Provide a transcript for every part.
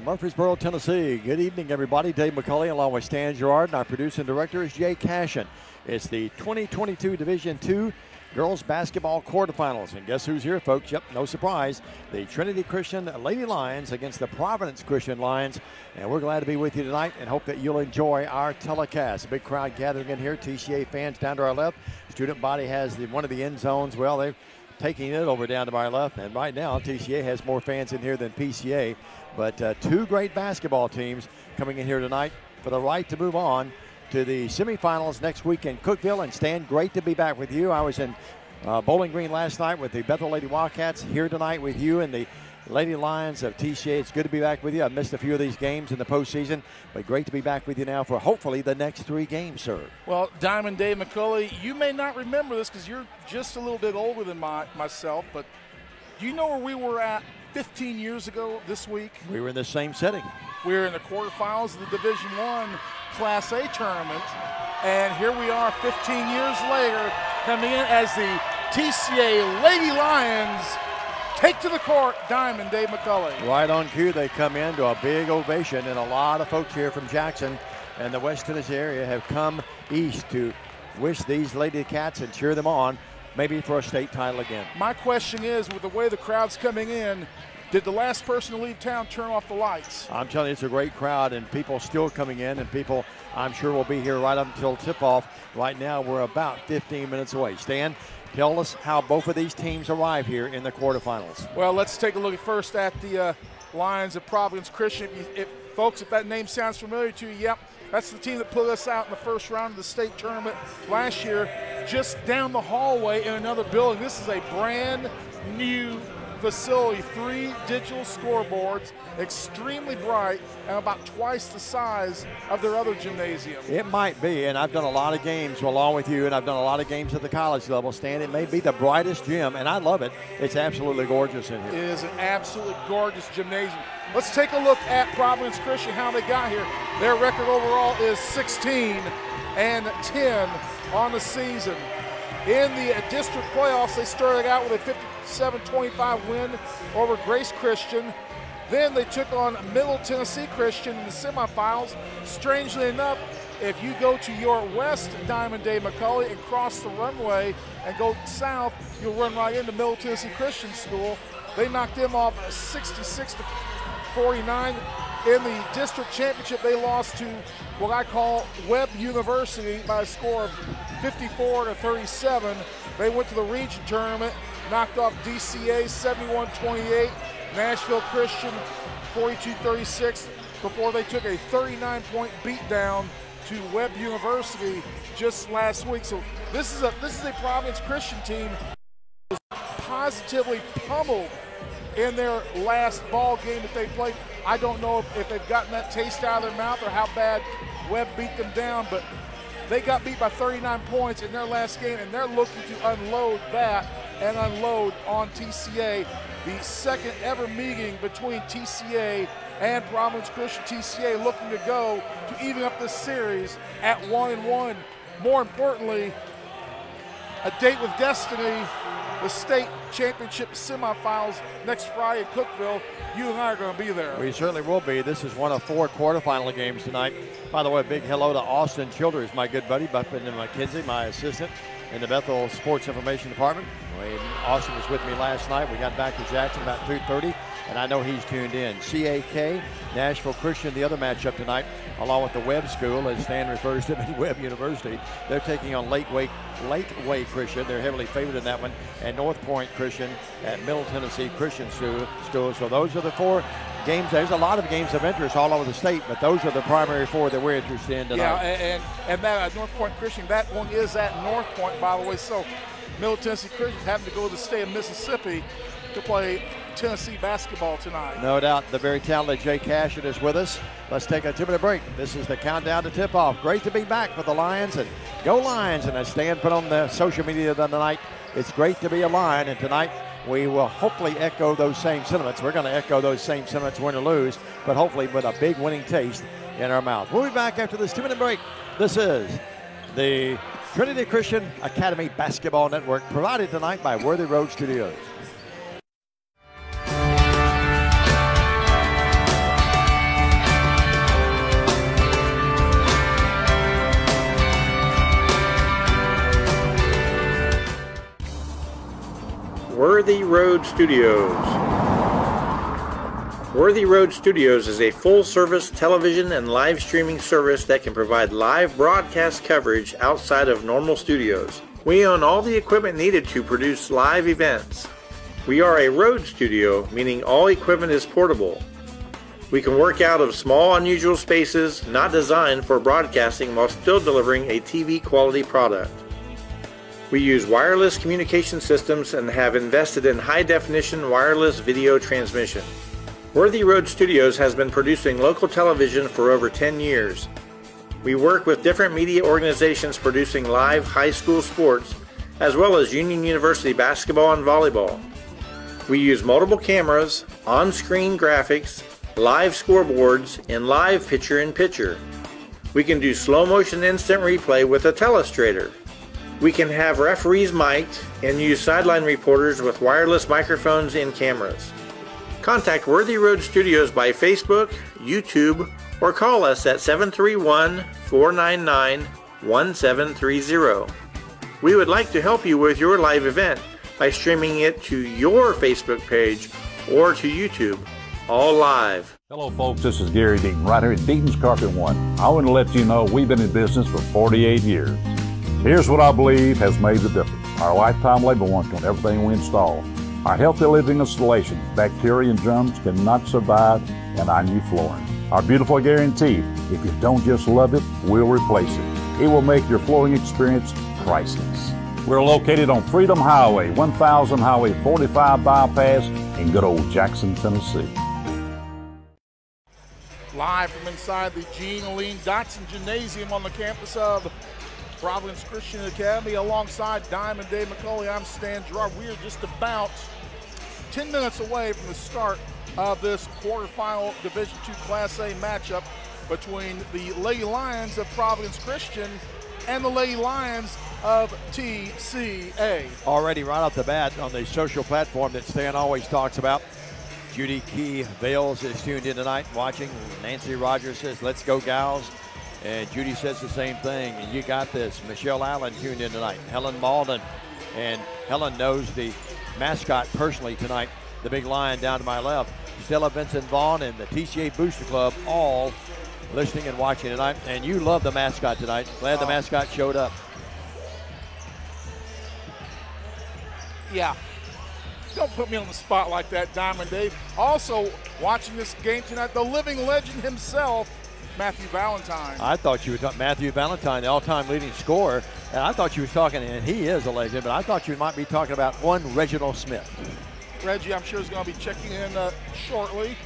Murfreesboro, Tennessee. Good evening, everybody. Dave McCulley along with Stan Gerard, and our producer and director is Jay Cashin. It's the 2022 Division II girls basketball quarterfinals. And guess who's here, folks? Yep, no surprise. The Trinity Christian Lady Lions against the Providence Christian Lions. And we're glad to be with you tonight and hope that you'll enjoy our telecast. A big crowd gathering in here. TCA fans down to our left. Student body has one of the end zones. Well, they're taking it over down to my left. And right now, TCA has more fans in here than PCA. But two great basketball teams coming in here tonight for the right to move on to the semifinals next week in Cookeville. And Stan, great to be back with you. I was in Bowling Green last night with the Bethel Lady Wildcats, here tonight with you and the Lady Lions of TCA. It's good to be back with you. I missed a few of these games in the postseason, but great to be back with you now for hopefully the next 3 games, sir. Well, Diamond Dave McCulley, you may not remember this because you're just a little bit older than myself, but do you know where we were at 15 years ago this week? We were in the same setting. We were in the quarterfinals of the Division I Class A tournament, and here we are 15 years later coming in as the TCA Lady Lions take to the court. Diamond Dave McCulley. Right on cue, they come in to a big ovation, and a lot of folks here from Jackson and the West Tennessee area have come east to wish these Lady Cats and cheer them on, maybe for a state title again. My question is, with the way the crowd's coming in, did the last person to leave town turn off the lights? I'm telling you, it's a great crowd, and people still coming in, and people I'm sure will be here right up until tip-off. Right now, we're about 15 minutes away. Stan, tell us how both of these teams arrive here in the quarterfinals. Well, let's take a look first at the Lions of Providence Christian. Folks, if that name sounds familiar to you, yep, that's the team that put us out in the first round of the state tournament last year, just down the hallway in another building. This is a brand new facility, 3 digital scoreboards, extremely bright, and about twice the size of their other gymnasium. It might be, and I've done a lot of games along with you, and I've done a lot of games at the college level, Stan. It may be the brightest gym, and I love it. It's absolutely gorgeous in here. It is an absolutely gorgeous gymnasium. Let's take a look at Providence Christian, how they got here. Their record overall is 16-10 on the season. In the district playoffs, they started out with a 57-25 win over Grace Christian. Then they took on Middle Tennessee Christian in the semifinals. Strangely enough, if you go to your west, Diamond Dave McCulley, and cross the runway and go south, you'll run right into Middle Tennessee Christian School. They knocked them off 66-49. In the district championship, they lost to what I call Webb University by a score of 54-37. They went to the region tournament, knocked off DCA 71-28, Nashville Christian 42-36, before they took a 39-point beatdown to Webb University just last week. So this is a Providence Christian team that was positively pummeled in their last ball game that they played. I don't know if they've gotten that taste out of their mouth or how bad Webb beat them down, but they got beat by 39 points in their last game, and they're looking to unload that and unload on TCA. The second ever meeting between TCA and Providence Christian. TCA looking to go to even up this series at 1-1. More importantly, a date with destiny, the state championship semifinals next Friday in Cookeville. You and I are going to be there. We certainly will be. This is one of 4 quarterfinal games tonight. By the way, a big hello to Austin Childers, my good buddy, Buffin McKenzie, my assistant in the Bethel Sports Information Department. Austin was with me last night. We got back to Jackson about 2:30, and I know he's tuned in. CAK, Nashville Christian, the other matchup tonight, along with the Webb School, as Stan refers to them, Webb University. They're taking on Lakeway Christian. They're heavily favored in that one. And North Point Christian at Middle Tennessee Christian School. So those are the 4 games. There's a lot of games of interest all over the state, but those are the primary 4 that we're interested in tonight. Yeah, and that North Point Christian, that one is at North Point, by the way. So Middle Tennessee Christian having to go to the state of Mississippi to play Tennessee basketball tonight. No doubt. The very talented Jay Cashin is with us. Let's take a 2-minute break. This is the countdown to tip-off. Great to be back with the Lions, and go Lions. And as Stan put on the social media tonight, it's great to be a Lion, and tonight we will hopefully echo those same sentiments. We're going to echo those same sentiments, win or lose, but hopefully with a big winning taste in our mouth. We'll be back after this 2-minute break. This is the Trinity Christian Academy Basketball Network, provided tonight by Worthy Road Studios. Worthy Road Studios. Worthy Road Studios is a full-service television and live streaming service that can provide live broadcast coverage outside of normal studios. We own all the equipment needed to produce live events. We are a road studio, meaning all equipment is portable. We can work out of small, unusual spaces not designed for broadcasting while still delivering a TV quality product. We use wireless communication systems and have invested in high-definition wireless video transmission. Worthy Road Studios has been producing local television for over 10 years. We work with different media organizations producing live high school sports, as well as Union University basketball and volleyball. We use multiple cameras, on-screen graphics, live scoreboards, and live picture-in-picture. We can do slow-motion instant replay with a telestrator. We can have referees mic'd and use sideline reporters with wireless microphones and cameras. Contact Worthy Road Studios by Facebook, YouTube, or call us at 731-499-1730. We would like to help you with your live event by streaming it to your Facebook page or to YouTube, all live. Hello folks, this is Gary Deaton, right here at Deaton's Carpet One. I want to let you know we've been in business for 48 years. Here's what I believe has made the difference. Our lifetime labor warranty on everything we install. Our healthy living installation, bacteria and germs cannot survive in our new flooring. Our beautiful guarantee, if you don't just love it, we'll replace it. It will make your flooring experience priceless. We're located on Freedom Highway, 1000 Highway 45 bypass in good old Jackson, Tennessee. Live from inside the Jean-Aline Dotson Gymnasium on the campus of Providence Christian Academy alongside Diamond Dave McCauley. I'm Stan Gerard. We are just about 10 minutes away from the start of this quarterfinal Division II Class A matchup between the Lady Lions of Providence Christian and the Lady Lions of TCA. Already right off the bat on the social platform that Stan always talks about, Judy Key Bales is tuned in tonight watching. Nancy Rogers says, "Let's go, gals." And Judy says the same thing, and you got this. Michelle Allen tuned in tonight. Helen Malden, and Helen knows the mascot personally tonight, the big lion down to my left. Stella Vincent Vaughn and the TCA Booster Club all listening and watching tonight. And you love the mascot tonight. Glad the mascot showed up. Yeah. Don't put me on the spot like that, Diamond Dave. Also watching this game tonight, the living legend himself, Matthew Valentine. I thought you were talking Matthew Valentine, the all-time leading scorer, and I thought you was talking, and he is a legend, but I thought you might be talking about one Reginald Smith. Reggie, I'm sure, is going to be checking in shortly.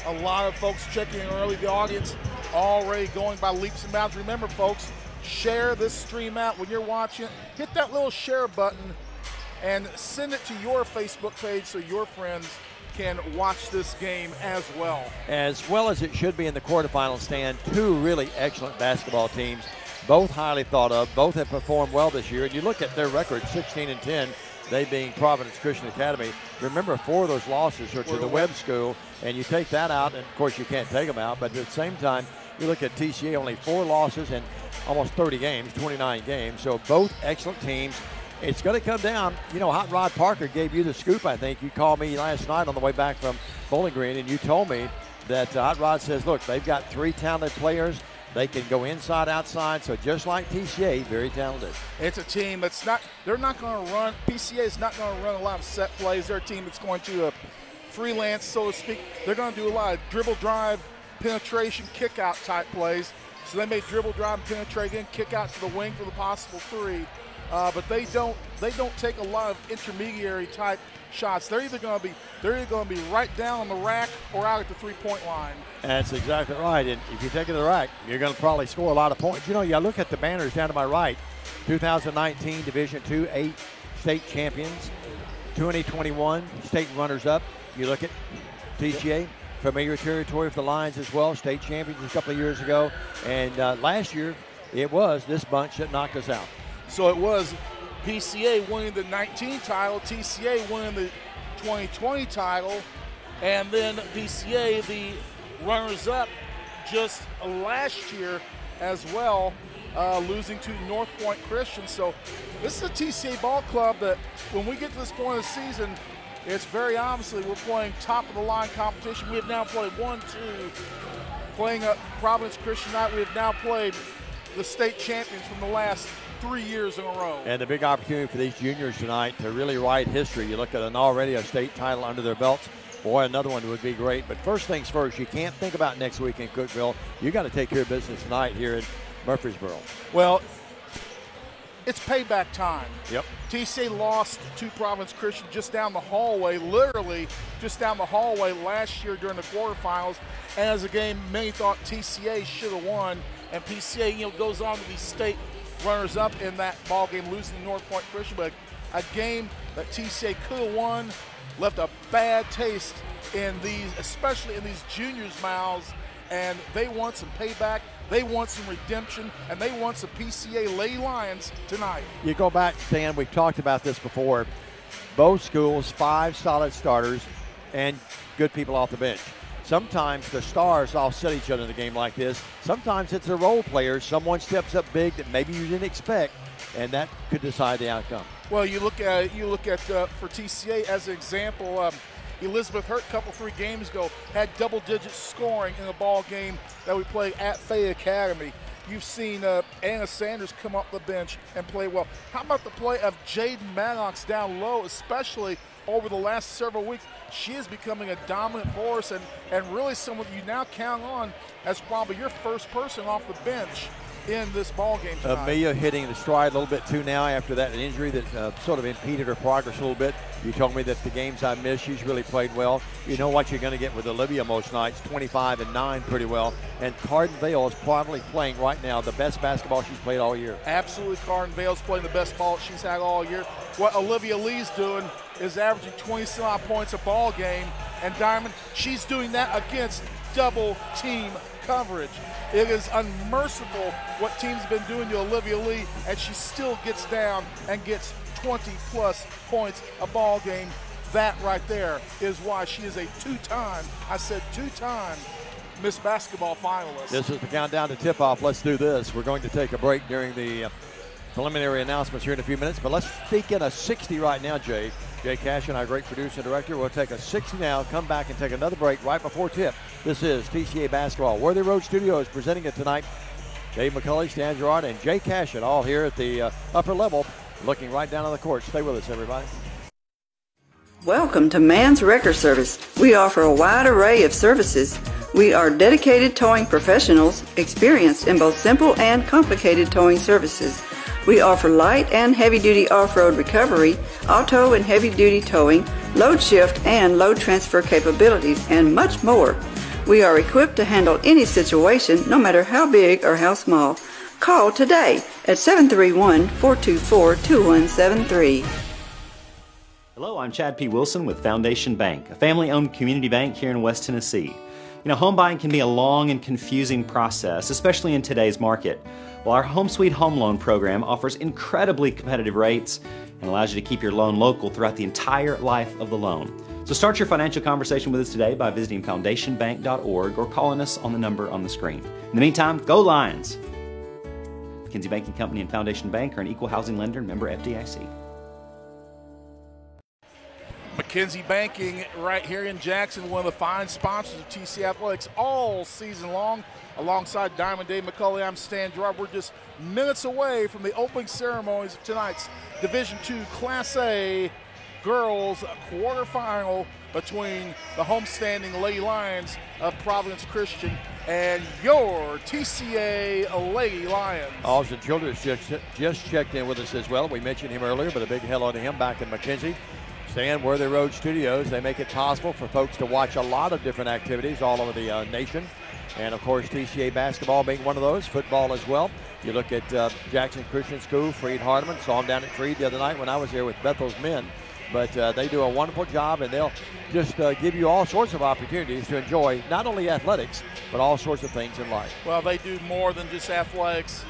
A lot of folks checking in early. The audience already going by leaps and bounds. Remember, folks, share this stream out when you're watching. Hit that little share button and send it to your Facebook page so your friends can watch this game as well. As well as it should be in the quarterfinals, Stan. Two really excellent basketball teams, both highly thought of. Both have performed well this year. And you look at their record, 16-10, they being Providence Christian Academy. Remember, 4 of those losses are to the Webb School, and you take that out, and of course you can't take them out, but at the same time, you look at TCA, only 4 losses in almost 30 games, 29 games. So both excellent teams. It's going to come down. You know, Hot Rod Parker gave you the scoop, I think. You called me last night on the way back from Bowling Green, and you told me that Hot Rod says, look, they've got 3 talented players. They can go inside, outside. So just like TCA, very talented. It's a team that's not, they're not going to run, PCA is not going to run a lot of set plays. They're a team that's going to freelance, so to speak. They're going to do a lot of dribble, drive, penetration, kick out type plays. So they may dribble, drive, and penetrate in, kick out to the wing for the possible 3. But they don't take a lot of intermediary type shots. They're either going to be right down on the rack or out at the 3-point line. That's exactly right. And if you take it to the rack, you're going to probably score a lot of points. You know, you look at the banners down to my right. 2019 Division II 8 state champions, 2021 state runners-up. You look at TCA, familiar territory for the Lions as well, state champions a couple of years ago. And last year, it was this bunch that knocked us out. So it was PCA winning the 19 title, TCA winning the 2020 title, and then PCA the runners-up just last year as well. losing to North Point Christian. So this is a TCA ball club that when we get to this point of the season, it's very obviously we're playing top-of-the-line competition. We have now played playing Providence Christian night. We have now played the state champions from the last 3 years in a row. And the big opportunity for these juniors tonight to really write history. You look at already a state title under their belts. Boy, another one would be great. But first things first, you can't think about next week in Cookeville. You got to take care of business tonight here in Murfreesboro. Well, it's payback time. Yep. TCA lost to Providence Christian just down the hallway, literally just down the hallway last year during the quarterfinals. And as a game many thought TCA should have won, and PCA, goes on to be state runners-up in that ball game, losing to North Point Christian. But a game that TCA could have won, left a bad taste in these, especially in these juniors' mouths, and they want some payback. They want some redemption, and they want some PCA Lady Lions tonight. You go back, Stan, we've talked about this before. Both schools, 5 solid starters and good people off the bench. Sometimes the stars offset each other in a game like this. Sometimes it's the role players. Someone steps up big that maybe you didn't expect, and that could decide the outcome. Well, you look at for TCA as an example. Elizabeth Hurt, couple 3 games ago, had double-digit scoring in a ball game that we played at Fay Academy. You've seen Anna Sanders come up the bench and play well. How about the play of Jaden Maddox down low, especially over the last several weeks? She is becoming a dominant force and really someone you now count on as probably your first person off the bench in this ball game tonight. Amelia hitting the stride a little bit too now after that injury that sort of impeded her progress a little bit. You told me that the games I missed, she's really played well. You know what you're going to get with Olivia most nights, 25 and 9 pretty well. And Carden Vale is probably playing right now the best basketball she's played all year. Absolutely, Carden Vale's playing the best ball she's had all year. What Olivia Lee's doing is averaging 20-some-odd points a ball game. And Diamond, she's doing that against double team coverage. It is unmerciful what teams have been doing to Olivia Lee, and she still gets down and gets 20-plus points a ball game. That right there is why she is a two-time Miss Basketball finalist. This is the countdown to tip-off. Let's do this. We're going to take a break during the preliminary announcements here in a few minutes, but let's sneak in a 60 right now, Jay. Jay Cash and our great producer and director will take a 60 now, come back and take another break right before tip. This is TCA Basketball. Worthy Road Studios presenting it tonight. Dave McCulley, Stan Gerard, and Jay Cashin all here at the upper level, looking right down on the court. Stay with us, everybody. Welcome to Mann's Wrecker Service. We offer a wide array of services. We are dedicated towing professionals, experienced in both simple and complicated towing services. We offer light and heavy-duty off-road recovery, auto and heavy-duty towing, load shift and load transfer capabilities, and much more. We are equipped to handle any situation, no matter how big or how small. Call today at 731-424-2173. Hello, I'm Chad P. Wilson with Foundation Bank, a family-owned community bank here in West Tennessee. You know, home buying can be a long and confusing process, especially in today's market. Well, our Home Sweet Home Loan program offers incredibly competitive rates and allows you to keep your loan local throughout the entire life of the loan. So start your financial conversation with us today by visiting foundationbank.org or calling us on the number on the screen. In the meantime, go Lions! McKinsey Banking Company and Foundation Bank are an equal housing lender and member FDIC. McKinsey Banking right here in Jackson, one of the fine sponsors of TCA Athletics all season long. Alongside Diamond Dave McCulley, I'm Stan Gerard. We're just minutes away from the opening ceremonies of tonight's Division II Class A girls quarterfinal between the homestanding Lady Lions of Providence Christian and your TCA Lady Lions. Austin Childers just checked in with us as well. We mentioned him earlier, but a big hello to him back in McKinsey. Stan, Worthy Road Studios, they make it possible for folks to watch a lot of different activities all over the nation. And, of course, TCA basketball being one of those, football as well. You look at Jackson Christian School, Freed Hardeman. Saw him down at Freed the other night when I was there with Bethel's men. But they do a wonderful job, and they'll just give you all sorts of opportunities to enjoy not only athletics, but all sorts of things in life. Well, they do more than just athletics.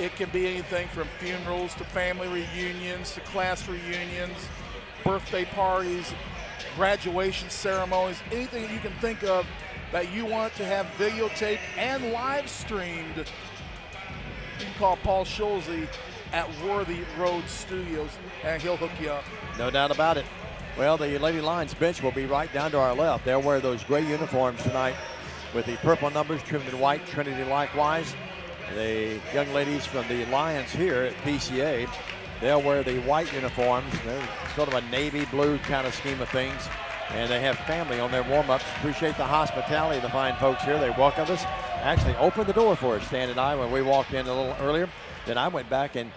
It can be anything from funerals to family reunions to class reunions, birthday parties, graduation ceremonies, anything that you can think of that you want to have videotaped and live streamed. you can call Paul Schulze at Worthy Road Studios, and he'll hook you up. No doubt about it. Well, the Lady Lions bench will be right down to our left. They'll wear those gray uniforms tonight with the purple numbers trimmed in white, Trinity likewise. The young ladies from the Lions here at PCA, they'll wear the white uniforms. They're sort of a navy blue kind of scheme of things. And they have family on their warm-ups. Appreciate the hospitality of the fine folks here. They welcomed us, actually opened the door for us, Stan and I, when we walked in a little earlier. Then I went back and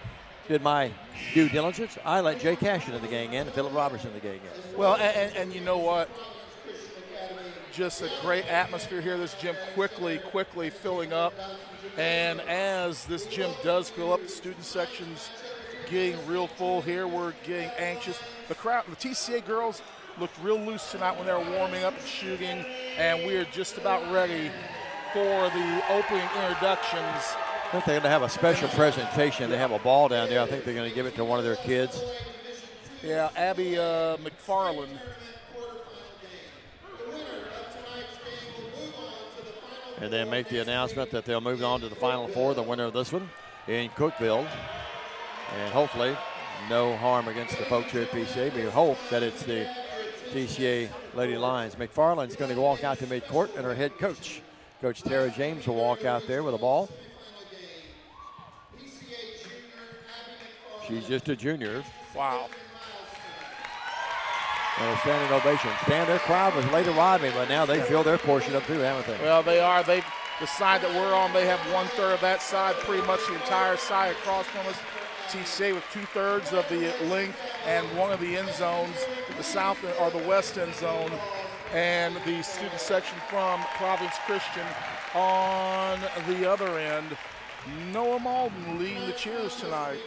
did my due diligence. I let Jay Cashin in the gang in and Philip Robertson in the gang in. Well, and you know what? Just a great atmosphere here. This gym quickly filling up. And as this gym does fill up, the student section's getting real full here. We're getting anxious. The crowd, the TCA girls looked real loose tonight when they were warming up and shooting, and we are just about ready for the opening introductions. I think they're going to have a special presentation. They have a ball down there. I think they're going to give it to one of their kids. Yeah, Abby McFarland. And then make the announcement that they'll move on to the Final Four, the winner of this one in Cookeville. And hopefully no harm against the folks here at PCA. We hope that it's the TCA Lady Lions. McFarland's going to walk out to midcourt, and her head coach, Coach Tara James, will walk out there with a ball. She's just a junior. Wow. And a standing ovation. Their crowd was late arriving, but now they feel their portion up too, haven't they? Well, they are. The side that we're on, they have 1/3 of that side, pretty much the entire side across from us. TCA with 2/3 of the length and one of the end zones, the south or the west end zone, and the student section from Providence Christian on the other end. Noah Malden leading the cheers tonight.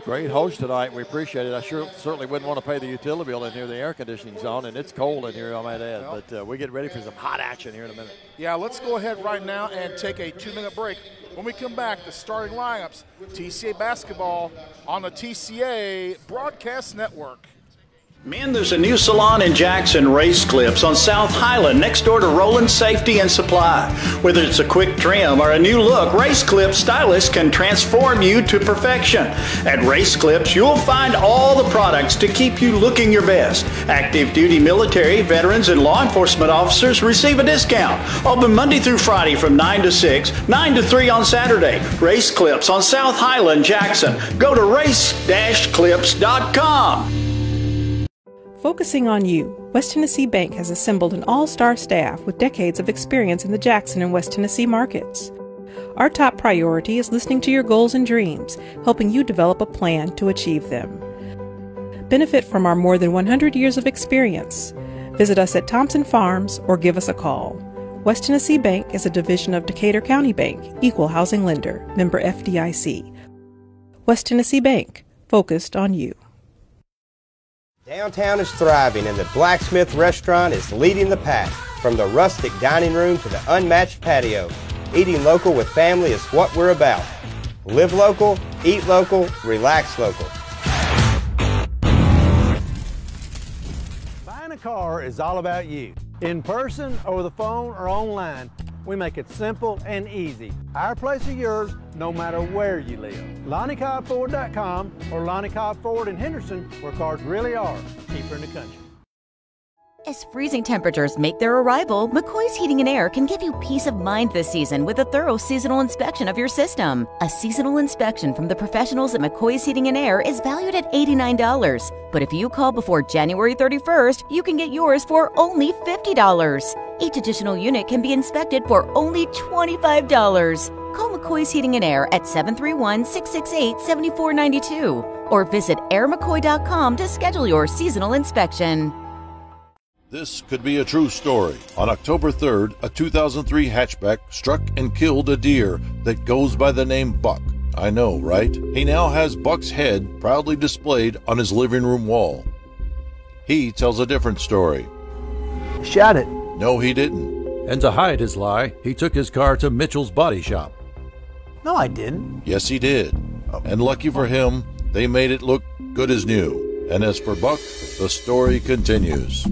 Great host tonight. We appreciate it. I certainly wouldn't want to pay the utility bill in here. The air conditioning's on, and it's cold in here, I might add. Well, but we get ready for some hot action here in a minute. Yeah, let's go ahead right now and take a 2-minute break. When we come back, the starting lineups, TCA basketball on the TCA Broadcast Network. Man, there's a new salon in Jackson, Race Clips, on South Highland, next door to Roland Safety and Supply. Whether it's a quick trim or a new look, Race Clips stylists can transform you to perfection. At Race Clips, you'll find all the products to keep you looking your best. Active duty military, veterans, and law enforcement officers receive a discount. Open Monday through Friday from 9 to 6, 9 to 3 on Saturday. Race Clips on South Highland, Jackson. Go to race-clips.com. Focusing on you, West Tennessee Bank has assembled an all-star staff with decades of experience in the Jackson and West Tennessee markets. Our top priority is listening to your goals and dreams, helping you develop a plan to achieve them. Benefit from our more than 100 years of experience. Visit us at Thompson Farms or give us a call. West Tennessee Bank is a division of Decatur County Bank, equal housing lender, member FDIC. West Tennessee Bank, focused on you. Downtown is thriving and the Blacksmith Restaurant is leading the pack. From the rustic dining room to the unmatched patio, eating local with family is what we're about. Live local, eat local, relax local. Buying a car is all about you. In person, over the phone, or online, we make it simple and easy. Our place or yours, no matter where you live. LonnieCobbFord.com or Lonnie Cobb Ford in Henderson, where cars really are cheaper in the country. As freezing temperatures make their arrival, McCoy's Heating and Air can give you peace of mind this season with a thorough seasonal inspection of your system. A seasonal inspection from the professionals at McCoy's Heating and Air is valued at $89. But if you call before January 31st, you can get yours for only $50. Each additional unit can be inspected for only $25. Call McCoy's Heating and Air at 731-668-7492 or visit airmccoy.com to schedule your seasonal inspection. This could be a true story. On October 3rd, a 2003 hatchback struck and killed a deer that goes by the name Buck. I know, right? He now has Buck's head proudly displayed on his living room wall. He tells a different story. Shot it. No, he didn't. And to hide his lie, he took his car to Mitchell's Body Shop. No, I didn't. Yes, he did. And lucky for him, they made it look good as new. And as for Buck, the story continues.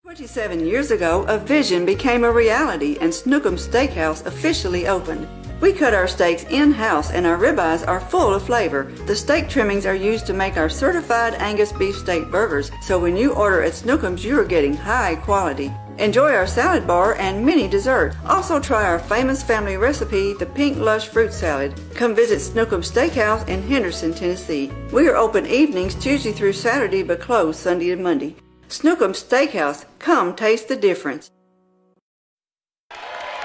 27 years ago, a vision became a reality and Snookum Steakhouse officially opened. We cut our steaks in-house and our ribeyes are full of flavor. The steak trimmings are used to make our certified Angus beef steak burgers, so when you order at Snookums, you are getting high quality. Enjoy our salad bar and mini dessert. Also try our famous family recipe, the Pink Lush Fruit Salad. Come visit Snookums Steakhouse in Henderson, Tennessee. We are open evenings Tuesday through Saturday but closed Sunday and Monday. Snookums Steakhouse, come taste the difference.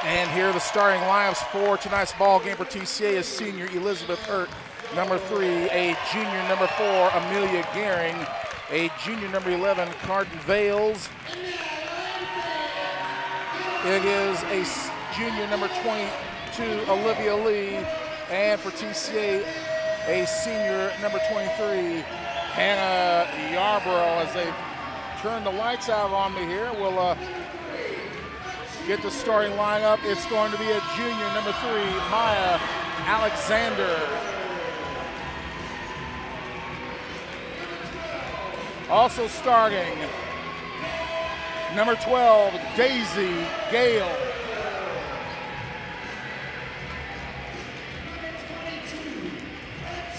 And here are the starting lineups for tonight's ball game for TCA is senior Elizabeth Hurt, number 3, a junior number 4, Amelia Gehring, a junior number 11, Carden Vales. It is a junior number 22, Olivia Lee, and for TCA, a senior number 23, Hannah Yarborough. As they turn the lights out on me here, we'll get the starting lineup. It's going to be a junior, number 3, Maya Alexander. Also starting, number 12, Daisy Gale.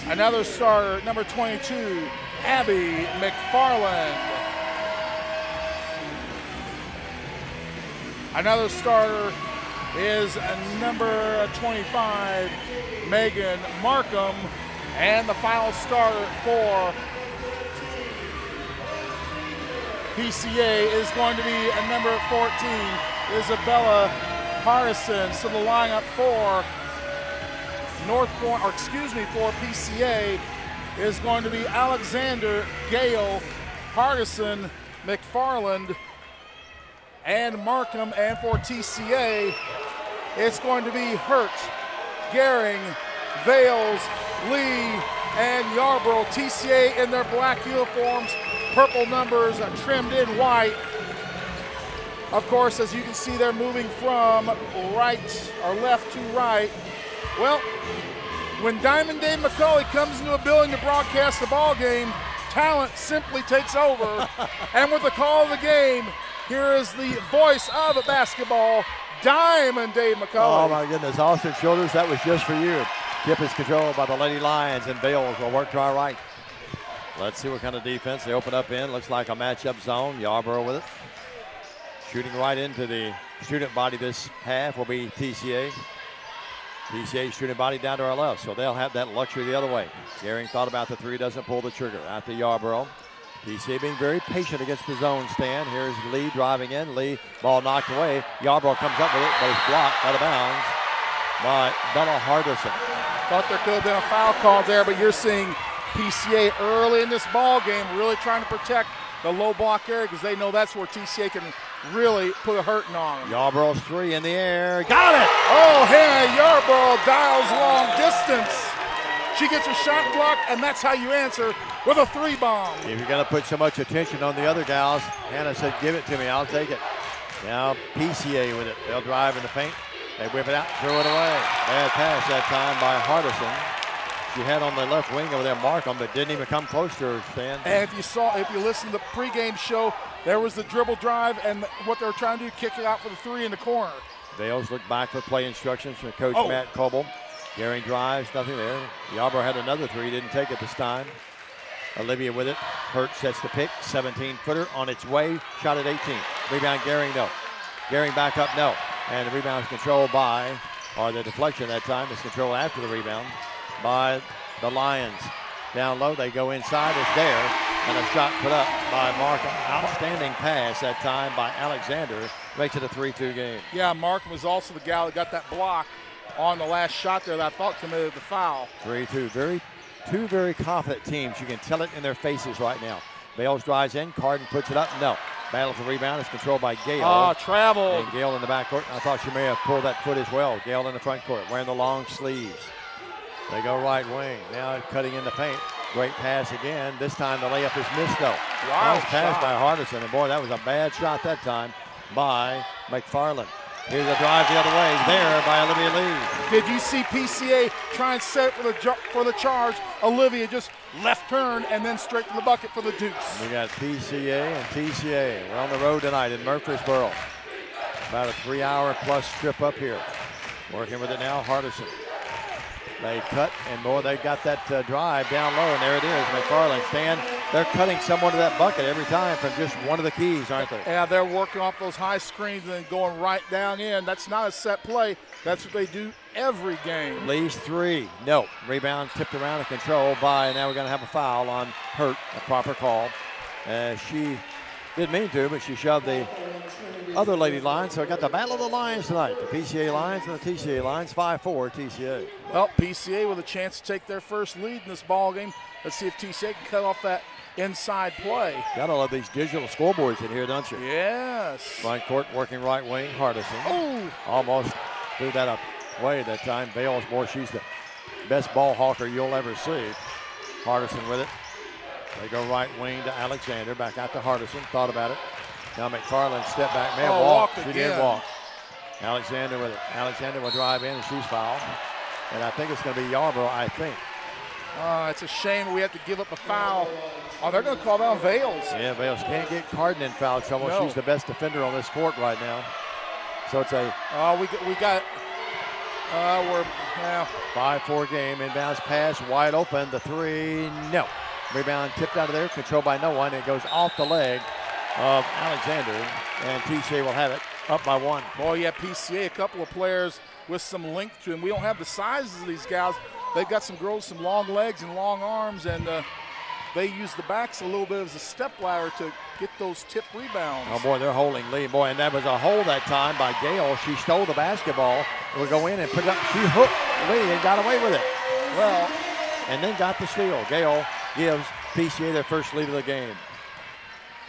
Another starter, number 22, Abby McFarland. Another starter is number 25, Megan Markham. And the final starter for PCA is going to be a number 14, Isabella Hardison. So the lineup for for PCA is going to be Alexander, Gale, Hardison, McFarland, and Markham. And for TCA, it's going to be Hurt, Gehring, Vales, Lee, and Yarborough. TCA in their black uniforms, purple numbers trimmed in white. Of course, as you can see, they're moving from right or left to right. Well, when Diamond Dave McCauley comes into a building to broadcast a ball game, talent simply takes over. And with the call of the game, here is the voice of basketball, Diamond Dave McCauley. Oh my goodness, Austin Shoulders, that was just for you. Tip is controlled by the Lady Lions, and Bales will work to our right. Let's see what kind of defense they open up in. Looks like a matchup zone. Yarborough with it. Shooting right into the student body this half will be TCA. TCA student body down to our left, so they'll have that luxury the other way. Gehring thought about the three, doesn't pull the trigger. Out to Yarborough. TCA being very patient against the zone stand. Here's Lee driving in. Lee, ball knocked away. Yarborough comes up with it, but it's blocked out of bounds by Bella Hardison. Thought there could have been a foul call there, but you're seeing PCA early in this ball game really trying to protect the low block area because they know that's where TCA can really put a hurting on them. Yarborough's three in the air. Got it! Oh, Hannah Yarborough dials long distance. She gets her shot blocked, and that's how you answer with a three bomb. If you're going to put so much attention on the other gals, Hannah said, give it to me, I'll take it. Now PCA with it. They'll drive in the paint. They whip it out, throw it away. Bad pass that time by Hardison. She had on the left wing over there Markham, but didn't even come close to her stand. And if you listen to the pregame show, there was the dribble drive, and what they were trying to do, kick it out for the three in the corner. Bales looked back for play instructions from Coach Matt Coble. Gehring drives, nothing there. Yarborough had another three, didn't take it this time. Olivia with it. Hurt sets the pick, 17-footer on its way, shot at 18. Rebound Gehring, no. Gehring back up, no. And the rebound is controlled by, or the deflection that time is controlled after the rebound by the Lions. Down low, they go inside, it's there, and a shot put up by Markham. Outstanding pass that time by Alexander, makes it a 3-2 game. Yeah, Markham was also the gal that got that block on the last shot there that I thought committed the foul. 3-2, two very confident teams. You can tell it in their faces right now. Bales drives in, Carden puts it up, no. Battle for rebound is controlled by Gale. Oh, travel. And Gale in the backcourt. I thought she may have pulled that foot as well. Gale in the front court, wearing the long sleeves. They go right wing. Now cutting in the paint. Great pass again. This time the layup is missed though. Wow, nice pass by Hardison. And boy, that was a bad shot that time by McFarland. Here's a drive the other way there by Olivia Lee. Did you see PCA try and set it for the charge? Olivia just left turn and then straight to the bucket for the deuce. We got PCA and TCA. We're on the road tonight in Murfreesboro. About a 3-hour plus trip up here. Working with it now, Hardison. They cut, and boy, they got that drive down low, and there it is. McFarland, Stan, they're cutting someone to that bucket every time from just one of the keys, aren't they? Yeah, they're working off those high screens and then going right down in. That's not a set play. That's what they do every game. Lee's three. No. Rebound tipped around and control by, and now we're going to have a foul on Hurt, a proper call. She didn't mean to, but she shoved the other Lady Lions. So we got the battle of the Lions tonight. The PCA Lions and the TCA Lions, 5-4 TCA. Well, PCA with a chance to take their first lead in this ball game. Let's see if TCA can cut off that inside play. Gotta love these digital scoreboards in here, don't you? Yes. Front court working right wing, Hardison. Oh! Almost threw that away that time. Bales, boy, she's the best ball hawker you'll ever see. Hardison with it. They go right wing to Alexander, back out to Hardison. Thought about it. Now McFarland step back. Man, walk. She did walk. Alexander with it. Alexander will drive in, and she's fouled. And I think it's going to be Yarborough, I think. It's a shame we have to give up a foul. Oh, they're going to call that on Vales. Yeah, Vales can't get Carden in foul trouble. No. She's the best defender on this court right now. So it's a... we're 5-4 game. Inbounds pass, wide open. The three, no. Rebound tipped out of there, controlled by no one. It goes off the leg of Alexander, and TCA will have it up by one. Boy, yeah, PCA, a couple of players with some length to them. We don't have the sizes of these guys. They've got some girls, some long legs and long arms, and they use the backs a little bit as a step ladder to get those tip rebounds. Oh, boy, they're holding Lee. Boy, and that was a hold that time by Gale. She stole the basketball. Will go in and put it up. She hooked Lee and got away with it. Well, and then got the steal. Gale gives PCA their first lead of the game.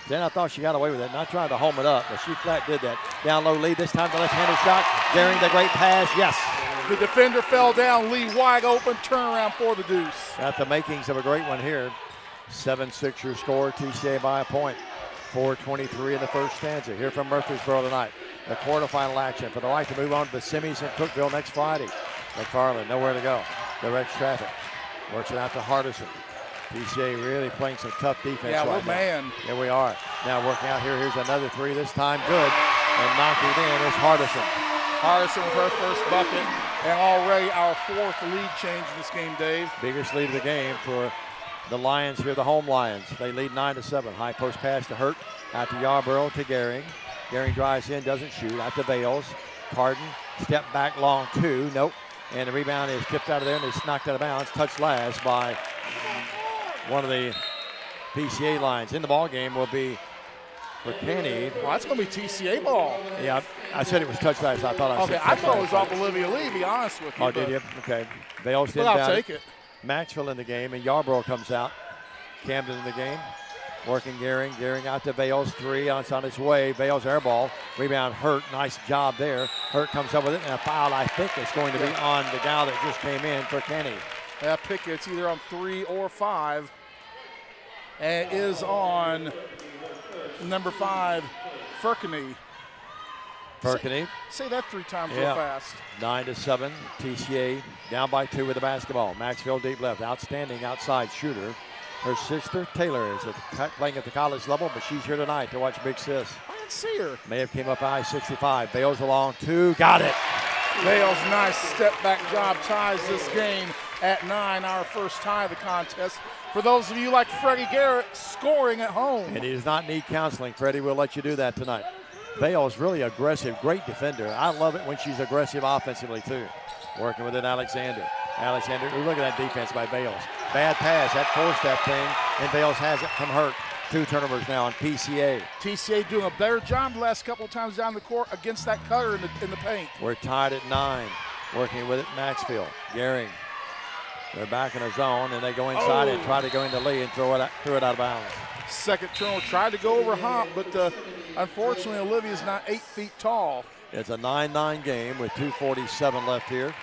Then I thought she got away with it. Not trying to home it up, but she flat did that. Down low Lee, this time the left-handed shot. Daring the great pass, yes. The defender fell down, Lee wide open, turnaround for the deuce. Got the makings of a great one here. 7-6 your score, TCA by a point. 4:23 in the first stanza. Here from Murfreesboro tonight. The quarterfinal action for the right to move on to the semis in Cookeville next Friday. McFarland, nowhere to go. Directs traffic. Works it out to Hardison. PCA really playing some tough defense right now. Man. Here we are. Now working out here. Here's another three. This time good. And knocking it in is Hardison. Hardison with her first bucket. And already our fourth lead change in this game, Dave. Biggest lead of the game for the Lions here, the home Lions. They lead 9-7. High post pass to Hurt. Out to Yarborough to Gehring. Gehring drives in, doesn't shoot. Out to Vales. Carden. Step back long two. Nope. And the rebound is tipped out of there, and it's knocked out of bounds. Touched last by one of the PCA Lions. In the ball game will be for Kenny. Well, that's going to be TCA ball. Yeah, I said it was touched last. I thought I said I thought it was off Olivia Lee, to be honest with you. Oh, did you? Okay. Vales did I'll take it. Maxwell in the game, and Yarborough comes out. Camden in the game. Working Gehring. Gehring out to Vales. Three on its way. Vales air ball. Rebound Hurt. Nice job there. Hurt comes up with it, and a foul I think is going to be on the gal that just came in for Kenny. Yeah, Pickett's either on 3 or 5. And it is on number 5, Furkany. Say that 3 times real fast. 9-7. TCA down by 2 with the basketball. Maxfield deep left. Outstanding outside shooter. Her sister Taylor is playing at the college level, but she's here tonight to watch Big Sis. I didn't see her. May have came up I-65. Bales along 2. Got it. Bales, nice step back job, ties this game at 9, our first tie of the contest. For those of you like Freddie Garrett, scoring at home. And he does not need counseling. Freddie will let you do that tonight. Bales really aggressive, great defender. I love it when she's aggressive offensively too. Working with it, Alexander. Ooh, look at that defense by Bales. Bad pass, that forced that thing, and Bales has it from Hurt. 2 turnovers now on PCA. TCA doing a better job the last couple of times down the court against that cutter in the paint. We're tied at 9. Working with it, Maxfield. Gehring. They're back in a zone, and they go inside and try to go into Lee and throw it out of bounds. Second turnover, tried to go over Hop, but unfortunately Olivia's not 8 feet tall. It's a 9-9 game with 2:47 left here.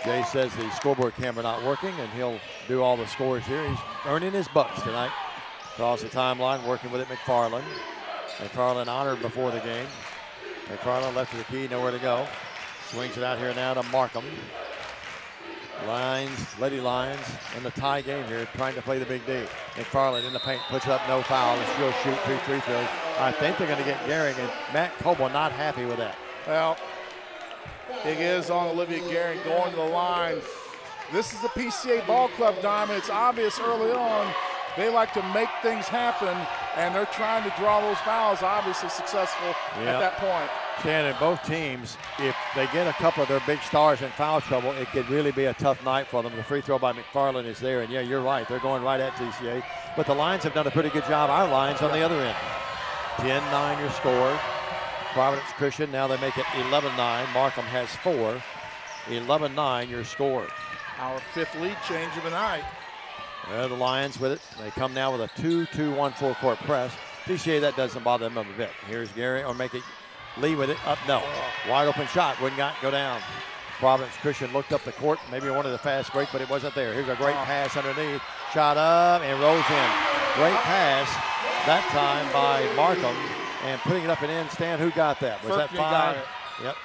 Jay says the scoreboard camera not working, and he'll do all the scores here. He's earning his bucks tonight. Across the timeline, working with it, McFarland. McFarland honored before the game. McFarland left to the key, nowhere to go. Swings it out here now to Markham. Lady Lions in the tie game here, trying to play the big D. McFarland in the paint, puts up no foul, and she'll shoot 2 free throws. I think they're going to get Gehring, and Matt Coble not happy with that. Well, it is on Olivia Gehring going to the line. This is the PCA Ball Club, Diamond. It's obvious early on they like to make things happen, and they're trying to draw those fouls, obviously successful at that point. Shannon, both teams, if they get a couple of their big stars in foul trouble, it could really be a tough night for them. The free throw by McFarland is there, and yeah, you're right. They're going right at TCA. But the Lions have done a pretty good job. Our Lions on the other end. 10-9 your score. Providence Christian, now they make it 11-9. Markham has 4. 11-9 your score. Our 5th lead change of the night. The Lions with it. They come now with a 2-2-1 full court press. TCA, that doesn't bother them a bit. Here's Gary, or make it Lee with it. Up, no. Wide open shot, would not go down. Providence Christian looked up the court, maybe wanted a fast break, but it wasn't there. Here's a great pass underneath. Shot up and rolls in. Great pass, that time by Markham. And putting it up and in, Stan, who got that? Was that 5? Yep.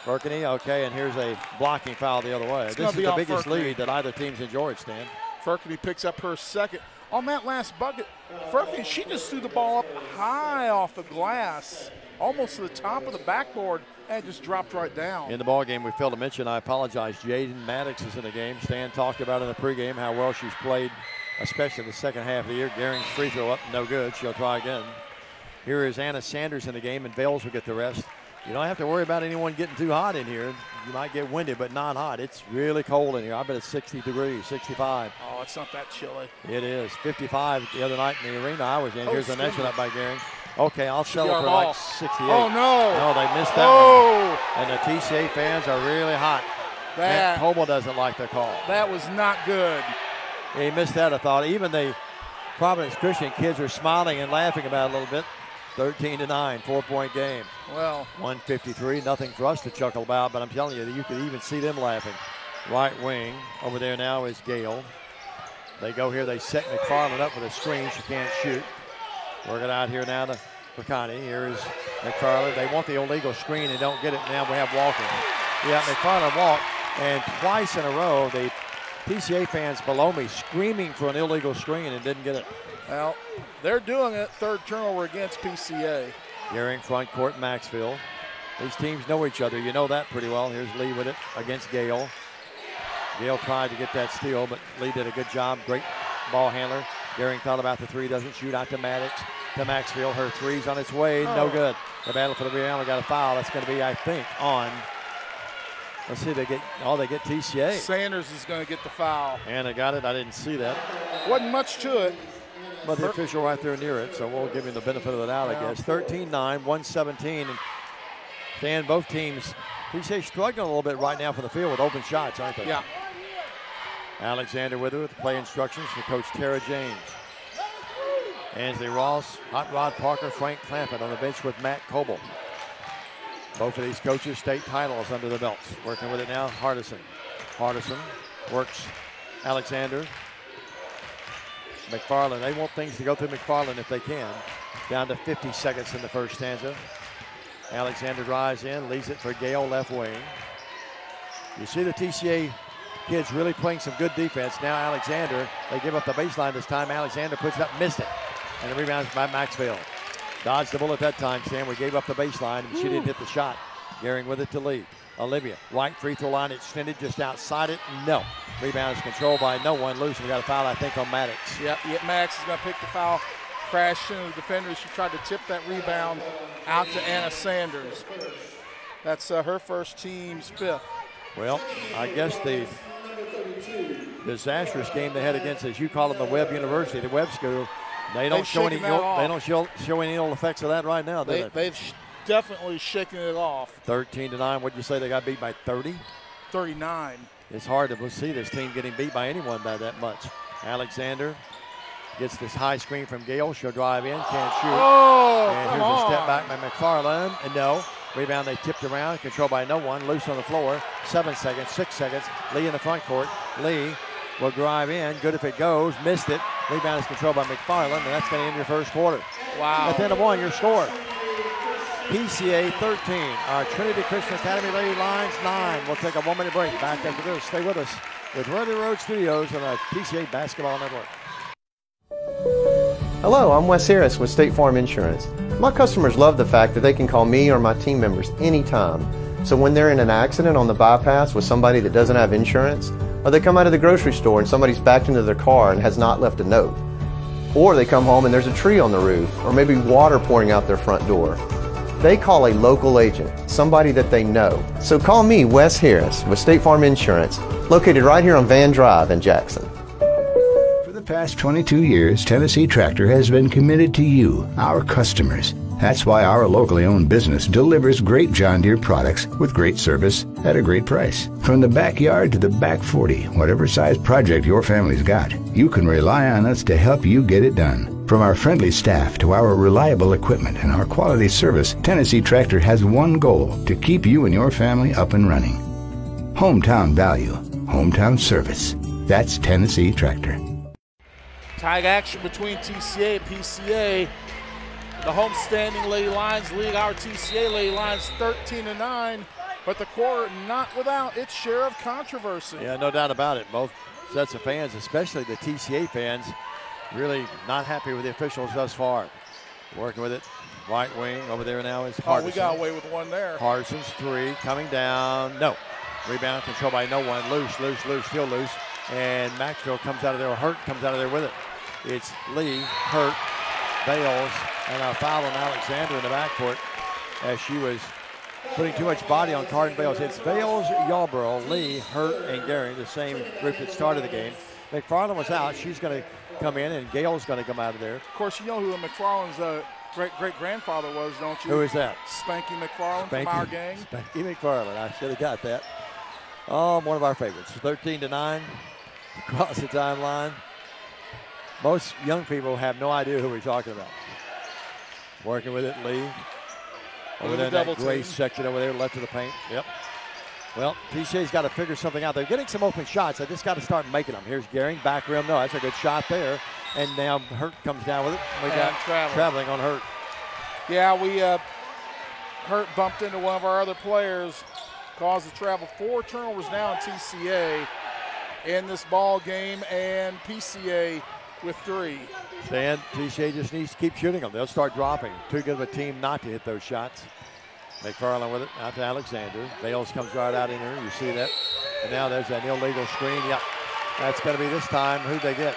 Firkany, okay, and here's a blocking foul the other way. This is the biggest lead that either team's enjoyed, Stan. Firkany picks up her 2nd. On that last bucket, Firkany, she just threw the ball up high off the glass, almost to the top of the backboard, and just dropped right down. In the ball game, we failed to mention, I apologize, Jaden Maddox is in the game. Stan talked about in the pregame how well she's played, especially the second half of the year. Gehring's free throw up, no good. She'll try again. Here is Anna Sanders in the game, and Vales will get the rest. You don't have to worry about anyone getting too hot in here. You might get winded, but not hot. It's really cold in here. I bet it's 60 degrees, 65. Oh, it's not that chilly. It is. 55 the other night in the arena I was in. Here's the next one up by Gehring. Okay, I'll settle for like 68. Oh, no. No, they missed that one. And the TCA fans are really hot. Matt Coble doesn't like the call. That was not good. He missed that, I thought. Even the Providence Christian kids are smiling and laughing about it a little bit. 13-9, 4-point game. Well, 153, nothing for us to chuckle about, but I'm telling you, you could even see them laughing. Right wing, over there now is Gale. They go here, they set McFarland up with a screen. She can't shoot. Work it out here now to Picani. Here is McFarland. They want the illegal screen and don't get it. Now we have walking. Yeah, McFarland walked, and twice in a row, the PCA fans below me screaming for an illegal screen and didn't get it. Well, they're doing it. 3rd turnover against PCA. Gehring front court, Maxfield. These teams know each other. You know that pretty well. Here's Lee with it against Gale. Gale tried to get that steal, but Lee did a good job. Great ball handler. Gehring thought about the 3, doesn't shoot. Out to Maddox, to Maxfield. Her 3's on its way, no good. The battle for the rebound. We got a foul. That's going to be, I think, on. Let's see, they get TCA. Sanders is going to get the foul. Anna got it. I didn't see that. Wasn't much to it. But the official right there near it, so we'll give him the benefit of the doubt, I guess. 13-9, 117. And Dan, both teams, PCA struggling a little bit right now for the field with open shots, aren't they? Yeah. Alexander with her with the play instructions for Coach Tara James. Ansley Ross, Hot Rod Parker, Frank Clampett on the bench with Matt Coble. Both of these coaches, state titles under the belts. Working with it now, Hardison. Hardison works Alexander. McFarland, they want things to go through McFarland if they can. Down to 50 seconds in the first stanza. Alexander drives in, leaves it for Gale left wing. You see the TCA kids really playing some good defense. Now Alexander, they give up the baseline this time. Alexander puts it up, missed it. And the rebound's by Maxfield. Dodged the bullet that time, Sam. We gave up the baseline, and she didn't hit the shot. Gehring with it to Lee. Olivia, right free throw line extended just outside it. No. Rebound is controlled by no one. Loose. We got a foul, I think, on Maddox. Yep, Maddox is going to pick the foul. Crashed into the defender. She tried to tip that rebound out to Anna Sanders. That's her first, team's 5th. Well, I guess the disastrous game they had against, as you call it, the Webb University, the Webb School, they don't show any ill effects of that right now, do they? They've definitely shaken it off. 13-9. What'd you say they got beat by 30? 39. It's hard to see this team getting beat by anyone by that much. Alexander gets this high screen from Gale. She'll drive in, can't shoot. Oh, and here's a step back by McFarland. And no. Rebound, they tipped around, controlled by no one. Loose on the floor. 7 seconds, 6 seconds. Lee in the front court. Lee will drive in. Good if it goes. Missed it. Rebound is controlled by McFarland, and that's going to end your first quarter. Wow. At the end of 1, your score. PCA 13. Our Trinity Christian Academy Lady Lions 9. We'll take a 1-minute break. Back after this. Stay with us with Rudder Road Studios on the PCA Basketball Network. Hello, I'm Wes Harris with State Farm Insurance. My customers love the fact that they can call me or my team members anytime. So when they're in an accident on the bypass with somebody that doesn't have insurance, or they come out of the grocery store and somebody's backed into their car and has not left a note, or they come home and there's a tree on the roof, or maybe water pouring out their front door, they call a local agent, somebody that they know. So call me, Wes Harris, with State Farm Insurance, located right here on Van Drive in Jackson. For the past 22 years, Tennessee Tractor has been committed to you, our customers. That's why our locally owned business delivers great John Deere products with great service at a great price. From the backyard to the back 40, whatever size project your family's got, you can rely on us to help you get it done. From our friendly staff to our reliable equipment and our quality service, Tennessee Tractor has one goal: to keep you and your family up and running. Hometown value, hometown service. That's Tennessee Tractor. Tag action between TCA and PCA. The homestanding Lady Lions lead our TCA Lady Lions 13-9, but the quarter not without its share of controversy. Yeah, no doubt about it. Both sets of fans, especially the TCA fans, really not happy with the officials thus far. Working with it, right wing over there now is Hardison. Oh, we got away with one there. Hardison's three, coming down, no. Rebound controlled by no one, loose, still loose. And Maxfield comes out of there, or Hurt comes out of there with it. It's Lee, Hurt, Bales, and a foul on Alexander in the backcourt as she was putting too much body on Carden Bales. It's Bales, Yarborough, Lee, Hurt, and Gary, the same group that started the game. McFarland was out. She's going to come in, and Gale's going to come out of there. Of course, you know who McFarland's great-grandfather was, don't you? Who is that? Spanky McFarland from our gang. Spanky McFarland. I should have got that. Oh, one of our favorites. 13-9 across the timeline. Most young people have no idea who we're talking about. Working with it, Lee. Over there in that gray section over there, left of the paint. Yep. Well, TCA's got to figure something out. They're getting some open shots. They just got to start making them. Here's Gehring, back rim. No, that's a good shot there. And now Hurt comes down with it. We got traveling on Hurt. Yeah, Hurt bumped into one of our other players, caused the travel. 4 turnovers now in TCA in this ball game, and PCA with 3. Stan, TCA just needs to keep shooting them. They'll start dropping. Too good of a team not to hit those shots. McFarland with it, out to Alexander. Bales comes right out in here. You see that. And now there's an illegal screen. Yep, that's going to be this time. Who'd they get?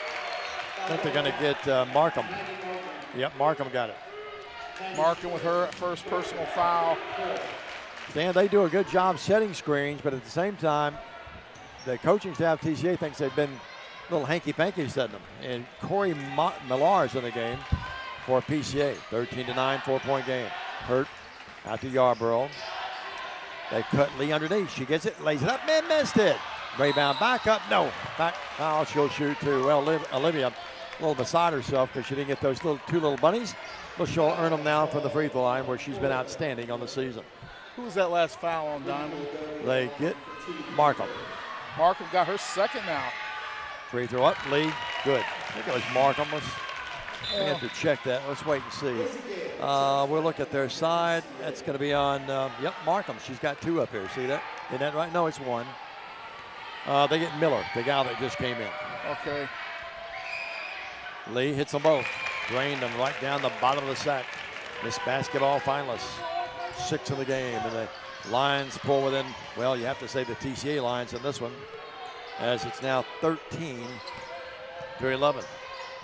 I think they're going to get Markham. Yep, Markham got it. Markham with her first personal foul. Stan, they do a good job setting screens, but at the same time, the coaching staff TCA thinks they've been a little hanky-panky setting them. And Corey Millar's in the game for PCA. 13-9, 4-point game. Hurt out to Yarborough. They cut Lee underneath. She gets it, lays it up, and missed it. Rebound back up, no. Back, oh, she'll shoot too. Well, Olivia a little beside herself because she didn't get those two little bunnies. But she'll earn them now from the free throw line where she's been outstanding on the season. Who was that last foul on Diamond? They get Markham. Markham got her second now. Free throw up, Lee, good. I think it was Markham. We have to check that. Let's wait and see. We'll look at their side. That's going to be on, yep, Markham. She's got 2 up here. See that? Isn't that right? No, it's 1. They get Miller, the guy that just came in. Okay. Lee hits them both. Drained them right down the bottom of the sack. Miss Basketball finalists. 6 in the game. And the Lions pull within, well, you have to say the TCA Lions in this one, as it's now 13-11.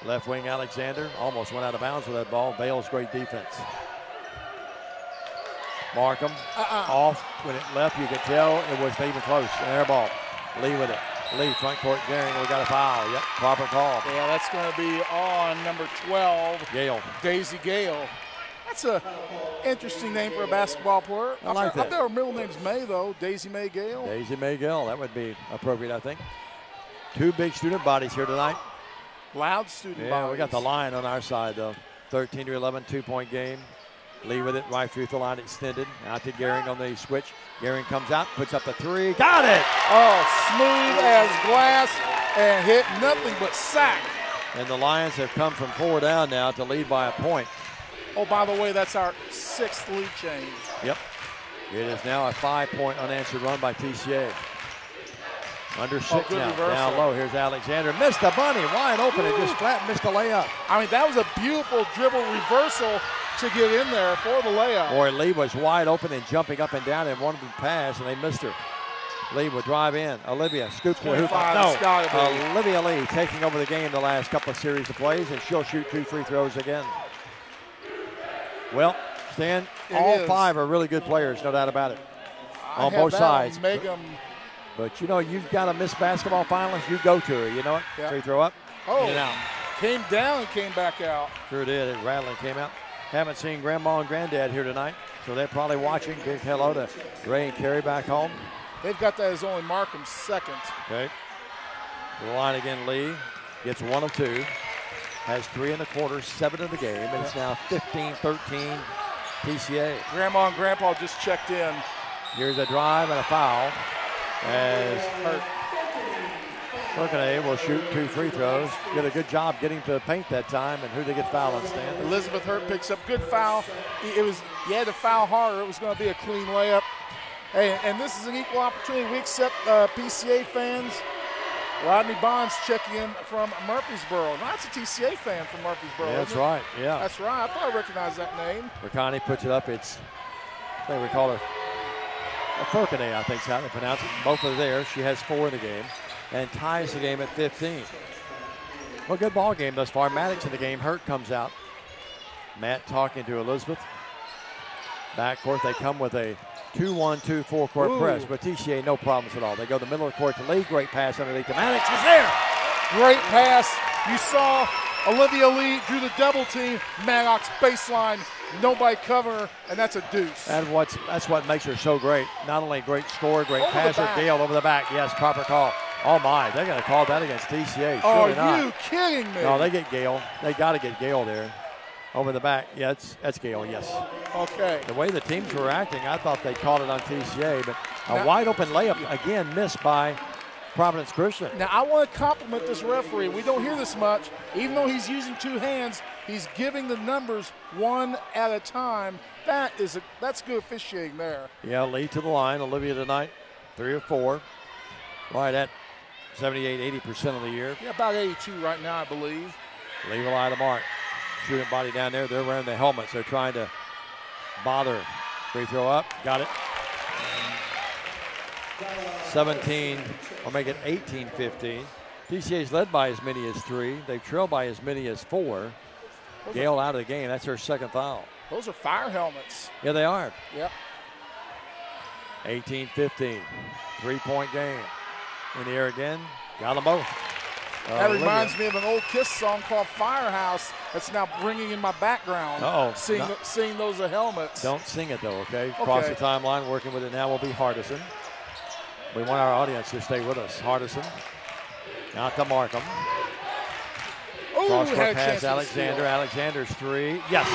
Left wing Alexander almost went out of bounds with that ball. Bales, great defense. Markham off when it left. You could tell it wasn't even close. Air ball. Lee with it. Lee, front court, Gehring. We got a foul. Yep, proper call. Yeah, that's going to be on number 12. Gale. Daisy Gale. That's an interesting name for a basketball player. I like that. I bet her middle name's May, though. Daisy May Gale. Daisy May Gale. That would be appropriate, I think. 2 big student bodies here tonight. Loud student bodies. Yeah, we got the line on our side, though. 13-11, 2-point game. Lee with it, right through the line extended. Out to Gehring on the switch. Gehring comes out, puts up the 3. Got it! Oh, smooth as glass and hit nothing but sack. And the Lions have come from 4 down now to lead by a point. Oh, by the way, that's our 6th lead change. Yep. It is now a 5-point unanswered run by TCA. Under 6 now. Reversal. Down low. Here's Alexander. Missed the bunny. Wide open and just flat missed the layup. I mean, that was a beautiful dribble reversal to get in there for the layup. Boy, Lee was wide open and jumping up and down and wanted to pass, and they missed her. Lee will drive in. Olivia scoops the hoop. No, Olivia Lee taking over the game the last couple of series of plays, and she'll shoot 2 free throws again. Well, Stan, all 5 are really good players, no doubt about it, on both sides. But, you know, you've got a Miss Basketball finalist, you go to her. You know what? Yep. Free throw up, in and out. Came down and came back out. Sure did. It rattling came out. Haven't seen Grandma and Granddad here tonight, so they're probably watching. Big hello to Ray and Carrie back home. They've got that as only Markham's second. Okay. The line again, Lee gets 1 of 2. Has 3 in the quarter, 7 in the game, and it's now 15-13 TCA. Grandma and Grandpa just checked in. Here's a drive and a foul as Burkinabe will shoot 2 free throws. Did a good job getting to the paint that time, and who they get fouled on, Stan? Elizabeth Hurt picks up good foul. You had to foul harder. It was going to be a clean layup. Hey, and this is an equal opportunity. We accept PCA fans. Rodney Bonds checking in from Murfreesboro. No, that's a TCA fan from Murfreesboro. Yeah, that's right. Yeah. That's right. I thought I recognized that name. Rakani puts it up. It's, I think we call her a Furkane, I think is how they pronounce it. Both are there. She has 4 in the game and ties the game at 15. Well, good ball game thus far. Maddox in the game. Hurt comes out. Matt talking to Elizabeth. Backcourt, they come with a 2-1-2 full-court press, but TCA no problems at all. They go to the middle of the court to Lee. Great pass underneath. Maddox is there. Great pass. You saw Olivia Lee do the double team. Maddox baseline. Nobody cover her, and that's a deuce. That's what makes her so great. Not only a great scorer, great passer. Gale over the back. Yes, proper call. Oh, my. They're going to call that against TCA. Are you kidding me? No, they get Gale. They got to get Gale there. Over the back. Yeah, that's Gale, yes. Okay. The way the teams were acting, I thought they called it on TCA, but a wide open layup, again, missed by Providence Christian. Now, I want to compliment this referee. We don't hear this much. Even though he's using 2 hands, he's giving the numbers 1 at a time. That's good officiating there. Yeah, Lee to the line. Olivia tonight, 3 of 4. Right at 78-80% of the year. Yeah, about 82 right now, I believe. Lee will eye the mark. Shooting body down there. They're wearing the helmets. They're trying to bother. Free throw up. Got it. 17, or make it 18-15. TCA's led by as many as 3. They've trailed by as many as 4. Gale out of the game. That's her second foul. Those are fire helmets. Yeah, they are. Yep. 18-15. 3-point game. In the air again. Got them both. That reminds me of an old Kiss song called Firehouse that's now ringing in my background. Seeing those helmets. Don't sing it, though, okay? Across the timeline, working with it now will be Hardison. We want our audience to stay with us. Hardison. Out to Markham. Cross-court pass, Alexander. Alexander's 3. Yes.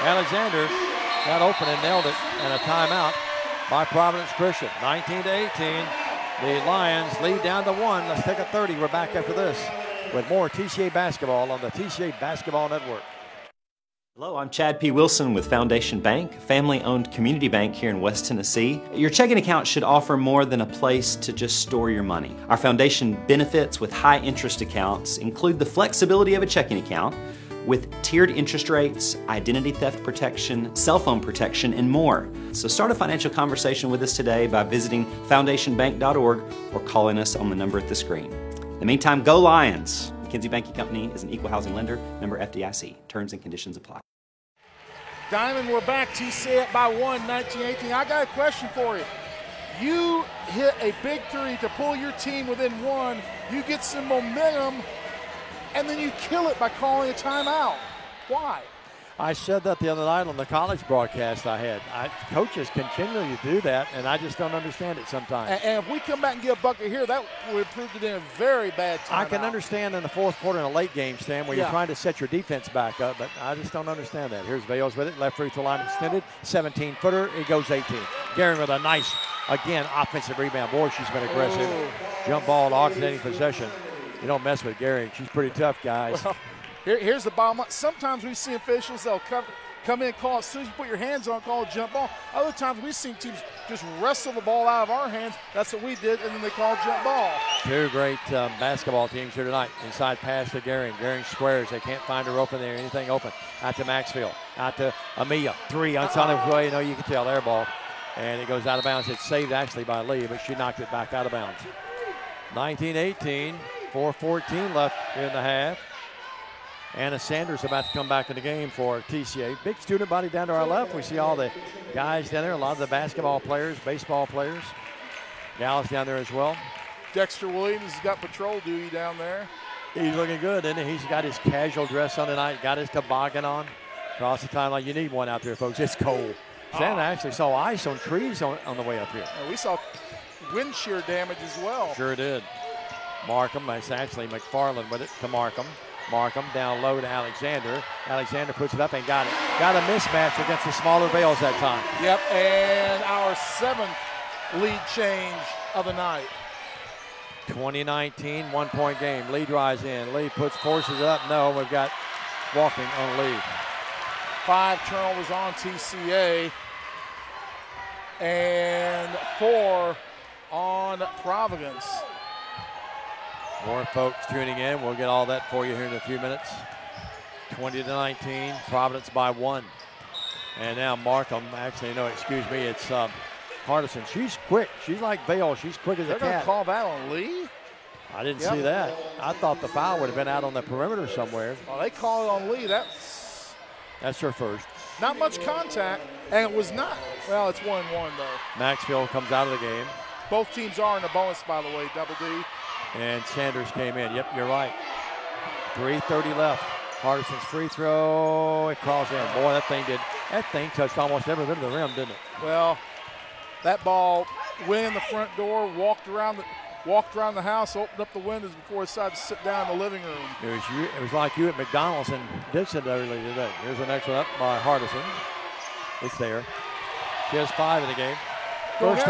Alexander got open and nailed it. And a timeout by Providence Christian. 19-18. The Lions lead down to 1. Let's take a 30. We're back after this with more TCA basketball on the TCA Basketball Network. Hello, I'm Chad P. Wilson with Foundation Bank, a family-owned community bank here in West Tennessee. Your checking account should offer more than a place to just store your money. Our foundation benefits with high-interest accounts include the flexibility of a checking account with tiered interest rates, identity theft protection, cell phone protection, and more. So start a financial conversation with us today by visiting foundationbank.org or calling us on the number at the screen. In the meantime, go Lions! McKinsey Banking Company is an equal housing lender, member FDIC. Terms and conditions apply. Diamond, we're back. TCA up by 1, 19-18. I got a question for you. You hit a big 3 to pull your team within 1. You get some momentum, and then you kill it by calling a timeout. Why? I said that the other night on the college broadcast I had. Coaches continually do that, and I just don't understand it sometimes. And if we come back and get a bucket here, that would prove it in a very bad timeout. I can understand in the fourth quarter in a late game, Stan, where you're trying to set your defense back up, but I just don't understand that. Here's Vales with it. Left free throw line extended. 17-footer. It goes 18. Gary with a nice, again, offensive rebound. Boy, she's been aggressive. Jump ball, alternating possession. You don't mess with Gary. She's pretty tough, guys. Well, here's the bottom line. Sometimes we see officials, they'll come in and call it. As soon as you put your hands on, call a jump ball. Other times we've seen teams just wrestle the ball out of our hands. That's what we did, and then they call jump ball. Two great basketball teams here tonight. Inside pass to Gehring. Gehring squares. They can't find her open there. Anything open. Out to Maxfield. Out to Amia. Three. It's on its way. You know, you can tell their ball. And it goes out of bounds. It's saved actually by Lee, but she knocked it back out of bounds. 19-18. 4:14 left in the half. Anna Sanders about to come back in the game for TCA. Big student body down to our left. We see all the guys down there, a lot of the basketball players, baseball players. Gals down there as well. Dexter Williams has got patrol duty down there. He's looking good, isn't he? He's got his casual dress on tonight, got his toboggan on. Across the timeline, you need one out there, folks. It's cold. Santa actually saw ice on trees on the way up here. We saw wind shear damage as well. Sure did. Markham, that's actually McFarland with it to Markham. Markham down low to Alexander. Alexander puts it up and got it. Got a mismatch against the smaller Vales that time. Yep, and our 7th lead change of the night. 2019, 1-point game. Lee drives in. Lee forces it up. No, we've got walking on Lee. 5 turnovers on TCA and 4 on Providence. More folks tuning in. We'll get all that for you here in a few minutes. 20-19, Providence by 1. And now Markham, actually, no, excuse me, it's Hardison. She's quick. She's like Vale. She's quick as a cat. They're going to call that on Lee? I didn't see that. I thought the foul would have been out on the perimeter somewhere. Well, they call it on Lee. That's her first. Not much contact, and it was not. Well, it's 1-1, though. Maxfield comes out of the game. Both teams are in the bonus, by the way, Double D. And Sanders came in. Yep, you're right. 3:30 left. Hardison's free throw. It crawls in. Boy, that thing touched almost every bit of the rim, didn't it? Well, that ball went in the front door, walked around the house, opened up the windows before it decided to sit down in the living room. It was like you at McDonald's and Dixon earlier today. Here's the next one up by Hardison. It's there. She has 5 in the game. First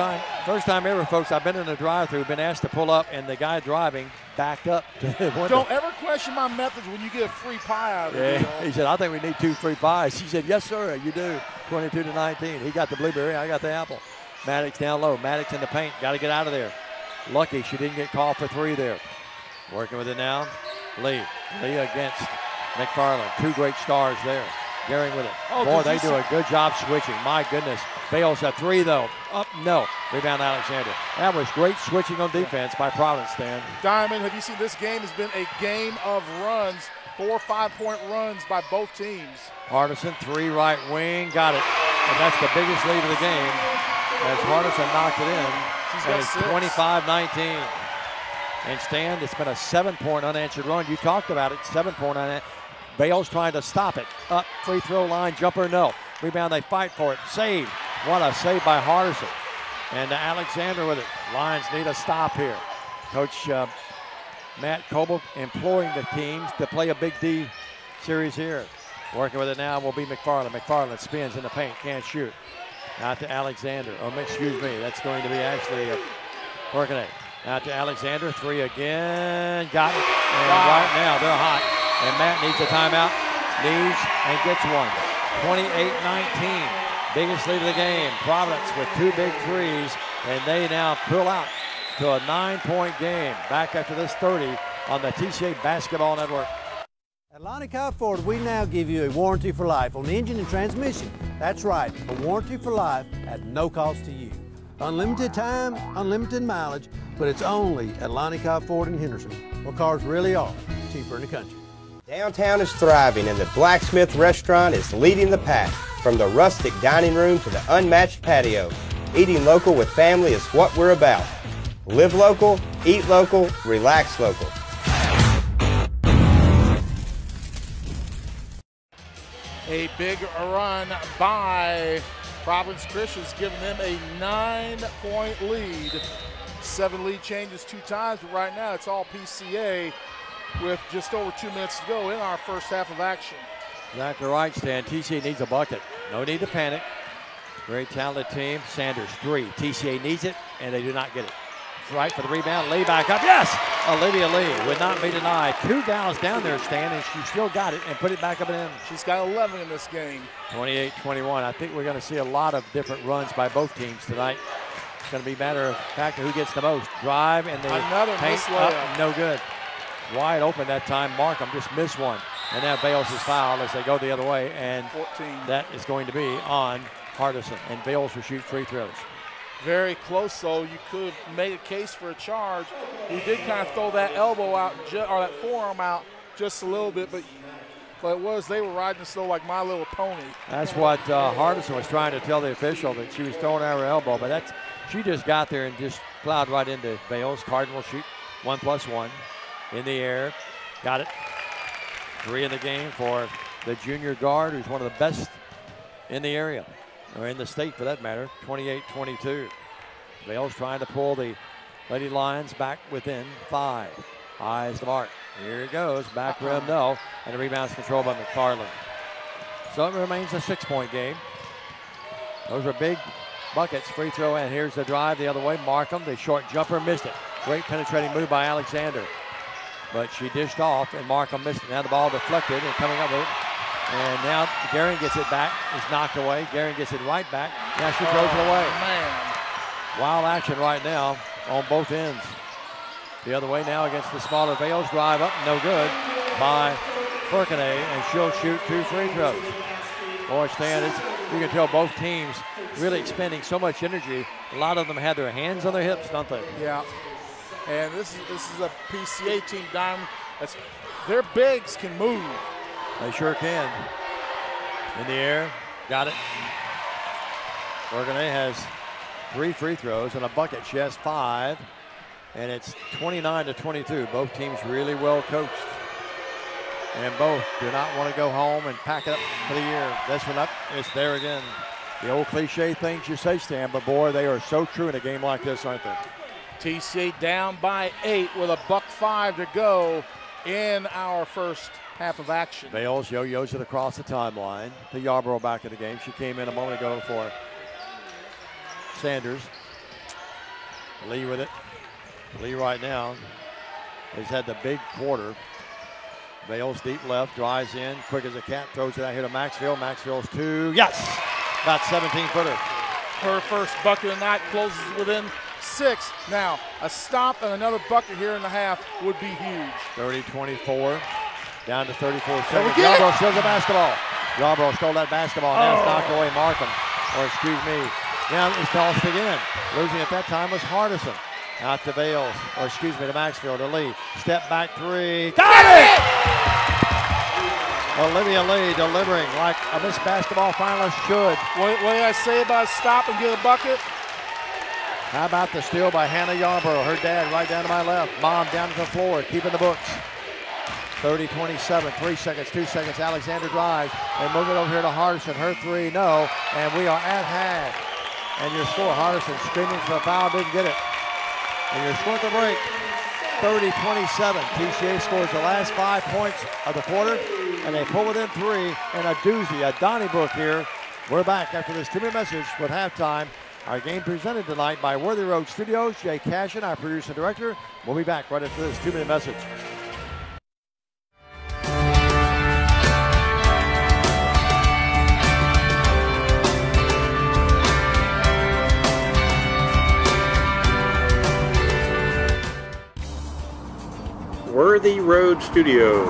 time ever, folks, I've been in a drive-thru, been asked to pull up, and the guy driving backed up to the window. Don't ever question my methods when you get a free pie out of it. He said, I think we need 2 free pies. She said, yes, sir, you do. 22-19. He got the blueberry, I got the apple. Maddox down low. Maddox in the paint. Got to get out of there. Lucky she didn't get called for 3 there. Working with it now. Lee against McFarland. 2 great stars there. Gehring with it. Boy, they do a good job switching. My goodness. Bales a 3, though. Up, no. Rebound Alexander. That was great switching on defense by Providence, Stan. Diamond, have you seen this game has been a game of runs, 4 5-point runs by both teams. Hardison, 3 right wing, got it. And that's the biggest lead of the game as Hardison knocked it in. And it's 25-19. And Stan, it's been a 7-point unanswered run. You talked about it, 7-point unanswered. Bales trying to stop it. Up, free throw line, jumper, no. Rebound, they fight for it. Save. What a save by Hardison. And Alexander with it. Lions need a stop here. Coach Matt Coble imploring the teams to play a Big D series here. Working with it now will be McFarland. McFarland spins in the paint, can't shoot. Out to Alexander. Excuse me, that's going to be actually working it. Out to Alexander, 3 again. Got it. And right now they're hot. And Matt needs a timeout. And gets one. 28-19. Biggest lead of the game. Providence with 2 big threes. And they now pull out to a 9-point game. Back after this 30 on the TCA Basketball Network. At Lonnie Cobb Ford, we now give you a warranty for life on the engine and transmission. That's right, a warranty for life at no cost to you. Unlimited time, unlimited mileage, but it's only at Lonnie Cobb Ford in Henderson, where cars really are cheaper in the country. Downtown is thriving and the Blacksmith Restaurant is leading the pack. From the rustic dining room to the unmatched patio, eating local with family is what we're about. Live local, eat local, relax local. A big run by Providence Christian's giving them a 9-point lead. 7 lead changes 2 times, but right now it's all PCA with just over 2 minutes to go in our first half of action. Exactly right, Stan. TCA needs a bucket. No need to panic. Very talented team. Sanders, 3. TCA needs it, and they do not get it. right for the rebound. Lee back up. Yes! Olivia Lee would not be denied. 2 gals down there, Stan, and she still got it and put it back up and in. She's got 11 in this game. 28-21. I think we're going to see a lot of different runs by both teams tonight. It's going to be a matter of fact of who gets the most. Drive and the another paint miss up, layup. no good. Wide open that time. Markham just missed one. And now Bales is fouled as they go the other way. And 14. That is going to be on Hardison. And Bales will shoot free throws. Very close, though. You could have made a case for a charge. He did kind of throw that elbow out, or that forearm out just a little bit, but they were riding slow like My Little Pony. That's what Hardison was trying to tell the official, that she was throwing out her elbow, but she just got there and just plowed right into Bales. Cardinal shoot 1+1 in the air. Got it. 3 in the game for the junior guard, who's one of the best in the area, or in the state for that matter. 28-22. Bales trying to pull the Lady Lions back within 5. Eyes the mark. Here it goes. Back rim, no. And the rebound's controlled by McFarland. So it remains a 6-point game. Those are big buckets. Free throw, and here's the drive the other way. Markham, the short jumper, missed it. Great penetrating move by Alexander. But she dished off, and Markham missed it. Now the ball deflected and coming up with it. And now Guerin gets it back. It's knocked away. Guerin gets it right back. Now she throws it away. Man. Wild action right now on both ends. The other way now against the smaller Vales. Drive up, no good by Firkanay, and she'll shoot 2 free throws. Boy, Stan, you can tell both teams really expending so much energy. A lot of them had their hands on their hips, don't they? Yeah. And this is a PCA team, Diamond. Their bigs can move. They sure can. In the air, got it. Firkanay has 3 free throws and a bucket. She has 5. And it's 29-22. Both teams really well coached. And both do not want to go home and pack it up for the year. This one up, it's there again. The old cliche things you say, Stan, but boy, they are so true in a game like this, aren't they? TCA down by 8 with a $1:05 to go in our first half of action. Bales yo-yos it across the timeline. To Yarborough back in the game. She came in a moment ago for Sanders. Lee with it. Lee right now has had the big quarter. Bales deep left, drives in, quick as a cat, throws it out here to Maxfield. Maxfield's 2, yes! About 17-footer. Her first bucket of the night, closes within 6. Now, a stop and another bucket here in the half would be huge. 30-24, down to 34 seconds. Yarborough steals the basketball. Yarborough stole that basketball. Now it's knocked away Markham, or excuse me. Now it's tossed again. Losing at that time was Hardison. Out to Bales, or excuse me, to Maxfield, to Lee. Step back 3. Got it! Olivia Lee delivering like a Miss Basketball finalist should. What did I say about stop and get a bucket? How about the steal by Hannah Yarborough? Her dad right down to my left. Mom down to the floor, keeping the books. 30-27, 3 seconds, 2 seconds. Alexander drives and move it over here to Hardison. Her 3, no. And we are at half. And your score, Hardison screaming for a foul, didn't get it. And your score at the break, 30-27. TCA scores the last 5 points of the quarter, and they pull within 3, and a doozy, a Donnybrook here. We're back after this 2-minute message with halftime. Our game presented tonight by Worthy Road Studios. Jay Cashin, our producer and director. We'll be back right after this 2-minute message. Worthy Road Studios.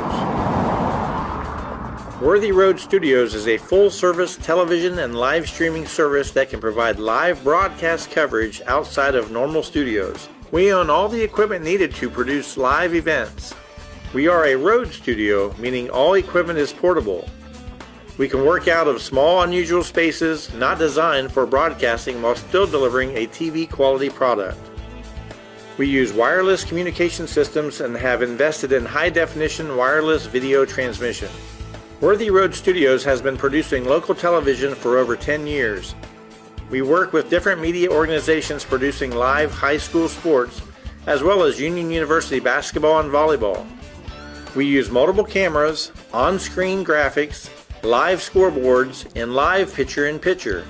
Worthy Road Studios is a full-service television and live streaming service that can provide live broadcast coverage outside of normal studios. We own all the equipment needed to produce live events. We are a road studio, meaning all equipment is portable. We can work out of small, unusual spaces not designed for broadcasting while still delivering a TV quality product. We use wireless communication systems and have invested in high-definition wireless video transmission. Worthy Road Studios has been producing local television for over 10 years. We work with different media organizations producing live high school sports, as well as Union University basketball and volleyball. We use multiple cameras, on-screen graphics, live scoreboards, and live picture-in-picture.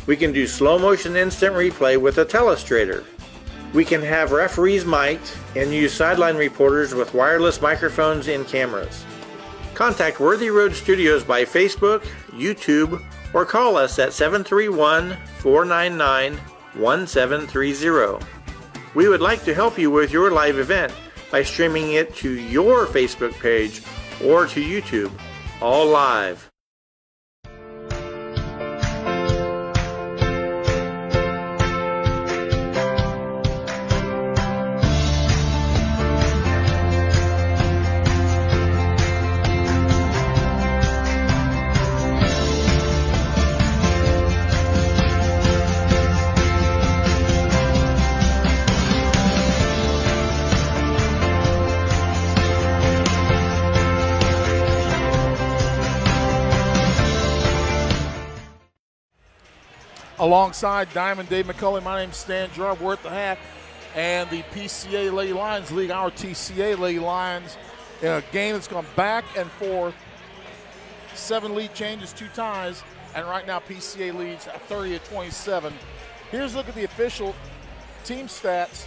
We can do slow-motion instant replay with a telestrator. We can have referees mic'd and use sideline reporters with wireless microphones and cameras. Contact Worthy Road Studios by Facebook, YouTube, or call us at 731-499-1730. We would like to help you with your live event by streaming it to your Facebook page or to YouTube, all live. Alongside Diamond Dave McCulley, my name's Stan Gerard. We're at the half, and the PCA Lady Lions lead our TCA Lady Lions in a game that's gone back and forth. 7 lead changes, 2 ties, and right now PCA leads 30-27. Here's a look at the official team stats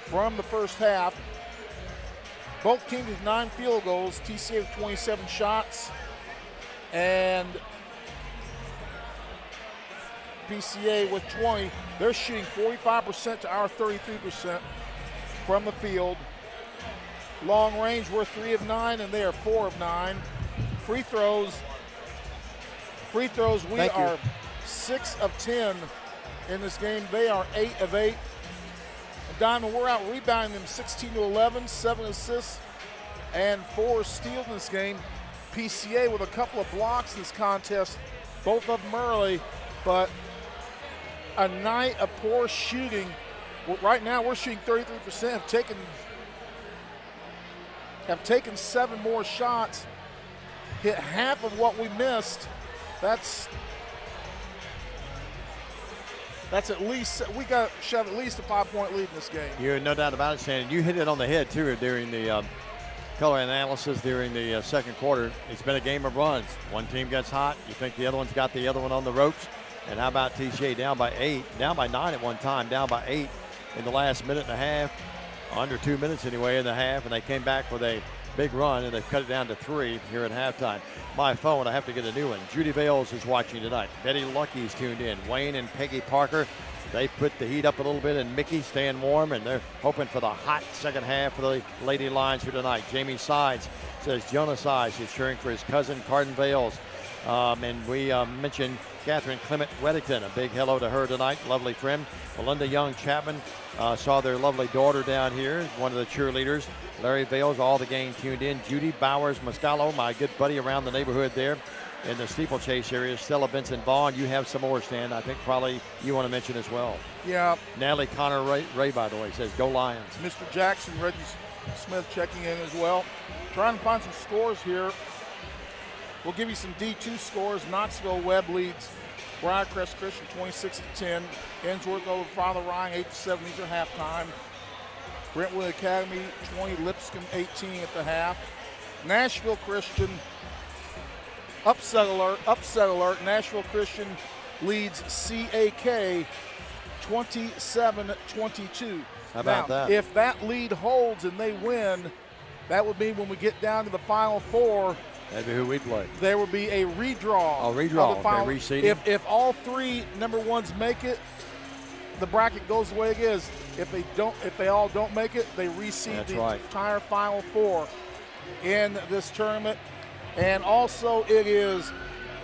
from the first half. Both teams with 9 field goals, TCA with 27 shots, and PCA with 20. They're shooting 45% to our 33% from the field. Long range, we're 3 of 9, and they are 4 of 9. Free throws, we are 6 of 10 in this game. They are 8 of 8. And Diamond, we're out rebounding them 16-11, 7 assists and 4 steals in this game. PCA with a couple of blocks in this contest, both of them early, but a night of poor shooting. Right now we're shooting 33%, have taken 7 more shots, hit half of what we missed. That's at least, we got to shove at least a 5-point lead in this game. You're no doubt about it, Shannon. You hit it on the head too during the color analysis during the second quarter. It's been a game of runs. One team gets hot, you think the other one's got the other one on the ropes. And how about TCA down by 8, down by 9 at one time, down by 8 in the last minute and a half, under 2 minutes anyway in the half, and they came back with a big run, and they've cut it down to 3 here at halftime. My phone, I have to get a new one. Judy Bales is watching tonight. Betty Lucky's tuned in. Wayne and Peggy Parker, they put the heat up a little bit, and Mickey staying warm, and they're hoping for the hot second half for the Lady Lions here tonight. Jamie Sides says Jonah Sides is cheering for his cousin, Cardin Bales. And we mentioned Catherine Clement Weddington. A big hello to her tonight. Lovely friend. Melinda Young Chapman saw their lovely daughter down here, one of the cheerleaders. Larry Bales, all the gang tuned in. Judy Bowers Moscalo, my good buddy around the neighborhood there in the steeplechase area. Stella Benson Vaughn. You have some more, Stan. I think probably you want to mention as well. Yeah. Natalie Connor Ray, by the way, says go Lions. Mr. Jackson, Reggie Smith checking in as well. Trying to find some scores here. We'll give you some D2 scores. Knoxville Webb leads Briarcrest Christian 26-10. Ainsworth over Father Ryan 8-7. These are halftime. Brentwood Academy 20, Lipscomb 18 at the half. Nashville Christian, upset alert. Nashville Christian leads CAK 27-22. How about that? If that lead holds and they win, that would mean when we get down to the Final Four, that'd be who we play. There will be a redraw. A redraw. Of the final. Reseeding. If all 3 number 1s make it, the bracket goes the way it is. If they all don't make it, they reseed entire Final Four in this tournament. And also it is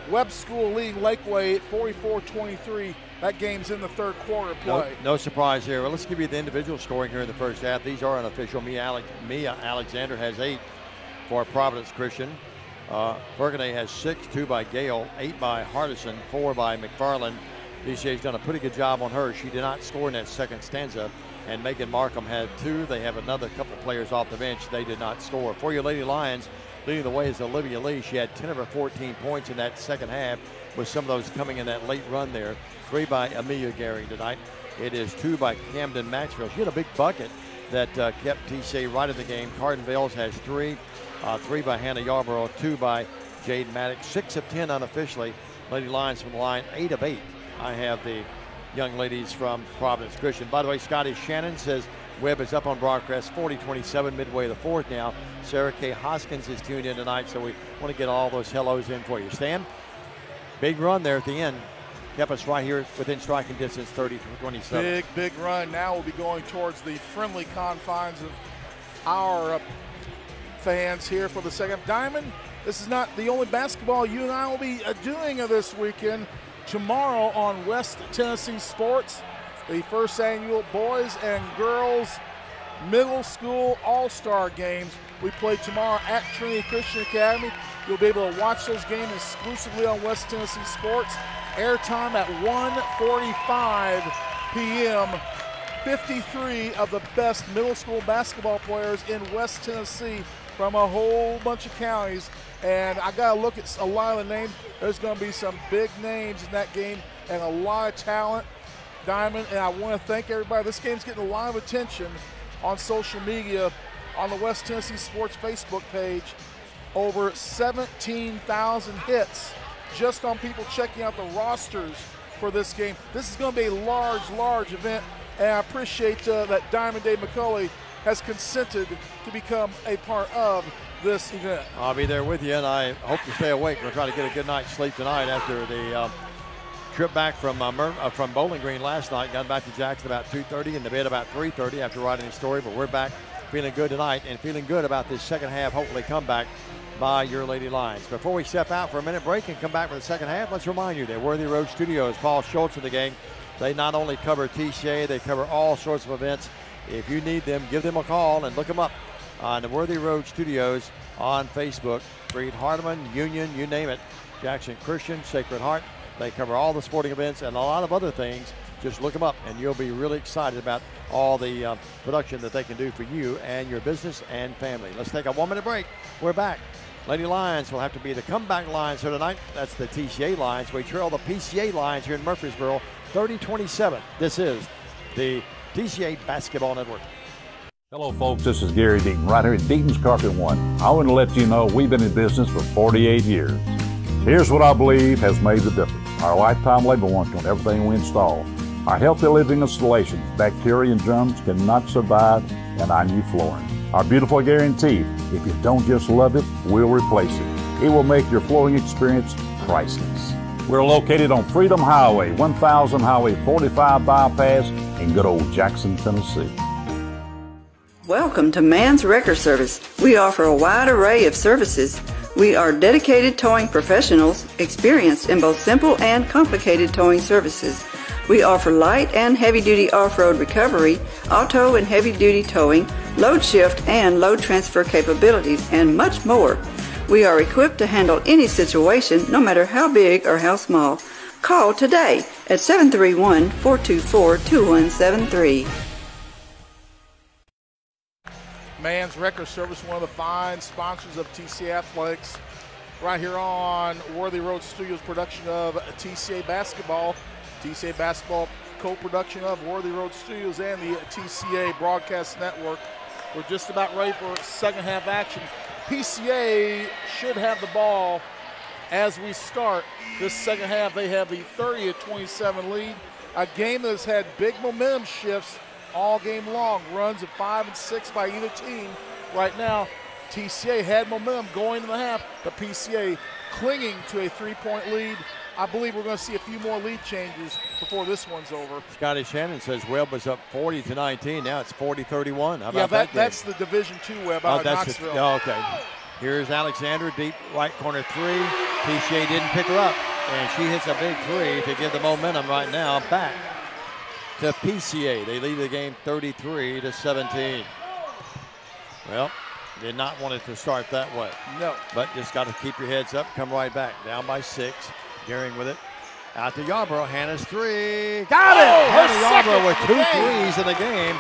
Webb School leading Lakeway at 44-23. That game's in the third quarter play. No surprise here. Well, let's give you the individual scoring here in the first half. These are unofficial. Mia Alexander has 8 for Providence Christian. Burgundy has 6, 2 by Gale, 8 by Hardison, 4 by McFarland. DCA's done a pretty good job on her. She did not score in that second stanza, and Megan Markham had 2. They have another couple players off the bench. They did not score. For your Lady Lions, leading the way is Olivia Lee. She had 10 of her 14 points in that second half, with some of those coming in that late run there. 3 by Amelia Gehring tonight. It is 2 by Camden Maxwell. She had a big bucket that kept TCA right in the game. Cardin Bales has 3. 3 by Hannah Yarborough, 2 by Jade Maddox, 6 of 10 unofficially. Lady Lions from the line, 8 of 8. I have the young ladies from Providence Christian. By the way, Scotty Shannon says Webb is up on broadcast 40-27 midway of the fourth now. Sarah K. Hoskins is tuned in tonight, so we want to get all those hellos in for you. Stan, big run there at the end. Kept us right here within striking distance, 30-27. Big run. Now we'll be going towards the friendly confines of our fans here for the second. Diamond, this is not the only basketball you and I will be doing this weekend. Tomorrow on West Tennessee Sports, the first annual boys and girls middle school all-star games. We play tomorrow at Trinity Christian Academy. You'll be able to watch those games exclusively on West Tennessee Sports. Airtime at 1:45 p.m. 53 of the best middle school basketball players in West Tennessee from a whole bunch of counties. And I got to look at a lot of the names. There's going to be some big names in that game and a lot of talent, Diamond. And I want to thank everybody. This game's getting a lot of attention on social media, on the West Tennessee Sports Facebook page. Over 17,000 hits just on people checking out the rosters for this game. This is going to be a large event, and I appreciate that Diamond Dave McCulley has consented to become a part of this event. I'll be there with you, and I hope to stay awake. We're trying to get a good night's sleep tonight after the trip back from Bowling Green last night. Got back to Jackson about 2:30 and to bed about 3:30 after writing the story, but we're back feeling good tonight and feeling good about this second half, hopefully comeback by your Lady Lions. Before we step out for a minute break and come back for the second half, let's remind you that Worthy Road Studios, Paul Schultz of the gang, they not only cover TCA, they cover all sorts of events. If you need them, give them a call and look them up on the Worthy Road Studios on Facebook. Breed Hardeman, Union, you name it. Jackson Christian, Sacred Heart. They cover all the sporting events and a lot of other things. Just look them up and you'll be really excited about all the production that they can do for you and your business and family. Let's take a 1 minute break. We're back. Lady Lions will have to be the comeback Lions here tonight. That's the TCA Lions. We trail the PCA Lions here in Murfreesboro 30-27. This is the TCA Basketball Network. Hello, folks. This is Gary Deaton, right here at Deaton's Carpet One. I want to let you know we've been in business for 48 years. Here's what I believe has made the difference. Our lifetime labor warranty on everything we install. Our healthy living installation. Bacteria and germs cannot survive in our new flooring. Our beautiful guarantee. If you don't just love it, we'll replace it. It will make your flooring experience priceless. We're located on Freedom Highway, 1000 Highway 45 bypass in good old Jackson, Tennessee. Welcome to Man's Wrecker Service. We offer a wide array of services. We are dedicated towing professionals, experienced in both simple and complicated towing services. We offer light and heavy-duty off-road recovery, auto and heavy-duty towing, load shift and load transfer capabilities, and much more. We are equipped to handle any situation, no matter how big or how small. Call today at 731-424-2173. Man's Wrecker Service, one of the fine sponsors of TCA Athletics, right here on Worthy Road Studios, production of TCA Basketball. TCA Basketball co-production of Worthy Road Studios and the TCA Broadcast Network. We're just about ready for second half action. PCA should have the ball as we start this second half. They have the 30-27 lead, a game that has had big momentum shifts all game long. Runs of 5 and 6 by either team. Right now, TCA had momentum going into the half, but PCA clinging to a 3-point lead. I believe we're going to see a few more lead changes before this one's over. Scotty Shannon says Webb was up 40-19. Now it's 40-31. How about yeah, that? That's the Division II Webb out of Knoxville. Okay. Here's Alexander, deep right corner three. PCA didn't pick her up, and she hits a big three to give the momentum right now back to PCA. They lead the game 33-17. Well, did not want it to start that way. No. But just got to keep your heads up, come right back. Down by 6. Gearing with it. Out to Yarborough. Hannah's three. Got it! Hannah Yarborough with 2 threes in the game.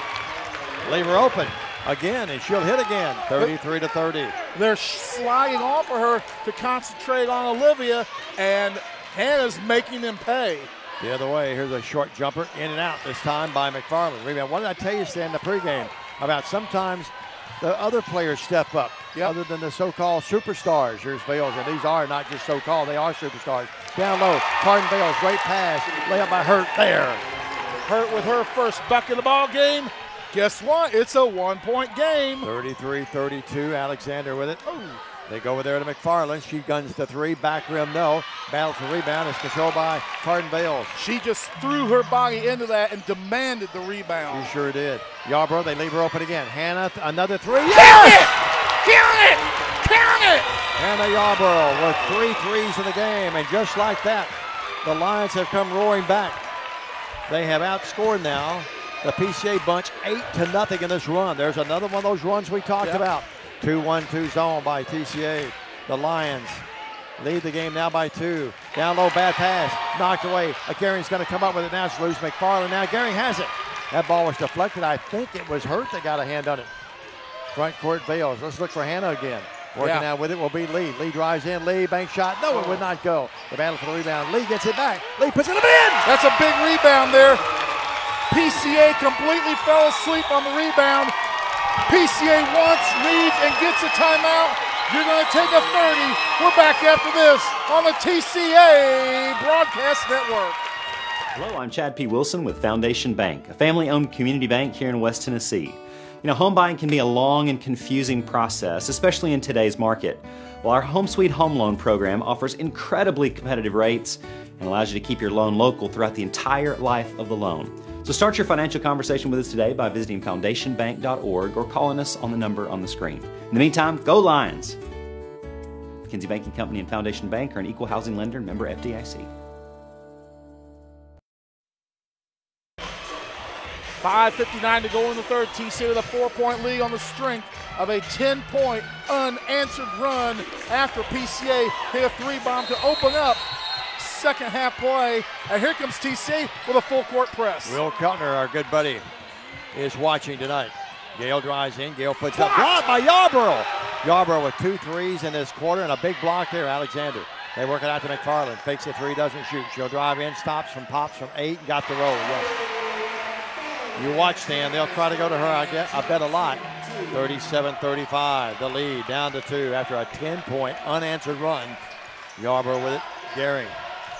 Leave her open again, and she'll hit again. 33-30. They're sliding off of her to concentrate on Olivia, and Hannah's making them pay. The other way, here's a short jumper, in and out this time by McFarland. Rebound. What did I tell you, Stan, in the pregame about sometimes the other players step up, other than the so-called superstars. Here's Bales, and these are not just so-called, they are superstars. Down low, Carden Bales, great pass, layup by Hurt there. Hurt with her first bucket of the ball game. Guess what? It's a 1-point game. 33-32. Alexander with it. Ooh. They go over there to McFarland. She guns the three. Back rim, no. Battle for rebound is controlled by Cardin Bales. She just threw her body into that and demanded the rebound. She sure did. Yarborough, they leave her open again. Hannah, another three. Count it! Count it! Count it! Hannah Yarborough with 3 threes in the game. And just like that, the Lions have come roaring back. They have outscored now the PCA bunch 8-0 in this run. There's another one of those runs we talked about. 2-1-2 zone by TCA. The Lions lead the game now by 2. Down low, bad pass, knocked away. Garing's going to come up with it now. It's loose. McFarland now. Garing has it. That ball was deflected. I think it was Hurt that got a hand on it. Front court Bales. Let's look for Hannah again. Working out with it will be Lee. Lee drives in. Lee, bank shot. No, it would not go. The battle for the rebound. Lee gets it back. Lee puts it in. That's a big rebound there. PCA completely fell asleep on the rebound. PCA wants, needs, and gets a timeout. You're going to take a 30. We're back after this on the TCA Broadcast Network. Hello, I'm Chad P. Wilson with Foundation Bank, a family-owned community bank here in West Tennessee. You know, home buying can be a long and confusing process, especially in today's market. Well, our Home Sweet Home Loan program offers incredibly competitive rates and allows you to keep your loan local throughout the entire life of the loan. So start your financial conversation with us today by visiting foundationbank.org or calling us on the number on the screen. In the meantime, go Lions! McKinsey Banking Company and Foundation Bank are an equal housing lender and member FDIC. 5:59 to go in the third. TCA with a 4-point lead on the strength of a 10-point unanswered run after PCA hit a 3-bomb to open up second half play. And here comes TCA with a full court press. Will Keltner, our good buddy, is watching tonight. Gale drives in. Gale puts up. Blocked by Yarborough. Yarborough with 2 threes in this quarter and a big block there. Alexander. They work it out to McFarland. Fakes a 3, doesn't shoot. She'll drive in, stops from pops from 8, got the roll. Yes. You watch, Stan. They'll try to go to her, I bet a lot. 37-35. The lead down to 2 after a 10-point unanswered run. Yarborough with it. Garing.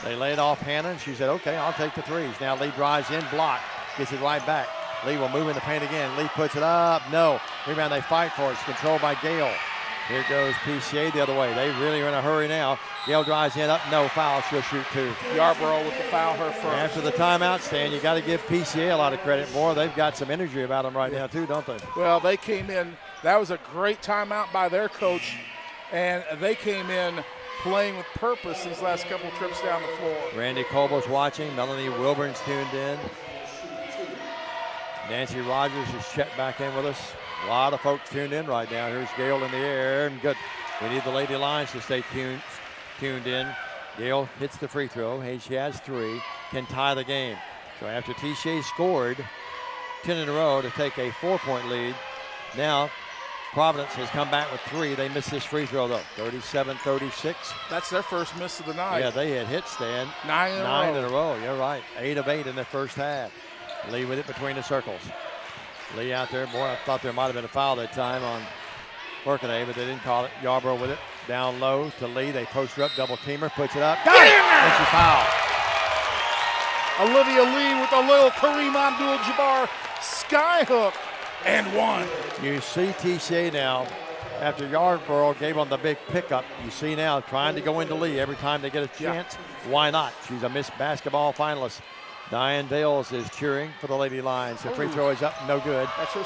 They laid off Hannah, and she said, okay, I'll take the threes. Now Lee drives in, block, gets it right back. Lee will move in the paint again. Lee puts it up, no. Rebound, they fight for it. It's controlled by Gale. Here goes PCA the other way. They really are in a hurry now. Gale drives in, up, no, foul. She'll shoot 2. Yarborough with the foul, her first. After the timeout, Stan, you got to give PCA a lot of credit more. They've got some energy about them right now, too, don't they? Well, they came in. That was a great timeout by their coach, and they came in playing with purpose these last couple trips down the floor. Randy Colble's watching. Melanie Wilburn's tuned in. Nancy Rogers has checked back in with us. A lot of folks tuned in right now. Here's Gale in the air. And good. We need the Lady Lions to stay tuned in. Gale hits the free throw. Hey, she has 3. Can tie the game. So after TCA scored 10 in a row to take a 4-point lead, now Providence has come back with 3. They missed this free throw, though. 37-36. That's their first miss of the night. Yeah, they had hit, Stan. 9 in a row. You're right. 8 of 8 in the first half. Lee with it between the circles. Lee out there. Boy, I thought there might have been a foul that time on Workaday, but they didn't call it. Yarborough with it. Down low to Lee. They post her up. Double teamer. Puts it up. Got it! And she fouled. Olivia Lee with a little Kareem Abdul-Jabbar skyhook. And 1. You see TCA now, after Yarborough gave on the big pickup, you see now trying to go into Lee every time they get a chance. Yeah. Why not? She's a Miss Basketball finalist. Diane Dales is cheering for the Lady Lions. The free throw is up, no good. That's her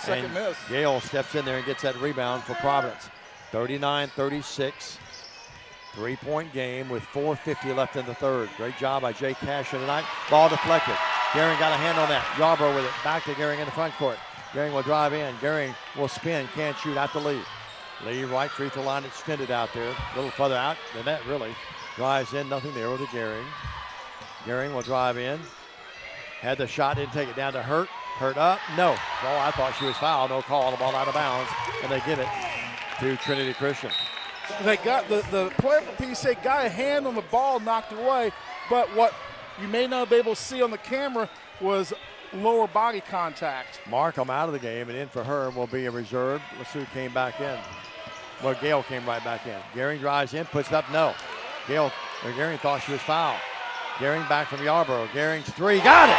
second miss. Gale steps in there and gets that rebound for Providence. 39-36. 3-point game with 4:50 left in the third. Great job by Jay Casher tonight. Ball deflected. Garing got a hand on that. Yarborough with it. Back to Garing in the front court. Garing will drive in. Garing will spin. Can't shoot out the lead. Lee right free throw line extended out there. A little further out than that, really. Drives in. Nothing there with the Garing. Garing will drive in. Had the shot. Didn't take it down to Hurt. Hurt up. No. Oh, I thought she was fouled. No call. The ball out of bounds. And they give it to Trinity Christian. They got the player from PCA got a hand on the ball, knocked it away. But what you may not be able to see on the camera was lower body contact. Markham out of the game, and in for her will be a reserve. Let's see who came back in. Well, Gale came right back in. Garing drives in, puts it up, no. Garing thought she was fouled. Gehring back from Yarborough. Gehring's three, got it!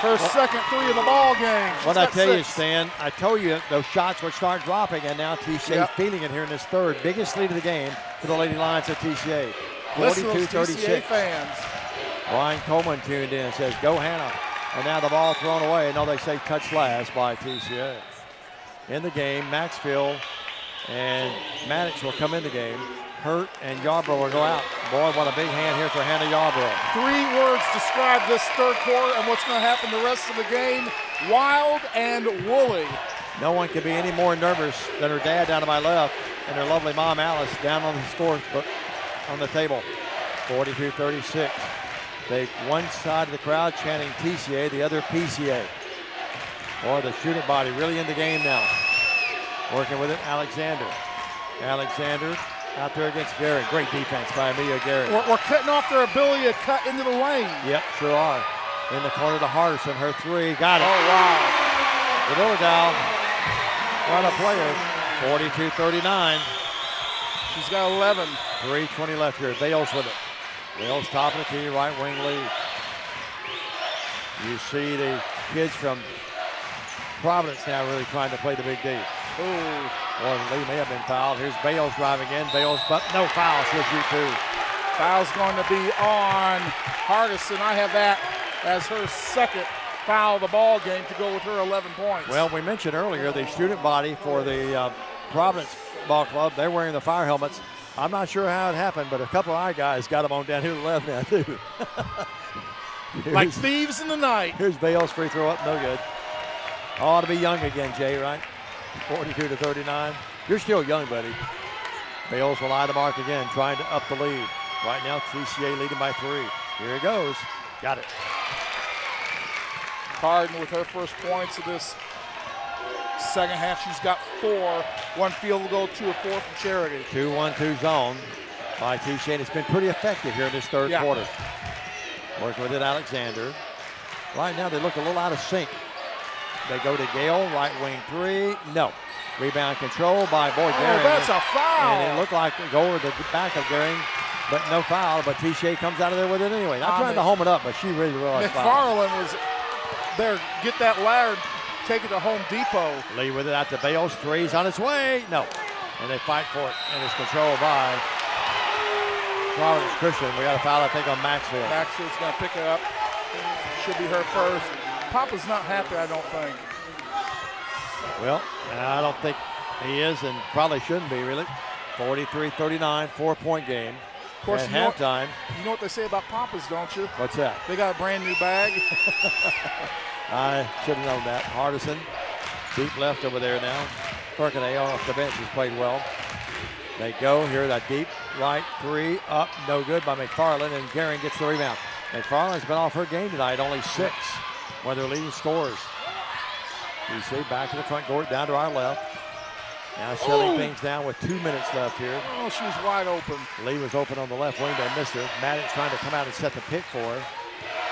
Her second three of the ball game. What I tell you, Stan, I told you those shots would start dropping, and now TCA feeling it here in this third. Biggest lead of the game for the Lady Lions at TCA. 42-36. Fans. Ryan Coleman tuned in and says, go Hannah. And now the ball thrown away. No, they say touch last by TCA. In the game, Maxfield and Maddox will come in the game. Hurt and Yarborough will go out. Boy, what a big hand here for Hannah Yarborough. 3 words describe this third quarter and what's going to happen the rest of the game. Wild and woolly. No one can be any more nervous than her dad down to my left and her lovely mom, Alice, down on the score on the table. 42-36. They one side of the crowd chanting TCA, the other PCA. Boy, the shooting body really in the game now. Working with it, Alexander. Alexander out there against Gehring. Great defense by Amelia Gehring. We're cutting off their ability to cut into the lane. Yep, sure are. In the corner to Hardison, her three, got it. Oh, wow. The Nordow, what a player. 42-39. She's got 11. 3:20 left here. Bales with it. Bales top of the key, right wing lead. You see the kids from Providence now really trying to play the big D. Ooh. Well, Lee may have been fouled. Here's Bales driving in. Bales, but no foul. She'll shoot 2. Foul's going to be on Hardison. I have that as her second foul of the ball game to go with her 11 points. Well, we mentioned earlier the student body for the Providence Ball Club. They're wearing the fire helmets. I'm not sure how it happened, but a couple of our guys got them on down here to the left now, too. Like thieves in the night. Here's Bales' free throw up, no good. Ought to be young again, Jay, right? 42-39. You're still young, buddy. Bales will eye the mark again, trying to up the lead. Right now, TCA leading by 3. Here he goes. Got it. Harden with her first points of this second half. She's got 4. 1 field goal, 2 of 4 from Charity. 2-1-2 zone by TCA. It's been pretty effective here in this third quarter. Working with it, Alexander. Right now, they look a little out of sync. They go to Gale, right wing 3. No. Rebound control by Gehring. Oh, that's a foul. And it looked like they go over the back of Gehring, but no foul. But TCA comes out of there with it anyway. Not trying to home it up, but she really realized McFarland was there. Get that ladder, take it to Home Depot. Lee with it out to Bales. 3's on its way. No. And they fight for it. And it's controlled by Providence Christian. We got a foul, I think, on Maxfield. Maxfield's going to pick it up. Should be her first. Papa's not happy, I don't think. Well, I don't think he is, and probably shouldn't be, really. 43-39, 4-point game. Of course, at halftime. You know what they say about Papas, don't you? What's that? They got a brand new bag. I should have known that. Hardison, deep left over there now. Perkinay off the bench has played well. They go here, that deep right 3 up, no good by McFarland, and Gehring gets the rebound. McFarland's been off her game tonight, only 6. One of their leading scorers. You see, back to the front court, down to our left. Now shutting things down with 2 minutes left here. Oh, she's wide open. Lee was open on the left wing. They missed her. Maddox trying to come out and set the pick for her.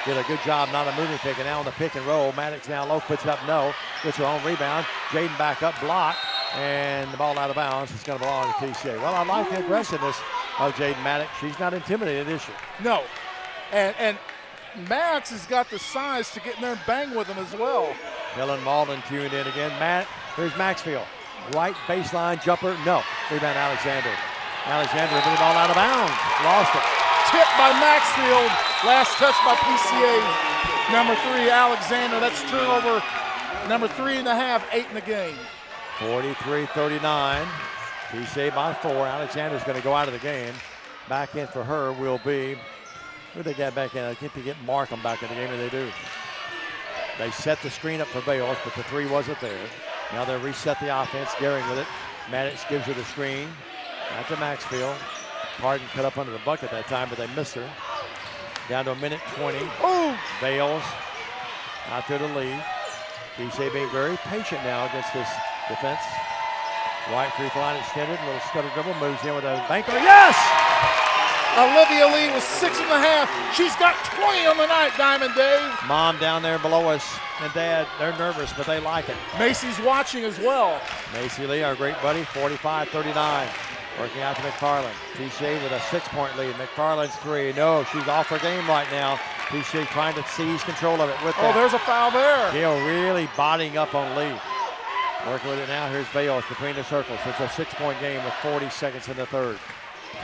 Did a good job, not a moving pick, and now on the pick and roll. Maddox now low, puts it up, no. Gets her own rebound. Jaden back up, block, and the ball out of bounds. It's going to belong to TCA. Well, I like the aggressiveness of Jaden Maddox. She's not intimidated, is she? No. And Maddox has got the size to get in there and bang with him as well. Helen Malden tuned in again. Here's Maxfield. Right baseline jumper, no. Rebound Alexander. Alexander with the ball out of bounds. Lost it. Tipped by Maxfield. Last touch by PCA. Number 3, Alexander. That's turnover number 3.5, 8 in the game. 43-39. PCA by 4. Alexander's going to go out of the game. Back in for her will be, who they got back in? I think they get Markham back in the game, and they do. They set the screen up for Bales, but the 3 wasn't there. Now they reset the offense. Gehring with it. Maddox gives her the screen. Out to Maxfield. Harden cut up under the bucket that time, but they missed her. Down to 1:20. Oh! Bales out there to lead. TCA being very patient now against this defense. Right free throw line extended. A little stutter dribble. Moves in with a banker. Yes! Olivia Lee was 6.5. She's got 20 on the night, Diamond Dave. Mom down there below us and Dad, they're nervous, but they like it. Macy's watching as well. Macy Lee, our great buddy, 45-39. Working out to McFarland. TCA with a 6-point lead. McFarland's three. No, she's off her game right now. TCA trying to seize control of it with that. Oh, there's a foul there. Gail really bodying up on Lee. Working with it now. Here's Bales between the circles. It's a 6-point game with 40 seconds in the third.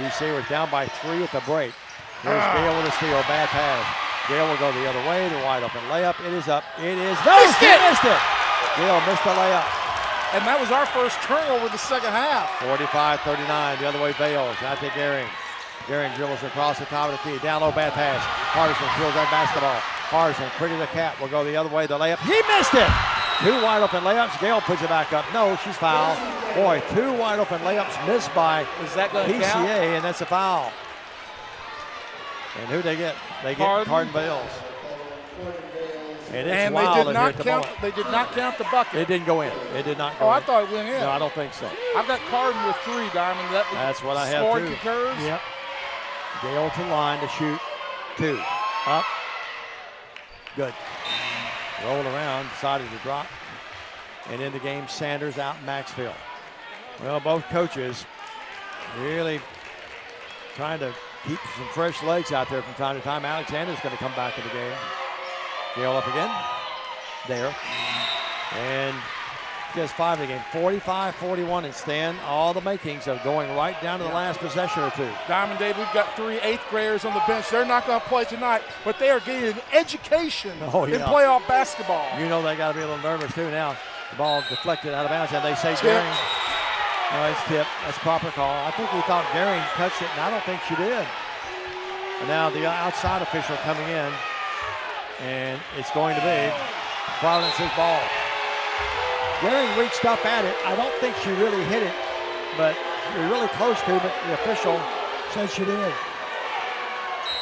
TCA was down by 3 at the break. Here's Gail with a steal. Bad pass. Gail will go the other way. The wide open layup. It is up. It is. No, she missed it. Gail missed the layup. And that was our first turnover the second half. 45-39, the other way Bales, out to Gehring. Gehring dribbles across the top of the key. Down low, bad pass. Hardison steals that basketball. Hardison, quick as a cat, will go the other way, the layup. He missed it! 2 wide open layups. Gail puts it back up. No, she's fouled. Boy, 2 wide open layups missed by PCA, and that's a foul. And who they get? They get Cardin Bales. And it's wild they did not count the bucket. It didn't go in. It did not go in. I thought it went in. No, I don't think so. I've got Cardin with 3, Diamond. That's what I have too. Concurs. Yep. Gail to line to shoot. 2. Up. Good. Rolled around, decided to drop. And in the game, Sanders out, Maxfield. Well, both coaches really trying to keep some fresh legs out there from time to time. Alexander's going to come back in the game. Gail up again. There. And just 5 in the game. 45-41 and Stan. All the makings of going right down to the last possession or 2. Diamond Dave, we've got 3 8th graders on the bench. They're not going to play tonight, but they are getting an education in playoff basketball. You know they got to be a little nervous too now. The ball deflected out of bounds, and they say Gehring. No, it's tipped. That's proper call. I think he thought Gehring touched it, and I don't think she did. And now the outside official coming in. And it's going to be Providence's ball. Gehring reached up at it. I don't think she really hit it, but you're really close to it. The official said she did.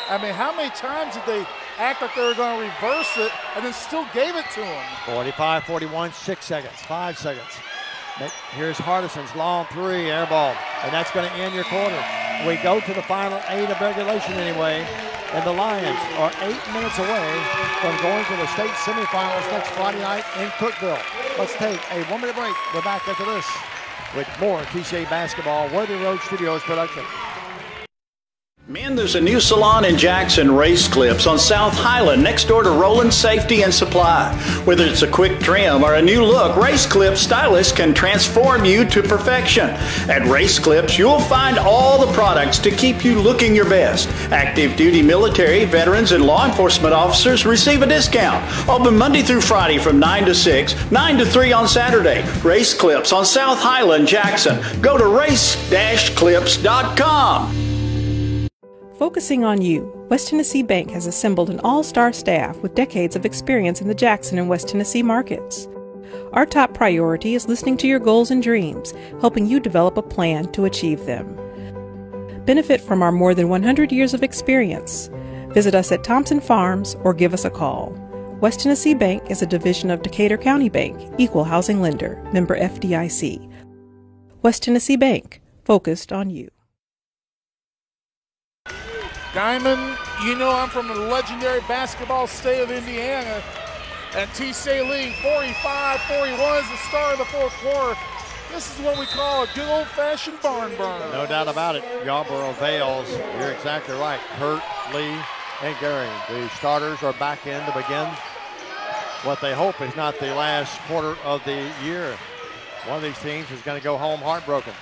I mean, how many times did they act like they were going to reverse it and then still gave it to them? 45-41, 6 seconds, 5 seconds. Here's Hardison's long 3, air ball, and that's going to end your quarter. We go to the final 8 of regulation anyway. And the Lions are 8 minutes away from going to the state semifinals next Friday night in Cookeville. Let's take a 1-minute break. We're back after this with more TCA basketball, Worthy Road Studios production. Men, there's a new salon in Jackson, Race Clips, on South Highland, next door to Roland Safety and Supply. Whether it's a quick trim or a new look, Race Clips stylists can transform you to perfection. At Race Clips, you'll find all the products to keep you looking your best. Active duty military, veterans, and law enforcement officers receive a discount. Open Monday through Friday from 9 to 6, 9 to 3 on Saturday. Race Clips on South Highland, Jackson. Go to race-clips.com. Focusing on you, West Tennessee Bank has assembled an all-star staff with decades of experience in the Jackson and West Tennessee markets. Our top priority is listening to your goals and dreams, helping you develop a plan to achieve them. Benefit from our more than 100 years of experience. Visit us at Thompson Farms or give us a call. West Tennessee Bank is a division of Decatur County Bank, equal housing lender, member FDIC. West Tennessee Bank, focused on you. Diamond, you know I'm from the legendary basketball state of Indiana. And TCA leading 45-41 is the start of the 4th quarter. This is what we call a good old-fashioned barn burner. No doubt about it. Yarborough Vales, you're exactly right. Hurt, Lee, and Gehring. The starters are back in to begin what they hope is not the last quarter of the year. One of these teams is going to go home heartbroken.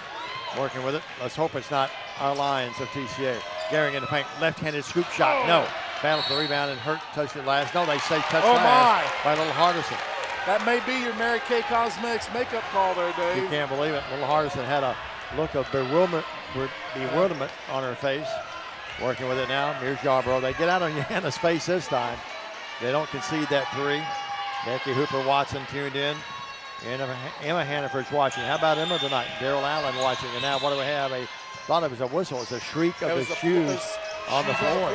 Working with it. Let's hope it's not our Lions of TCA. Gehring in the paint, left-handed scoop shot. No. Battle for the rebound, and Hurt touched it last. No, they say touch last by Little Hardison. That may be your Mary Kay Cosmetics makeup call there, Dave. You can't believe it. Little Hardison had a look of bewilderment on her face. Working with it now. Here's Yarborough. They get out on Johanna's face this time. They don't concede that 3. Becky Hooper-Watson tuned in. And Emma Hannaford's watching. How about Emma tonight? Daryl Allen watching. And now what do we have? Thought it was a whistle. It's a shriek of the shoes on the floor.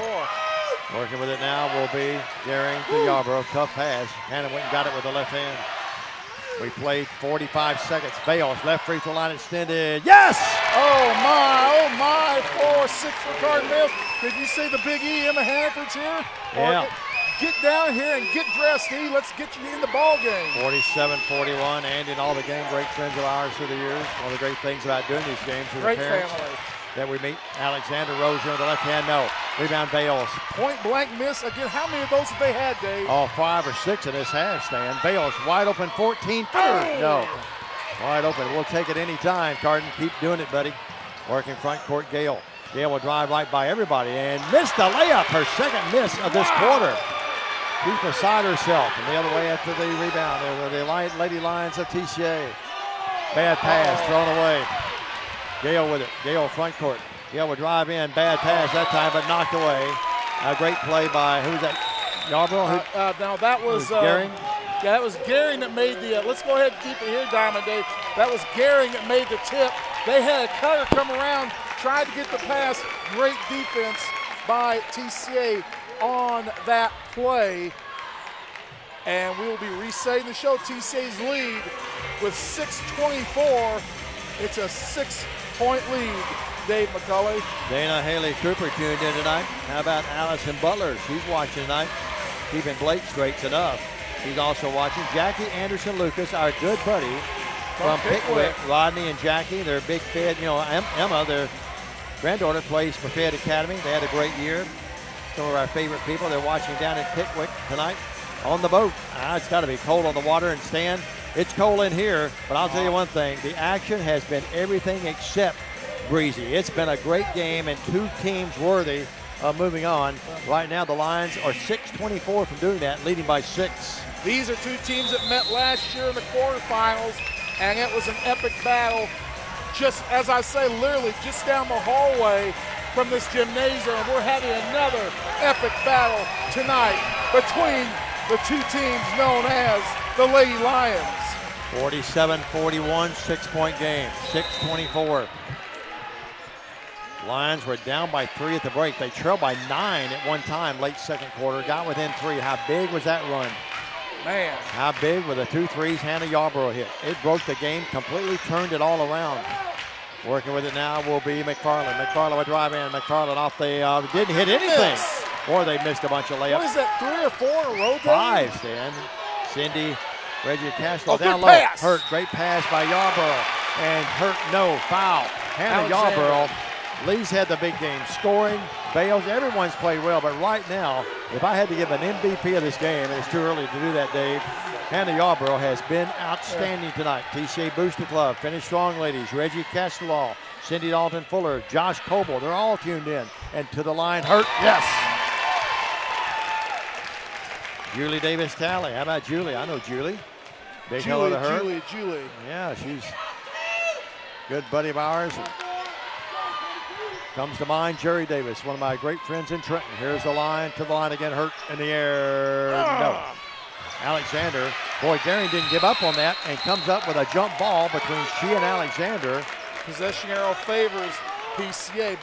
Working with it now will be Gehring to Yarborough. Tough pass. Hannah went and got it with the left hand. We played 45 seconds. Bales, left free throw line extended. Yes! Oh my. 4-6 for Cardin Bales. Did you see the Big E, Emma Hannaford's here? Yeah. get down here and get dressed, E. Let's get you in the ball game. 47-41. Andy and all the game, great friends of ours through the years. One of the great things about doing these games is great the parents family that we meet. Alexander Rozier on the left hand, no. Rebound Bales. Point blank miss. Again, how many of those have they had, Dave? Oh, 5 or 6 in this half, Stan. Bales wide open, 14. No. Wide open. We'll take it any time. Carden, keep doing it, buddy. Working front court, Gale. Gale will drive right by everybody and missed the layup. Her second miss of this quarter. She's beside herself. And the other way after the rebound. There were the Lady Lions of TCA. Bad pass thrown away. Gale with it. Gale front court. Gale will drive in. Bad pass that time, but knocked away. A great play by, who was that? Yarborough? Now that was Gehring. Yeah, that was Gehring that made the, let's go ahead and keep it here, Diamond Dave. That was Gehring that made the tip. They had a cutter come around, tried to get the pass. Great defense by TCA on that play. And we will be resetting the show. TCA's lead with 6:24. It's a 6-point lead. Dave McCulley. Dana Haley Cooper tuned in tonight. How about Allison Butler? She's watching tonight. Keeping Blake straight's enough. She's also watching. Jackie Anderson Lucas, our good buddy from Pickwick. Rodney and Jackie, they're big Fed. You know, Emma, their granddaughter, plays for Fed Academy. They had a great year. Some of our favorite people. They're watching down in Pickwick tonight on the boat. It's got to be cold on the water. And Stan, it's cold in here, but I'll tell you one thing. The action has been everything except breezy. It's been a great game and two teams worthy of moving on. Right now, the Lions are 6:24 from doing that, leading by 6. These are two teams that met last year in the quarterfinals, and it was an epic battle. Just, as I say, literally just down the hallway from this gymnasium, we're having another epic battle tonight between the two teams known as the Lady Lions. 47-41, 6-point game, 6:24. Lions were down by 3 at the break. They trailed by 9 at one time late second quarter. Got within 3. How big was that run? Man. How big were the 2 threes Hannah Yarborough hit? It broke the game, completely turned it all around. Working with it now will be McFarland. McFarland will drive in. McFarland off the, didn't hit anything. Or they missed a bunch of layups. What is that, 3 or 4 in a row? 5, Stan. Cindy, Reggie Castro down low. Pass. Hurt, great pass by Yarborough. And Hurt, no, foul. Hannah Yarborough. Lee's had the big game, scoring, Bales, everyone's played well, but right now, if I had to give an MVP of this game, and it's too early to do that, Dave, Hannah Yarborough has been outstanding tonight. TCA Booster Club, Finish Strong Ladies, Reggie Castellal, Cindy Dalton Fuller, Josh Coble, they're all tuned in. And to the line, Hurt, yes. Julie Davis Talley, how about Julie? I know Julie. Big hello to her. Julie. Yeah, she's a good buddy of ours. Comes to mind, Jerry Davis, one of my great friends in Trenton. Here's the line, to the line again, Hurt in the air, no. Alexander, boy, Gehring didn't give up on that and comes up with a jump ball between she and Alexander. Possession arrow favors PCA,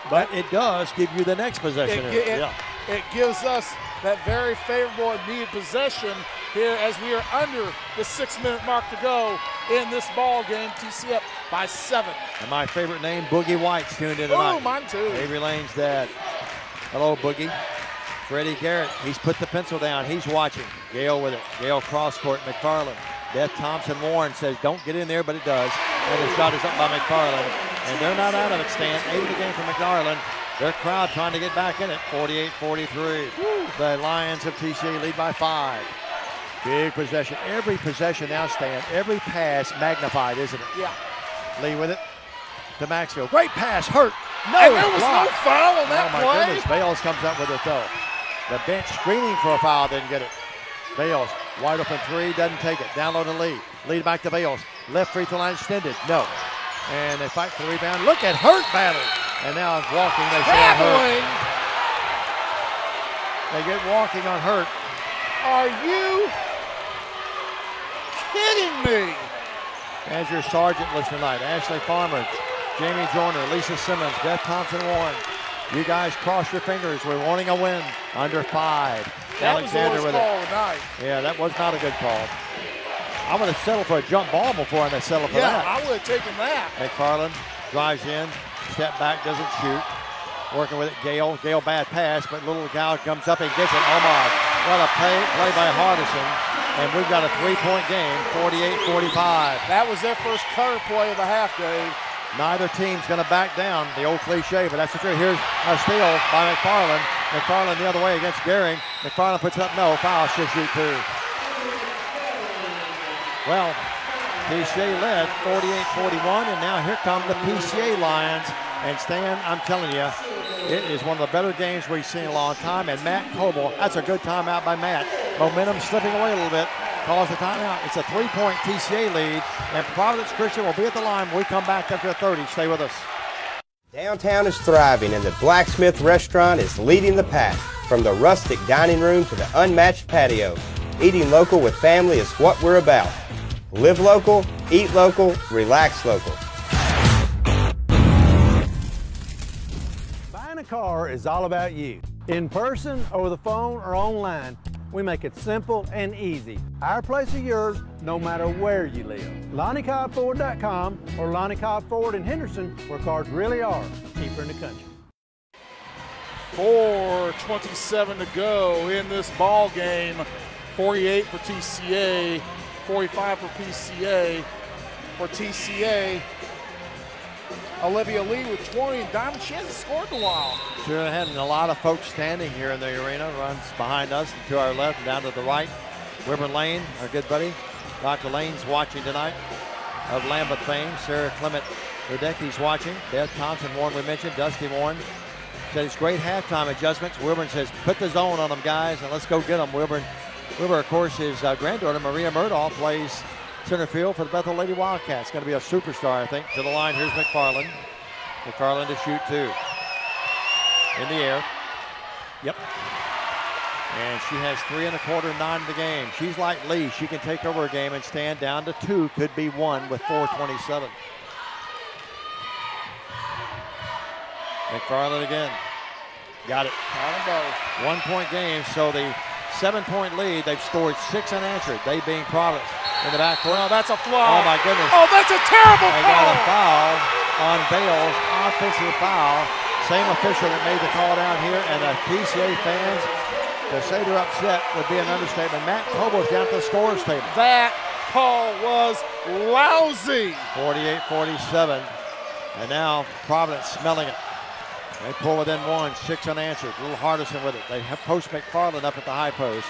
but it does give you the next possession. It gives us that very favorable and needed possession here as we are under the 6-minute mark to go in this ball game. TCA up by 7. And my favorite name, Boogie White's tuned in tonight. Oh, mine too. Avery Lane's dad. Hello, Boogie. Freddie Garrett, he's put the pencil down. He's watching. Gale with it. Gale cross court, McFarland. Beth Thompson Warren says, don't get in there, but it does. And the shot is up by McFarland. And they're not out of it, Stan. 8 of the game for McFarland. Their crowd trying to get back in it. 48-43. The Lions of TCA lead by 5. Big possession. Every possession now, Stan. Every pass magnified, isn't it? Yeah. Lee with it to Maxfield. Great pass. Hurt. No, and there was no foul on that play. Oh, my goodness. Bales comes up with it, though. The bench screaming for a foul, didn't get it. Bales, wide open 3, doesn't take it. Down low to Lee. Lead back to Bales. Left free throw line extended. No. And they fight for the rebound. Look at Hurt battle. And now walking, they say Hurt. They get walking on Hurt. Are you kidding me? As your sergeant list tonight, Ashley Farmer, Jamie Joyner, Lisa Simmons, Beth Thompson Warren. You guys cross your fingers. We're wanting a win under 5. That Alexander was the with call it. Tonight. Yeah, that was not a good call. I would have settled for a jump ball before I settled for that. Yeah, I would have taken that. McFarland drives in, step back, doesn't shoot. Working with it, Gale. Gale bad pass, but little gal comes up and gets it. Oh my, what a play by Hardison. And we've got a 3-point game, 48-45. That was their first cutter play of the half, Dave. Neither team's going to back down, the old cliche, but that's the truth. Here's a steal by McFarland. McFarland the other way against Gehring. McFarland puts up no foul, should shoot two. Well, TCA led 48-41, and now here come the PCA Lions. And Stan, I'm telling you, it is one of the better games we've seen in a long time. And Matt Coble, that's a good timeout by Matt. Momentum slipping away a little bit. Calls the timeout. It's a 3-point TCA lead. And Providence Christian will be at the line when we come back after 30. Stay with us. Downtown is thriving, and the Blacksmith Restaurant is leading the pack. From the rustic dining room to the unmatched patio, eating local with family is what we're about. Live local, eat local, relax local. Buying a car is all about you. In person, over the phone, or online, we make it simple and easy. Our place or yours, no matter where you live. LonnieCobbFord.com or Lonnie Cobb Ford in Henderson, where cars really are cheaper in the country. 4:27 to go in this ball game. 48 for TCA, 45 for PCA. For TCA, Olivia Lee with 20. Diamond, she hasn't scored in a while. Sure, having a lot of folks standing here in the arena. Runs behind us and to our left and down to the right. Wilburn Lane, our good buddy. Dr. Lane's watching tonight of Lambeth fame. Sarah Clement Radecki's watching. Beth Thompson, Warren we mentioned. Dusty Warren said it's great halftime adjustments. Wilburn says, put the zone on them, guys, and let's go get them. Wilburn, of course, his granddaughter, Maria Murdaugh, plays center field for the Bethel Lady Wildcats. Going to be a superstar, I think. To the line, here's McFarland. McFarland to shoot two. In the air. Yep. And she has 3 1/4, 9 in the game. She's like Lee. She can take over a game and stand down to 2. Could be 1 with 4:27. McFarland again. Got it. 1-point game. So the 7-point lead. They've scored 6 unanswered. They being Providence. In the backcourt. Oh, that's a flaw. Oh, my goodness. Oh, that's a terrible call. They got a foul on Bales. Offensive foul. Same official that made the call down here. And the PCA fans, to say they're upset would be an understatement. Matt Coble's down at the scorer's table. That call was lousy. 48-47. And now Providence smelling it. They pull within 1, 6 unanswered. A little Hardison with it. They have post McFarland up at the high post.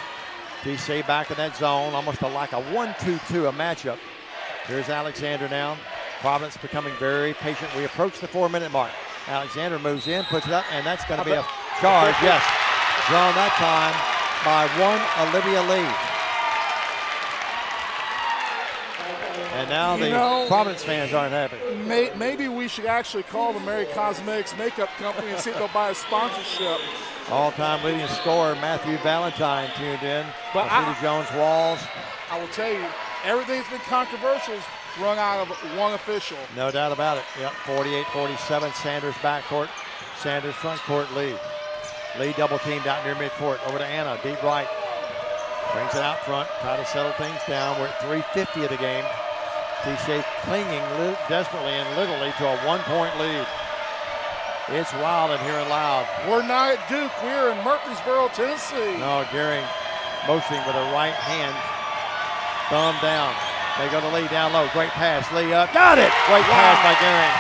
TCA back in that zone, almost like a 1-2-2, a matchup. Here's Alexander now. Providence becoming very patient. We approach the 4-minute mark. Alexander moves in, puts it up, and that's going to be a charge. Yes, drawn that time by 1 Olivia Lee. And now the Providence fans aren't happy. Maybe we should actually call the Mary Cosmetics Makeup Company and see if they'll buy a sponsorship. All-time leading scorer Matthew Valentine tuned in. But Jones Walls. I will tell you, everything's been controversial rung out of one official. No doubt about it. Yep, 48-47. Sanders backcourt. Sanders front court lead. Lee double teamed out near midcourt. Over to Anna, deep right. Brings it out front. Try to settle things down. We're at 3:50 of the game. TCA clinging desperately and literally to a 1-point lead. It's wild in here and loud. We're not at Duke. We're in Murfreesboro, Tennessee. No, Gehring motioning with a right hand. Thumb down. They go to Lee down low. Great pass. Lee up. Got it. Great pass by Gehring.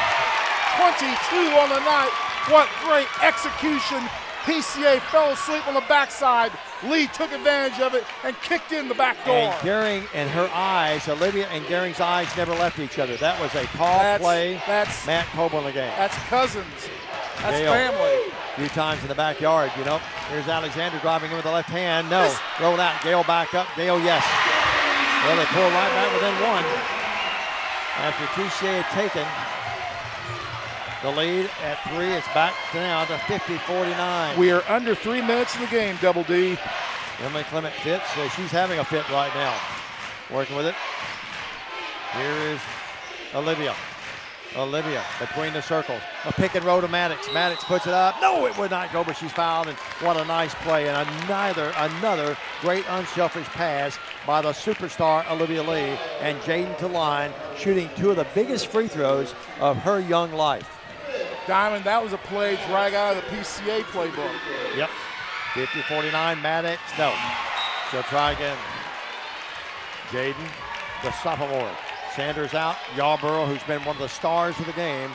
22 on the night. What great execution. PCA fell asleep on the backside. Lee took advantage of it and kicked in the back door. And Gehring and her eyes, Olivia and Gehring's eyes never left each other. That was a call play. That's Matt Coble in the game. That's cousins. That's Gale. family. A few times in the backyard, you know. Here's Alexander driving in with the left hand. No. Rolled out. Gale back up. Gale, yes. Well, they pull right back within 1. After TCA had taken the lead at 3, it's back now to 50-49. We are under 3 minutes in the game, Double D. Emily Clement fits. She's having a fit right now. Working with it. Here is Olivia. Olivia between the circles. A pick and roll to Maddox. Maddox puts it up. No, it would not go, but she's fouled. And what a nice play. And another great unselfish pass by the superstar Olivia Lee. And Jaden to line, shooting 2 of the biggest free throws of her young life. Diamond, that was a play drag out of the PCA playbook. Yep. 50-49, Maddox, no. She'll try again. Jaden, the sophomore. Sanders out. Yarborough, who's been one of the stars of the game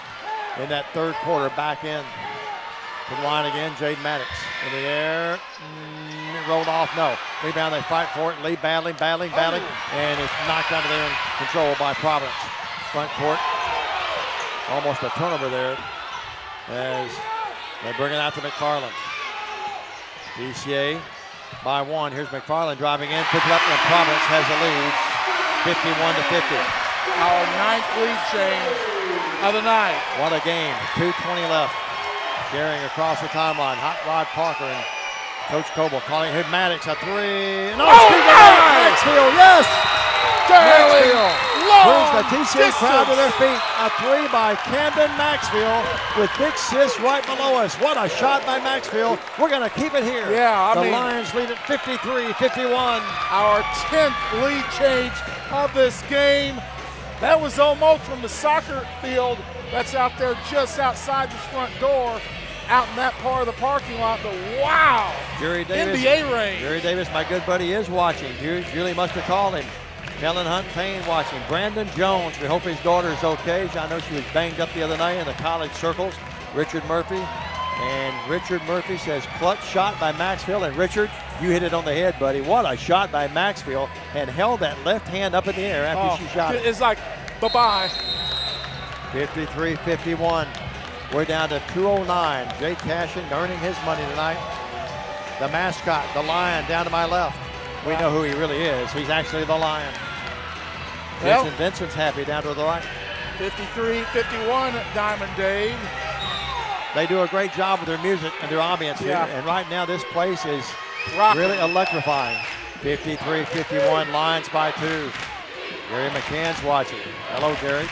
in that third quarter, back in to the line again. Jaden Maddox in the air. It rolled off, no. Rebound, they fight for it. Lee battling, and it's knocked out of there in control by Providence. Front court. Almost a turnover there as they bring it out to McFarland. TCA by 1. Here's McFarland driving in, puts it up, and Providence has the lead, 51-50. Our 9th lead change of the night. What a game. 2:20 left. Carrying across the timeline. Hot Rod Parker and Coach Coble calling him. Maddox a 3. No, Maxfield, yes! Maxfield brings the TCA crowd to their feet. A 3 by Camden Maxfield with big sis right below us. What a shot by Maxfield. We're going to keep it here. Yeah, the Lions lead at 53-51. Our 10th lead change of this game. That was almost from the soccer field that's out there just outside the front door, out in that part of the parking lot. But wow, Jerry Davis, NBA range. Jerry Davis, my good buddy, is watching. Julie must have called him. Helen Hunt Payne watching. Brandon Jones, we hope his daughter's okay. I know she was banged up the other night in the college circles. Richard Murphy. And Richard Murphy says, clutch shot by Maxfield. And Richard, you hit it on the head, buddy. What a shot by Maxfield, and held that left hand up in the air after she shot it. It's like, bye-bye. 53-51. We're down to 2:09. Jay Cashin earning his money tonight. The mascot, the Lion, down to my left. We know who he really is. He's actually the Lion. Well, Vincent's happy down to the right. 53-51, Diamond Dave. They do a great job with their music and their ambience here. And right now this place is rocking. Really electrifying. 53-51, Lions by 2. Gary McCann's watching. Hello, Gary.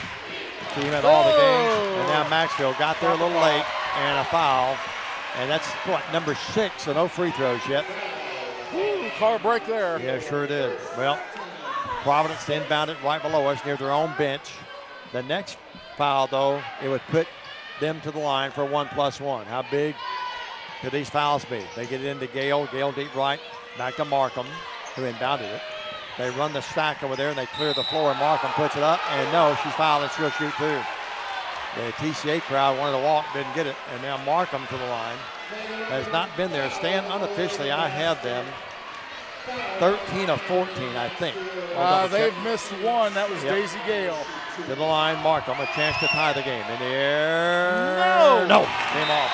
See him at all the games. And now Maxfield got there a little late and a foul. And that's, what, number 6, so no free throws yet. Ooh, car break there. Yeah, sure did. Well, Providence inbound it right below us near their own bench. The next foul, though, it would put them to the line for 1+1. How big could these fouls be? They get it into Gale. Gale deep right. Back to Markham, who inbounded it. They run the stack over there, and they clear the floor, and Markham puts it up. And no, she's fouled, and she'll shoot too. The TCA crowd wanted to walk, didn't get it. And now Markham to the line. Has not been there. Stan, unofficially, I have them 13 of 14, I think. They've missed one. That was Daisy Gale. To the line, Markham, a chance to tie the game. In the air. No. Came off.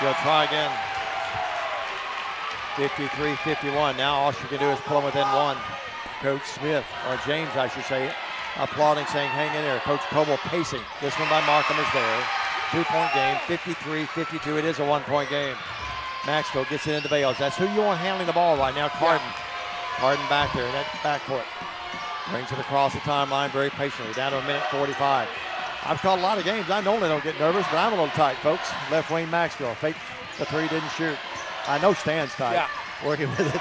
She'll try again. 53-51. Now all she can do is pull them within 1. Coach Smith, or James, I should say, applauding, saying, hang in there. Coach Coble pacing. This one by Markham is there. 2-point game, 53-52. It is a 1-point game. Maxfield gets it into Bales. That's who you want handling the ball right now, Carden. Carden back there in that backcourt. Brings it across the timeline very patiently. Down to 1:45. I've called a lot of games. I normally don't get nervous, but I'm a little tight, folks. Left wing Maxfield. Fake the 3, didn't shoot. I know Stan's tight. Yeah. Working with it.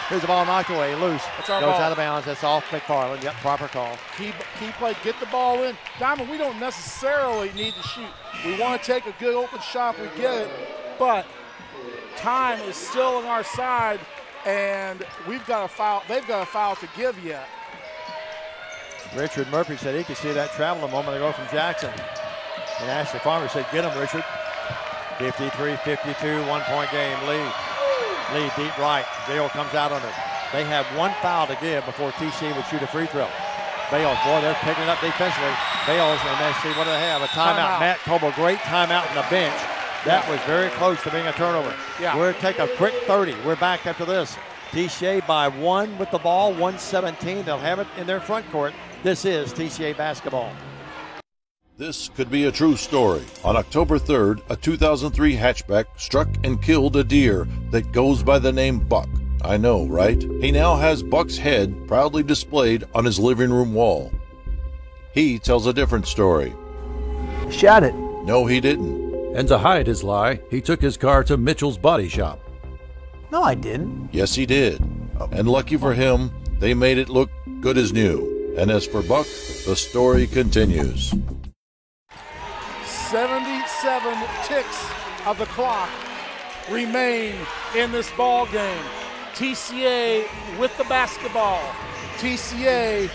Here's the ball knocked away, loose. That's our Goes ball. out of bounds. That's off McFarland. Yep, proper call. Key play, get the ball in. Diamond, we don't necessarily need to shoot. We want to take a good open shot, we get it, but time is still on our side, and we've got a foul. They've got a foul to give yet. Richard Murphy said he could see that travel a moment ago from Jackson. And Ashley Farmer said, get him, Richard. 53-52, 1-point game. Lee deep right. Gale comes out on it. They have 1 foul to give before TC would shoot a free throw. Bales, boy, they're picking it up defensively. Bales, and they see what do they have? A timeout. Matt Coble, great timeout on the bench. That was very close to being a turnover. Yeah. We'll take a quick 30. We're back after this. TCA by 1 with the ball, 117. They'll have it in their front court. This is TCA basketball. This could be a true story. On October 3rd, a 2003 hatchback struck and killed a deer that goes by the name Buck. I know, right? He now has Buck's head proudly displayed on his living room wall. He tells a different story. Shot it. No, he didn't. And to hide his lie, he took his car to Mitchell's Body Shop. No, I didn't. Yes, he did. And lucky for him, they made it look good as new. And as for Buck, the story continues. 77 ticks of the clock remain in this ball game. TCA with the basketball, TCA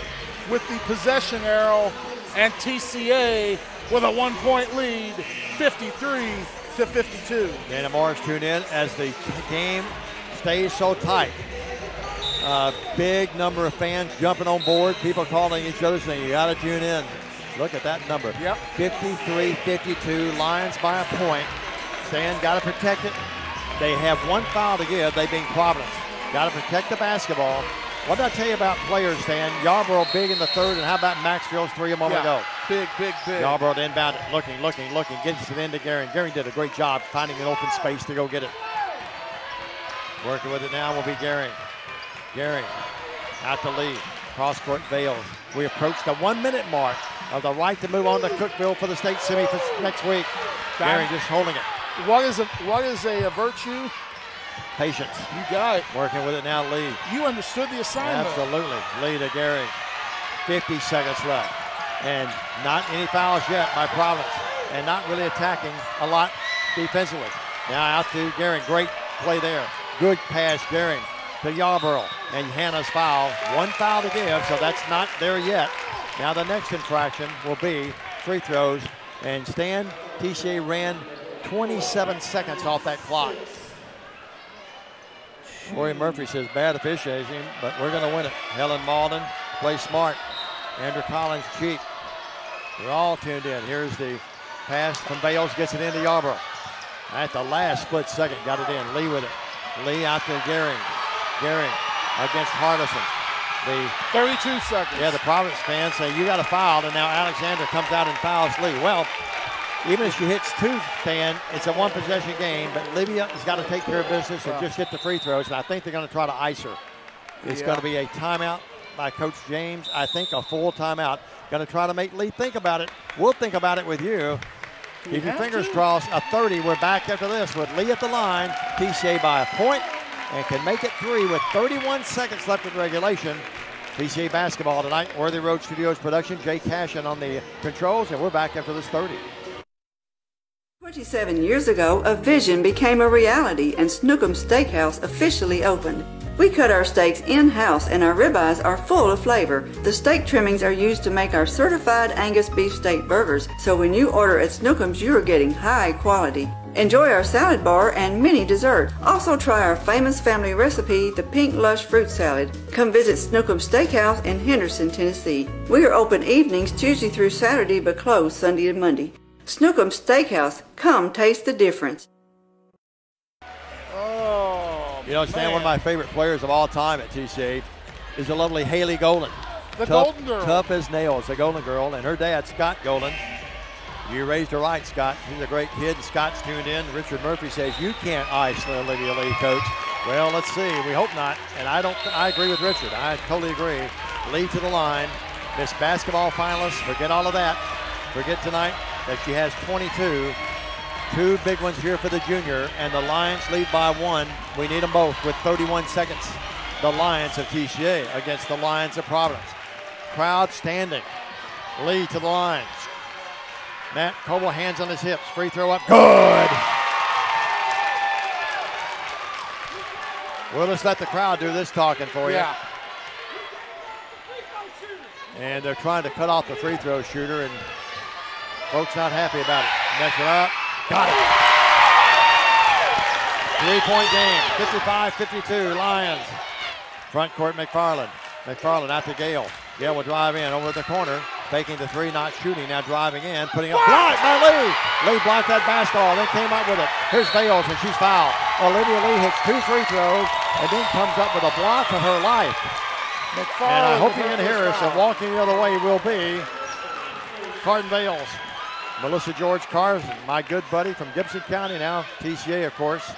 with the possession arrow, and TCA with a 1-point lead, 53-52. Dana Morris tuned in as the game stays so tight. Big number of fans jumping on board, people calling each other saying, you got to tune in. Look at that number. Yep. 53-52, Lions by a point. Stan got to protect it. They have one foul to give, they being Providence. Got to protect the basketball. What did I tell you about players, Stan? Yarborough big in the third, and how about Maxfield's three a moment ago? Big. Yarborough to inbound it, looking, gets it into Gehring. Gehring did a great job finding an open space to go get it. Working with it now will be Gehring. Gehring out to Lee. Cross-court Vales. We approach the 1-minute mark of the right to move on to Cookeville for the state semi for next week. Gehring just holding it. What is a virtue? Patience. You got it. Working with it now, Lee. You understood the assignment. Absolutely. Lee to Gehring. 50 seconds left. And not any fouls yet by Providence. And not really attacking a lot defensively. Now out to Gehring. Great play there. Good pass, Gehring to Yarborough. And Hannah's foul. One foul to give, so that's not there yet. Now the next infraction will be free throws. And Stan, TCA ran 27 seconds off that clock. Corey Murphy says bad officiating, but we're going to win it. Helen Malden, play smart. Andrew Collins, cheap. We're all tuned in. Here's the pass from Bales, gets it into Yarborough. At the last split second, got it in. Lee with it. Lee out to Gehring. Gehring against Hardison. The 32 seconds. Yeah, the Providence fans say you got a foul, and now Alexander comes out and fouls Lee. Well, even if she hits two, Stan, it's a one-possession game, but Livia has got to take care of business and just hit the free throws, and I think they're going to try to ice her. It's going to be a timeout by Coach James. I think a full timeout. Going to try to make Lee think about it. We'll think about it with you. Keep your fingers crossed. A 30. We're back after this with Lee at the line. TCA by a point and can make it 3 with 31 seconds left in regulation. PCA basketball tonight. Worthy Road Studios production. Jay Cashin on the controls, and we're back after this 30. 27 years ago, a vision became a reality and Snookum Steakhouse officially opened. We cut our steaks in-house and our ribeyes are full of flavor. The steak trimmings are used to make our certified Angus beef steak burgers, so when you order at Snookum's, you are getting high quality. Enjoy our salad bar and mini dessert. Also try our famous family recipe, the Pink Lush Fruit Salad. Come visit Snookum Steakhouse in Henderson, Tennessee. We are open evenings Tuesday through Saturday but closed Sunday and Monday. Snookum Steakhouse, come taste the difference. You know, Stan, one of my favorite players of all time at TCA is the lovely Haley Golden. The Golden Girl. Tough as nails, the Golden Girl, and her dad, Scott Golden. You raised her right, Scott. He's a great kid. Scott's tuned in. Richard Murphy says, you can't ice Olivia Lee, Coach. Well, let's see. We hope not. And I agree with Richard. I totally agree. Lee to the line. Miss Basketball finalist. Forget all of that. Forget tonight that she has 22. Two big ones here for the junior, and the Lions lead by 1. We need them both with 31 seconds. The Lions of TCA against the Lions of Providence. Crowd standing. Lee to the lines. Matt Coble, hands on his hips. Free throw up. Good. We'll just let the crowd do this talking for you. Yeah. And they're trying to cut off the free throw shooter, and folks not happy about it. Mess it up. Got it. 3-point game. 55-52. Lions. Front court, McFarland. McFarland out to Gale. Gale will drive in over the corner. Faking the three, not shooting. Now driving in. Putting up. Blocked by Lee. Lee blocked that basketball. Then came up with it. Here's Bales, and she's fouled. Olivia Lee hits 2 free throws and then comes up with a block of her life. McFarland, and I hope you can hear us. And walking the other way will be Carden Bales. Melissa George Carson, my good buddy from Gibson County now, TCA, of course.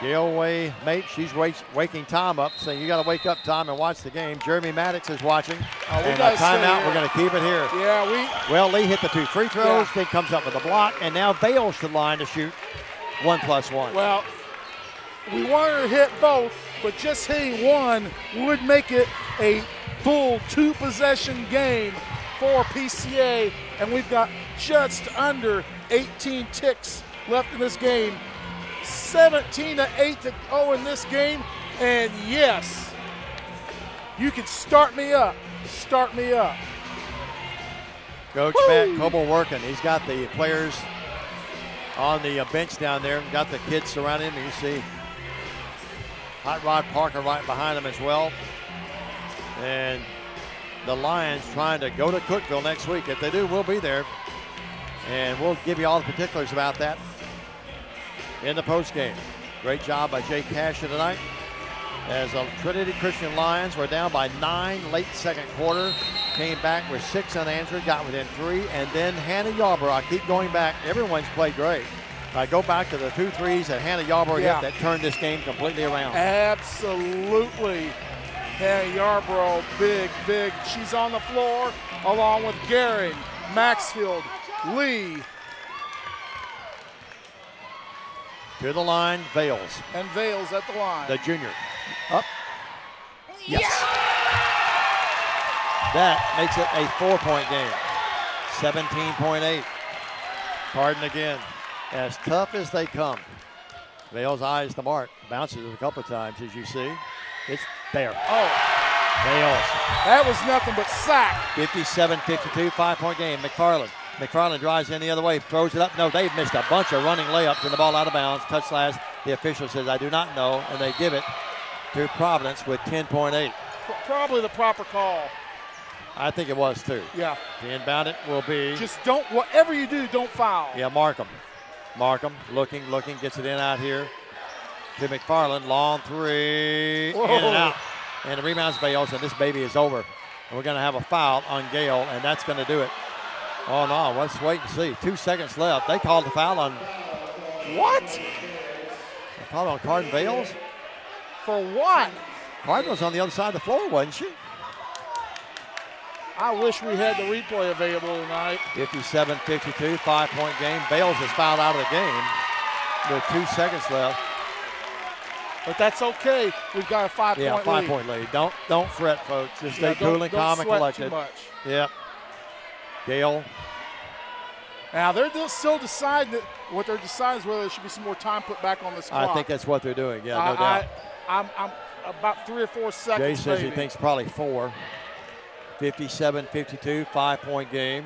Gail Way, mate, she's waking Tom up, saying you got to wake up, Tom, and watch the game. Jeremy Maddox is watching. And a timeout, we're going to keep it here. Yeah, Well, Lee hit the 2 free throws, then comes up with a block, and now Bales to the line to shoot 1+1. Well, we want her to hit both, but just hitting one would make it a full 2-possession game for PCA, and we've got just under 18 ticks left in this game. 17-8 to go in this game. And yes, you can start me up. Start me up. Coach Matt Coble working. He's got the players on the bench down there. Got the kids surrounding him. You see Hot Rod Parker right behind him as well. And the Lions trying to go to Cookeville next week. If they do, we'll be there. And we'll give you all the particulars about that in the postgame. Great job by Jay Cashin tonight. As the Trinity Christian Lions were down by 9 late second quarter. Came back with 6 unanswered, got within 3. And then Hannah Yarborough, I keep going back, everyone's played great. I go back to the 2 threes that Hannah Yarborough hit that turned this game completely around. Absolutely. Hannah Yarborough, big. She's on the floor along with Gehring, Maxfield, Lee. To the line, Vales. And Vales at the line. The junior. Up. Yes. That makes it a 4-point game. 17.8. Pardon again. As tough as they come. Vales eyes the mark. Bounces it a couple of times, as you see. It's there. Oh. Vales. That was nothing but sack. 57-52, 5-point game. McFarland drives in the other way, throws it up. No, they've missed a bunch of running layups and the ball out of bounds. Touch last. The official says, I do not know, and they give it to Providence with 10.8. Probably the proper call. I think it was too. Yeah. The inbound it will be. Just don't, whatever you do, don't foul. Yeah, Markham, looking, gets it in out here to McFarland. Long 3, Whoa. in and out. And the rebounds Bales, and this baby is over. And we're going to have a foul on Gale, and that's going to do it. Oh, no, let's wait and see. 2 seconds left. They called the foul on. What? They called on Carden Bales? For what? Carden was on the other side of the floor, wasn't she? I wish we had the replay available tonight. 57-52, 5-point game. Bales is fouled out of the game with 2 seconds left. But that's okay. We've got a 5-point lead. Yeah, 5-point lead. Don't fret, folks. Just stay cool and calm and collected. Too much. Yep. Gale. Now they're still deciding that what they're deciding is whether there should be some more time put back on this clock. I think that's what they're doing. Yeah, no doubt. I'm about 3 or 4 seconds. Jay says maybe. he thinks probably 4. 57-52, 5-point game.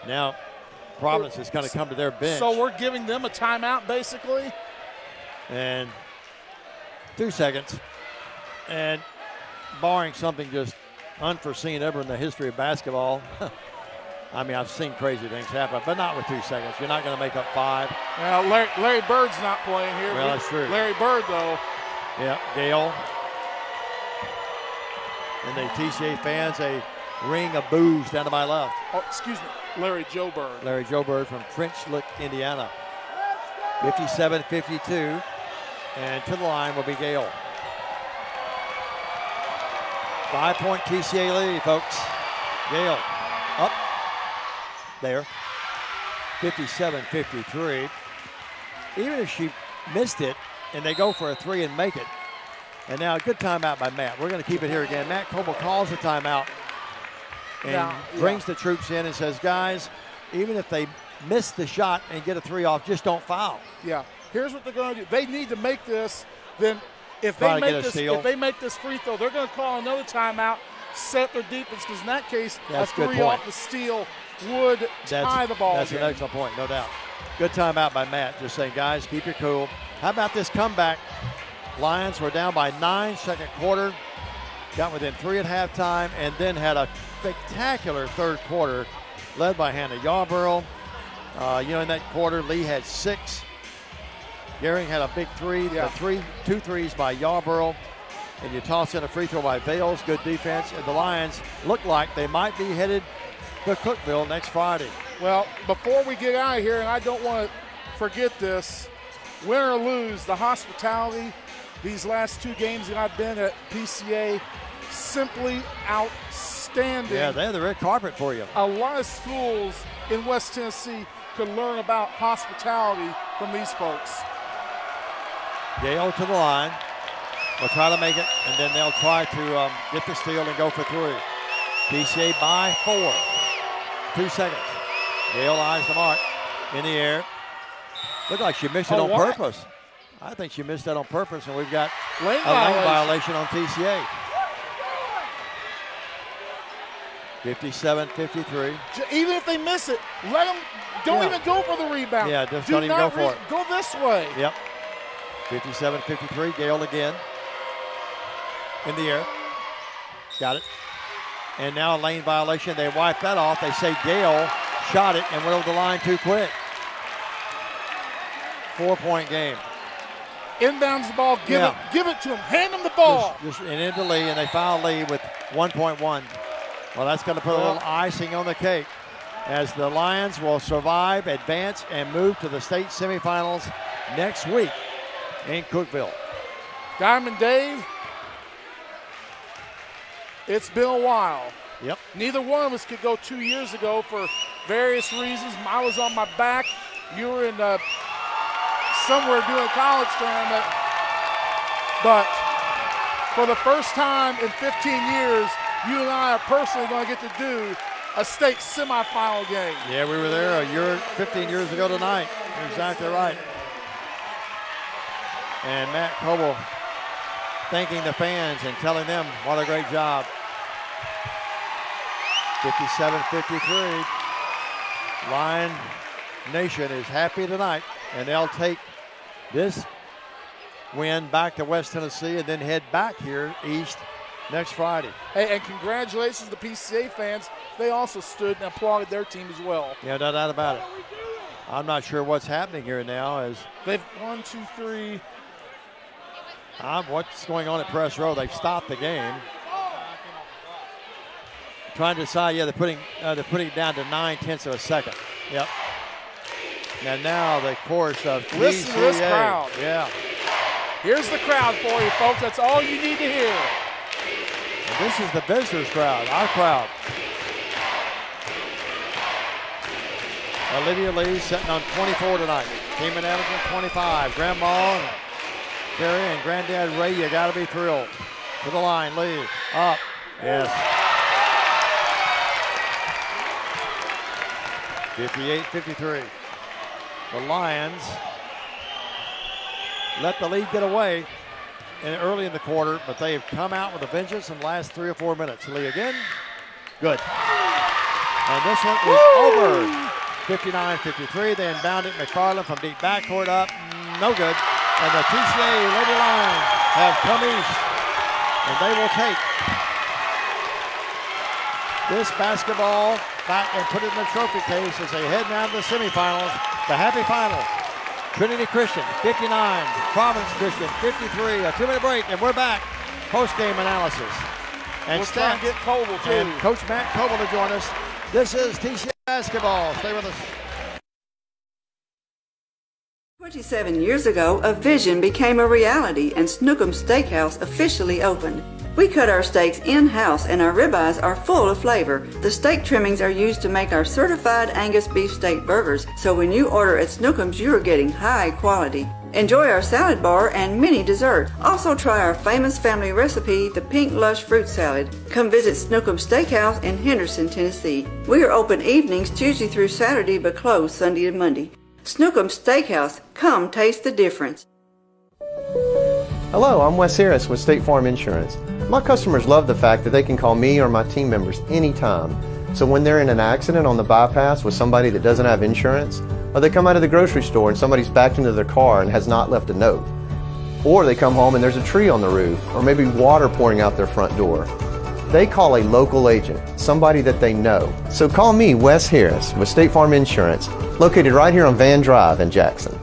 Now Providence is going to come to their bench. So we're giving them a timeout basically. And 2 seconds. And barring something just unforeseen ever in the history of basketball. I mean, I've seen crazy things happen, but not with 2 seconds. You're not going to make up 5. Well, Larry Bird's not playing here. Well, that's true. Larry Bird, though. Yeah, Gale. And the TCA fans, a ring of boos down to my left. Oh, excuse me, Larry Joe Bird. Larry Joe Bird from French Lick, Indiana. 57-52, and to the line will be Gale. 5-point TCA lead, folks. Gale up there. 57-53. Even if she missed it and they go for a 3 and make it. And now a good timeout by Matt. We're going to keep it here again. Matt Coble calls a timeout and brings the troops in and says, guys, even if they miss the shot and get a 3 off, just don't foul. Yeah. Here's what they're going to do. They need to make this. Then if they make this free throw, they're going to call another timeout, set their defense, because in that case, a 3 off the steal would tie the ball. That's an excellent point, no doubt. Good timeout by Matt, just saying, guys, keep your cool. How about this comeback? Lions were down by 9 second quarter, got within 3 at halftime, and then had a spectacular third quarter led by Hannah Yarborough. In that quarter, Lee had 6. Gehring had a big 3. The 2 threes by Yarborough. And you toss in a free throw by Vales. Good defense. And the Lions look like they might be headed to Cookeville next Friday. Well, before we get out of here, and I don't want to forget this, win or lose, the hospitality these last 2 games that I've been at PCA, simply outstanding. Yeah, they have the red carpet for you. A lot of schools in West Tennessee could learn about hospitality from these folks. Gale to the line. Will try to make it, and then they'll try to get the steal and go for 3. PCA by 4. 2 seconds. Gale eyes the mark. In the air. Looked like she missed it on purpose. I think she missed that on purpose, and we've got a lane violation on TCA. 57-53. Even if they miss it, let them, don't even go for the rebound. Yeah, just don't even go for it. Go this way. Yep. 57-53, Gale again. In the air. Got it. And now a lane violation. They wipe that off. They say Gale shot it and went over the line too quick. 4-point game. Inbounds the ball, give it to him. Hand him the ball. And into Lee, and they foul Lee with 1.1. Well, that's going to put a little icing on the cake as the Lions will survive, advance, and move to the state semifinals next week in Cookeville. Diamond Dave, it's been a while. Yep. Neither one of us could go 2 years ago for various reasons. I was on my back. You were in somewhere doing a college tournament. But for the first time in 15 years, you and I are personally going to get to do a state semifinal game. Yeah, we were there 15 years ago tonight. You're exactly right. And Matt Coble thanking the fans and telling them what a great job. 57-53. Lion Nation is happy tonight, and they'll take this win back to West Tennessee and then head back here east next Friday. Hey, and congratulations to the PCA fans. They also stood and applauded their team as well. Yeah, no doubt about it. I'm not sure what's happening here now as they've 1, 2, 3. What's going on at Press Row? They've stopped the game. Trying to decide, they're putting it down to 9/10 of a second. Yep. And now the course of TCA. Listen to this crowd. Yeah. Here's the crowd for you, folks. That's all you need to hear. And this is the visitors crowd, our crowd. Olivia Lee sitting on 24 tonight. Team in averaging 25. Grandma and Carrie and Granddad Ray, you got to be thrilled. To the line, Lee, up, yes. 58-53. The Lions let the lead get away early in the quarter, but they have come out with a vengeance in the last 3 or 4 minutes. Lee again, good. And this one is over. 59-53. They inbound it. McFarland from deep backcourt up, no good. And the TCA Lady Lions have come east, and they will take this basketball back and put it in the trophy case as they head down to the semifinals, the happy final. Trinity Christian, 59, Providence Christian, 53, a 2-minute break, and we're back. Post-game analysis. And we'll try and get Coble, too. And Coach Matt Coble to join us. This is TCA basketball. Stay with us. 27 years ago, a vision became a reality and Snookum Steakhouse officially opened. We cut our steaks in-house and our ribeyes are full of flavor. The steak trimmings are used to make our certified Angus beef steak burgers, so when you order at Snookum's, you are getting high quality. Enjoy our salad bar and mini dessert. Also try our famous family recipe, the Pink Lush Fruit Salad. Come visit Snookum Steakhouse in Henderson, Tennessee. We are open evenings Tuesday through Saturday but closed Sunday and Monday. Snookum Steakhouse, come taste the difference. Hello, I'm Wes Harris with State Farm Insurance. My customers love the fact that they can call me or my team members anytime. So when they're in an accident on the bypass with somebody that doesn't have insurance, or they come out of the grocery store and somebody's backed into their car and has not left a note, or they come home and there's a tree on the roof, or maybe water pouring out their front door, they call a local agent, somebody that they know. So call me, Wes Harris, with State Farm Insurance, located right here on Van Drive in Jackson.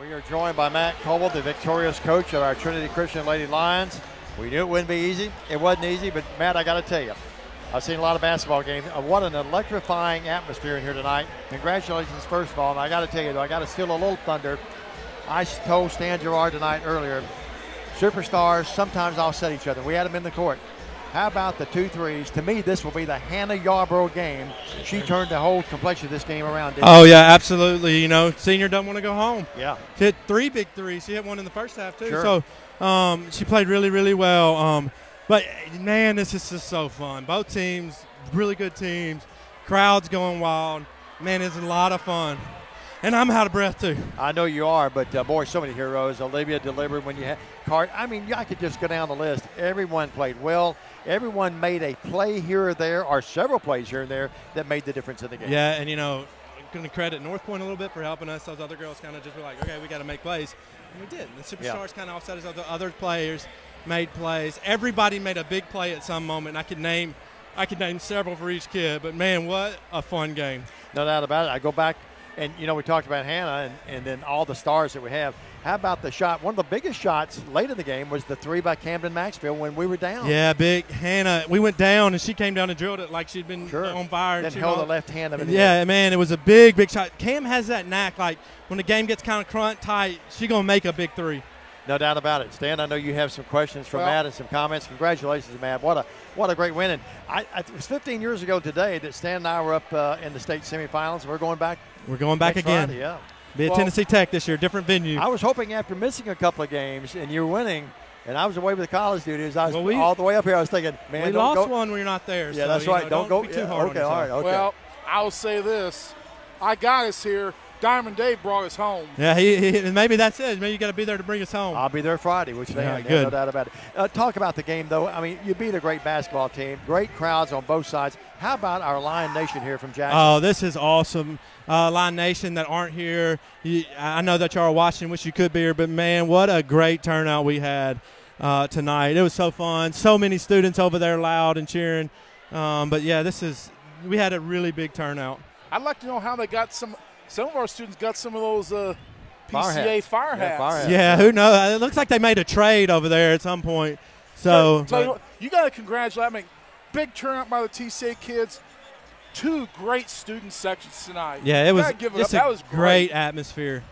We are joined by Matt Coble, the victorious coach of our Trinity Christian Lady Lions. We knew it wouldn't be easy. It wasn't easy, but Matt, I got to tell you, I've seen a lot of basketball games. What an electrifying atmosphere in here tonight. Congratulations, first of all. And I got to tell you, though, I got to steal a little thunder. I told Stan Gerard tonight earlier, superstars, sometimes offset each other. We had them in the court. How about the 2 threes? To me, this will be the Hannah Yarborough game. She turned the whole complexion of this game around, didn't she? Yeah, absolutely. You know, senior doesn't want to go home. Yeah. She hit 3 big threes. She hit one in the first half, too. Sure. So she played really, really well. But, man, this is just so fun. Both teams, really good teams. Crowd's going wild. Man, it's a lot of fun. And I'm out of breath, too. I know you are, but, boy, so many heroes. Olivia delivered when you had Cart. I mean, I could just go down the list. Everyone played well. Everyone made a play here or there, or several plays here and there, that made the difference in the game. Yeah, and, you know, I'm going to credit North Point a little bit for helping us. Those other girls kind of just were like, okay, we got to make plays. And we did. The Superstars kind of offset us. Other players made plays. Everybody made a big play at some moment. I could name several for each kid, but, man, what a fun game. No doubt about it. I go back. And, you know, we talked about Hannah and then all the stars that we have. How about the shot? One of the biggest shots late in the game was the 3 by Camden Maxfield when we were down. Yeah, big Hannah. We went down, and she came down and drilled it like she'd been on fire. Then held the left hand of it. Yeah, man, it was a big, big shot. Cam has that knack, like when the game gets kind of crunch tight, she's going to make a big 3. No doubt about it. Stan, I know you have some questions from Matt and some comments. Congratulations, Matt. What a great win. And it was 15 years ago today that Stan and I were up in the state semifinals. We're going back. We're going back again. Friday, yeah. Be at Tennessee Tech this year, different venue. I was hoping after missing a couple of games and you're winning, and I was away with the college duties, I was all the way up here. I was thinking, man, we lost one when you're not there. Yeah, so, that's right. Don't go be too hard on yourself. All right, okay. Well, I'll say this. I got us here. Diamond Dave brought us home. Yeah, he maybe that's it. Maybe you got to be there to bring us home. I'll be there Friday, which they have no doubt about it. Talk about the game, though. I mean, you beat a great basketball team, great crowds on both sides. How about our Lion Nation here from Jackson? Oh, this is awesome. Lion Nation that aren't here, I know that y'all are watching, wish you could be here, but, man, what a great turnout we had tonight. It was so fun. So many students over there loud and cheering. But, yeah, we had a really big turnout. I'd like to know how they got some of our students got some of those PCA fire hats. Yeah, who knows? It looks like they made a trade over there at some point. So you got to congratulate. I mean, big turnout by the TCA kids. 2 great student sections tonight. Yeah, it was that was great atmosphere.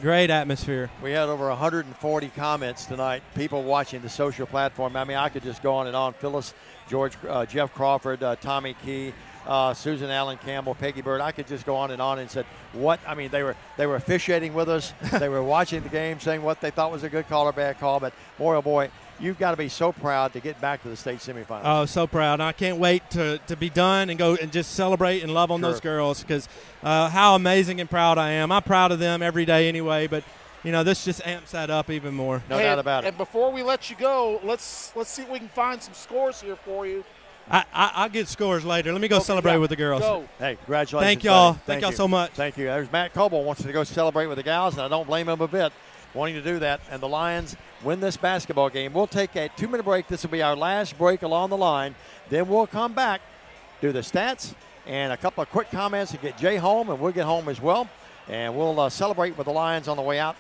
Great atmosphere. We had over 140 comments tonight, people watching the social platform. I mean, I could just go on and on. Phyllis, George, Jeff Crawford, Tommy Key, Susan Allen Campbell, Peggy Bird. I could just go on and said what. I mean, they were officiating with us. They were watching the game, saying what they thought was a good call or bad call. But boy, oh boy, you've got to be so proud to get back to the state semifinals. Oh, so proud. And I can't wait to be done and go and just celebrate and love on those girls, because how amazing and proud I am. I'm proud of them every day anyway, but you know, this just amps that up even more. No doubt about it. And before we let you go, let's see if we can find some scores here for you. I'll get scores later. Let me go celebrate with the girls. Go. Hey, congratulations. Thank y'all. Buddy. Thank y'all so much. Thank you. There's Matt Coble wants to go celebrate with the gals, and I don't blame him a bit wanting to do that. And the Lions win this basketball game. We'll take a 2-minute break. This will be our last break along the line. Then we'll come back, do the stats, and a couple of quick comments to get Jay home, and we'll get home as well. And we'll celebrate with the Lions on the way out.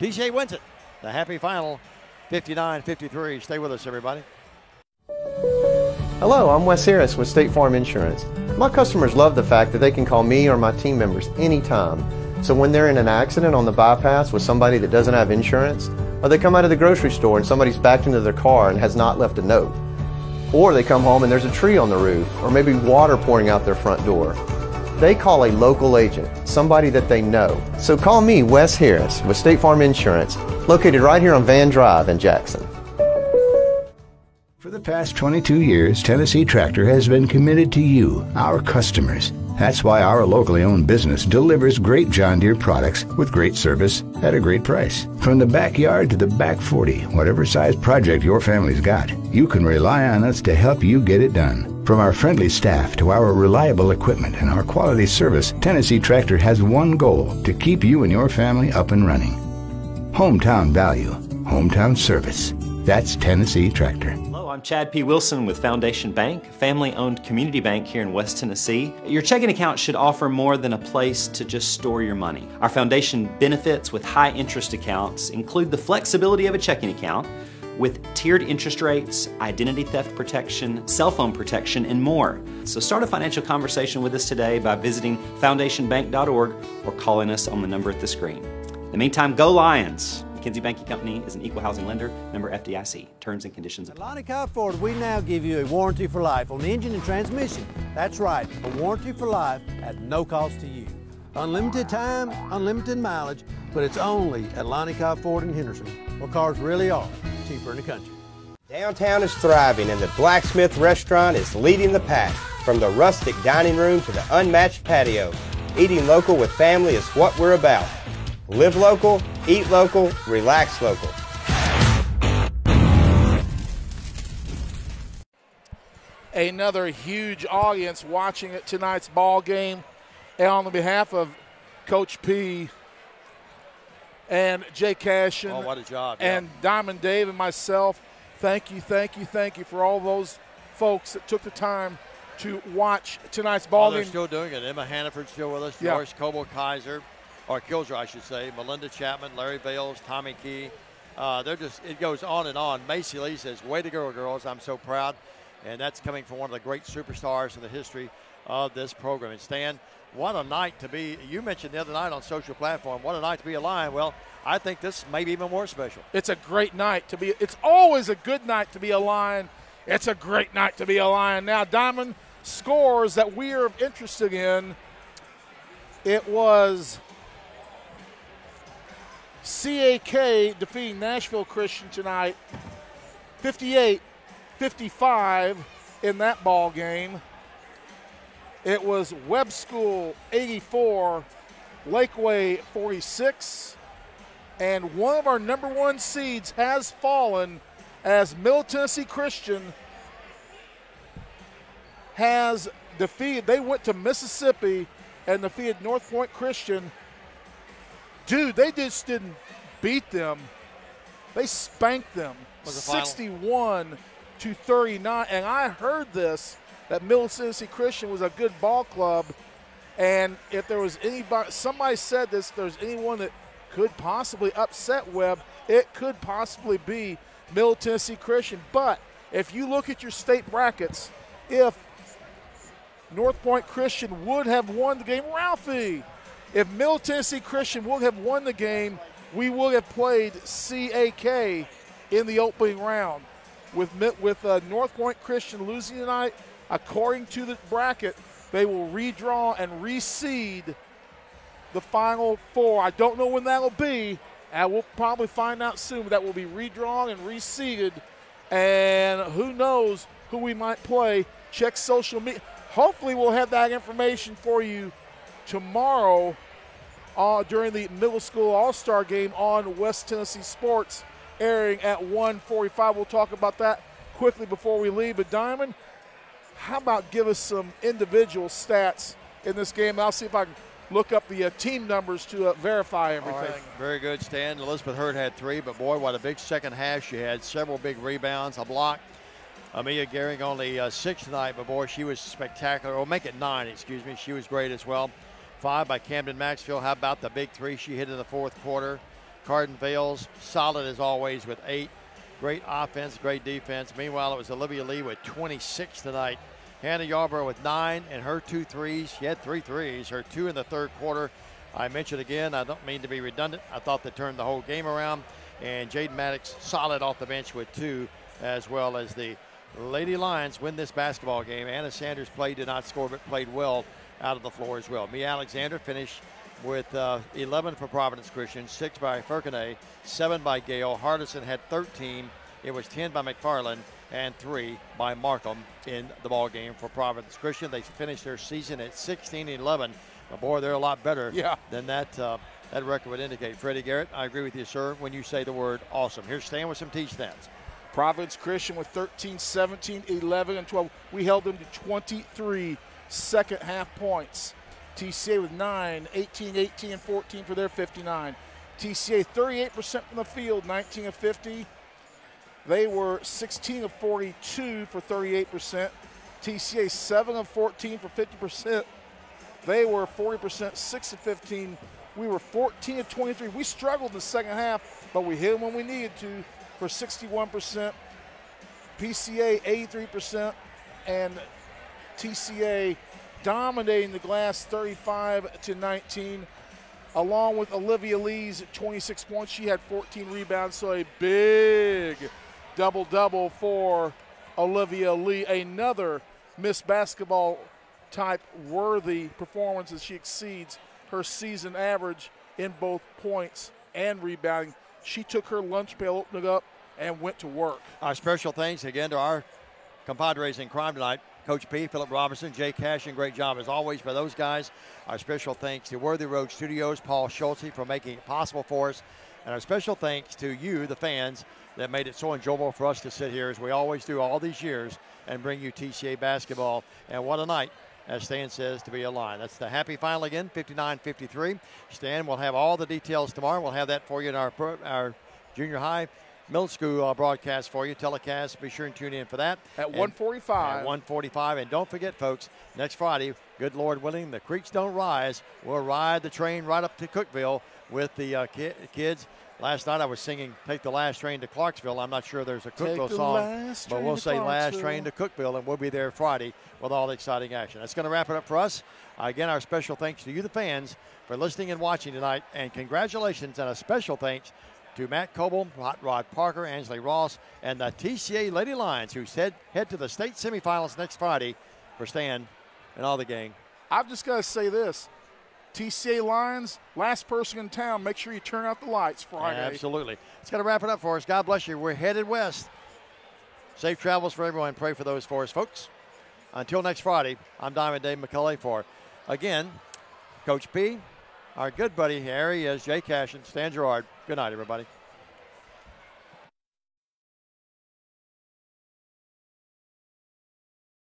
TCA wins it. The happy final, 59-53. Stay with us, everybody. Hello, I'm Wes Harris with State Farm Insurance. My customers love the fact that they can call me or my team members anytime. So when they're in an accident on the bypass with somebody that doesn't have insurance, or they come out of the grocery store and somebody's backed into their car and has not left a note, or they come home and there's a tree on the roof, or maybe water pouring out their front door, they call a local agent, somebody that they know. So call me, Wes Harris, with State Farm Insurance, located right here on Van Drive in Jackson. For the past 22 years, Tennessee Tractor has been committed to you, our customers. That's why our locally owned business delivers great John Deere products with great service at a great price. From the backyard to the back 40, whatever size project your family's got, you can rely on us to help you get it done. From our friendly staff to our reliable equipment and our quality service, Tennessee Tractor has one goal: to keep you and your family up and running. Hometown value, hometown service. That's Tennessee Tractor. I'm Chad P. Wilson with Foundation Bank, a family-owned community bank here in West Tennessee. Your checking account should offer more than a place to just store your money. Our foundation benefits with high-interest accounts include the flexibility of a checking account with tiered interest rates, identity theft protection, cell phone protection, and more. So start a financial conversation with us today by visiting foundationbank.org or calling us on the number at the screen. In the meantime, go Lions! McKinsey Banking Company is an equal housing lender, member FDIC. Terms and conditions apply. At Lonnie Cobb Ford, we now give you a warranty for life on the engine and transmission. That's right, a warranty for life at no cost to you. Unlimited time, unlimited mileage, but it's only at Lonnie Cobb Ford in Henderson, where cars really are cheaper in the country. Downtown is thriving and the Blacksmith Restaurant is leading the pack. From the rustic dining room to the unmatched patio, eating local with family is what we're about. Live local, eat local, relax local. Another huge audience watching tonight's ball game. And on behalf of Coach P and Jay Cashin, oh, what a job, and Diamond Dave and myself, thank you for all those folks that took the time to watch tonight's ball game. They're still doing it. Emma Hannaford's still with us. Yeah. Joyce Coble-Kaiser, or Kilser, I should say. Melinda Chapman, Larry Bales, Tommy Key. It goes on and on. Macy Lee says, way to go, girls. I'm so proud. And that's coming from one of the great superstars in the history of this program. And Stan, what a night to be. You mentioned the other night on social platform, what a night to be a Lion. Well, I think this may be even more special. It's a great night to be. It's always a good night to be a Lion. It's a great night to be a Lion. Now, Diamond, scores that we are interested in. It was CAK defeating Nashville Christian tonight, 58-55 in that ball game. It was Webb School 84, Lakeway 46, and one of our number one seeds has fallen as Middle Tennessee Christian has defeated. They went to Mississippi and defeated North Point Christian. Dude, they just didn't beat them. They spanked them 61-39. And I heard this, that Middle Tennessee Christian was a good ball club. And if there was anybody, somebody said this, if there's anyone that could possibly upset Webb, it could possibly be Middle Tennessee Christian. But if you look at your state brackets, if North Point Christian would have won the game, Ralphie, if Middle Tennessee Christian would have won the game, we would have played CAK in the opening round. With North Point Christian losing tonight, according to the bracket, they will redraw and reseed the Final Four. I don't know when that will be. And we'll probably find out soon, but that will be redrawn and reseeded. And who knows who we might play. Check social media. Hopefully we'll have that information for you tomorrow during the middle school all-star game on West Tennessee Sports, airing at 1:45. We'll talk about that quickly before we leave. But Diamond, how about give us some individual stats in this game? I'll see if I can look up the team numbers to verify everything. All right. Very good, Stan. Elizabeth Hurd had 3, but boy, what a big second half. She had several big rebounds, a block. Amelia Gehring only 6 tonight, but boy, she was spectacular. Or make it 9, excuse me. She was great as well. 5 by Camden Maxfield. How about the big 3 she hit in the fourth quarter? Carden Vales, solid as always with 8. Great offense, great defense. Meanwhile, it was Olivia Lee with 26 tonight. Hannah Yarborough with 9 and her 2 threes. She had 3 threes, her 2 in the third quarter. I mentioned again, I don't mean to be redundant. I thought they turned the whole game around. And Jaden Maddox solid off the bench with 2, as well as the Lady Lions win this basketball game. Anna Sanders did not score, but played well out of the floor as well. Mia Alexander finished with 11 for Providence Christian, 6 by Firkine, 7 by Gale. Hardison had 13. It was 10 by McFarland and 3 by Markham in the ball game for Providence Christian. They finished their season at 16-11. But boy, they're a lot better than that record would indicate. Freddie Garrett, I agree with you, sir, when you say the word awesome. Here's Stan with some T-stats. Providence Christian with 13, 17, 11, and 12. We held them to 23 second half points. TCA with 9, 18, 18, and 14 for their 59. TCA 38% from the field, 19 of 50. They were 16 of 42 for 38%. TCA 7 of 14 for 50%. They were 40%, 6 of 15. We were 14 of 23. We struggled in the second half, but we hit them when we needed to for 61%. PCA 83%, and TCA dominating the glass 35-19, along with Olivia Lee's 26 points. She had 14 rebounds, so a big double-double for Olivia Lee. Another Miss Basketball type worthy performance as she exceeds her season average in both points and rebounding. She took her lunch pail, opened it up, and went to work. Our special thanks again to our compadres in crime tonight. Coach P, Philip Robertson, Jay Cashin, great job as always by those guys. Our special thanks to Worthy Road Studios, Paul Schulte for making it possible for us. And our special thanks to you, the fans, that made it so enjoyable for us to sit here as we always do all these years and bring you TCA basketball. And what a night, as Stan says, to be a Lion. That's the happy final again, 59-53. Stan, we'll have all the details tomorrow. We'll have that for you in our junior high, middle school broadcast for you, telecast. Be sure and tune in for that. At 1:45. At 1:45. And don't forget, folks, next Friday, good Lord willing, the creeks don't rise. We'll ride the train right up to Cookeville with the kids. Last night I was singing Take the Last Train to Clarksville. I'm not sure there's a Cookeville song, but we'll say Last Train to Cookeville, and we'll be there Friday with all the exciting action. That's going to wrap it up for us. Again, our special thanks to you, the fans, for listening and watching tonight, and congratulations and a special thanks to Matt Coble, Hot Rod Parker, Ansley Ross, and the TCA Lady Lions, who head to the state semifinals next Friday for Stan and all the gang. I've just got to say this. TCA Lions, last person in town, make sure you turn out the lights Friday. Absolutely. It's going to wrap it up for us. God bless you. We're headed west. Safe travels for everyone. Pray for those for us, folks. Until next Friday, I'm Diamond Dave McCulley for, again, Coach P, our good buddy, here he is, Jay Cashin, Stan Gerard. Good night, everybody.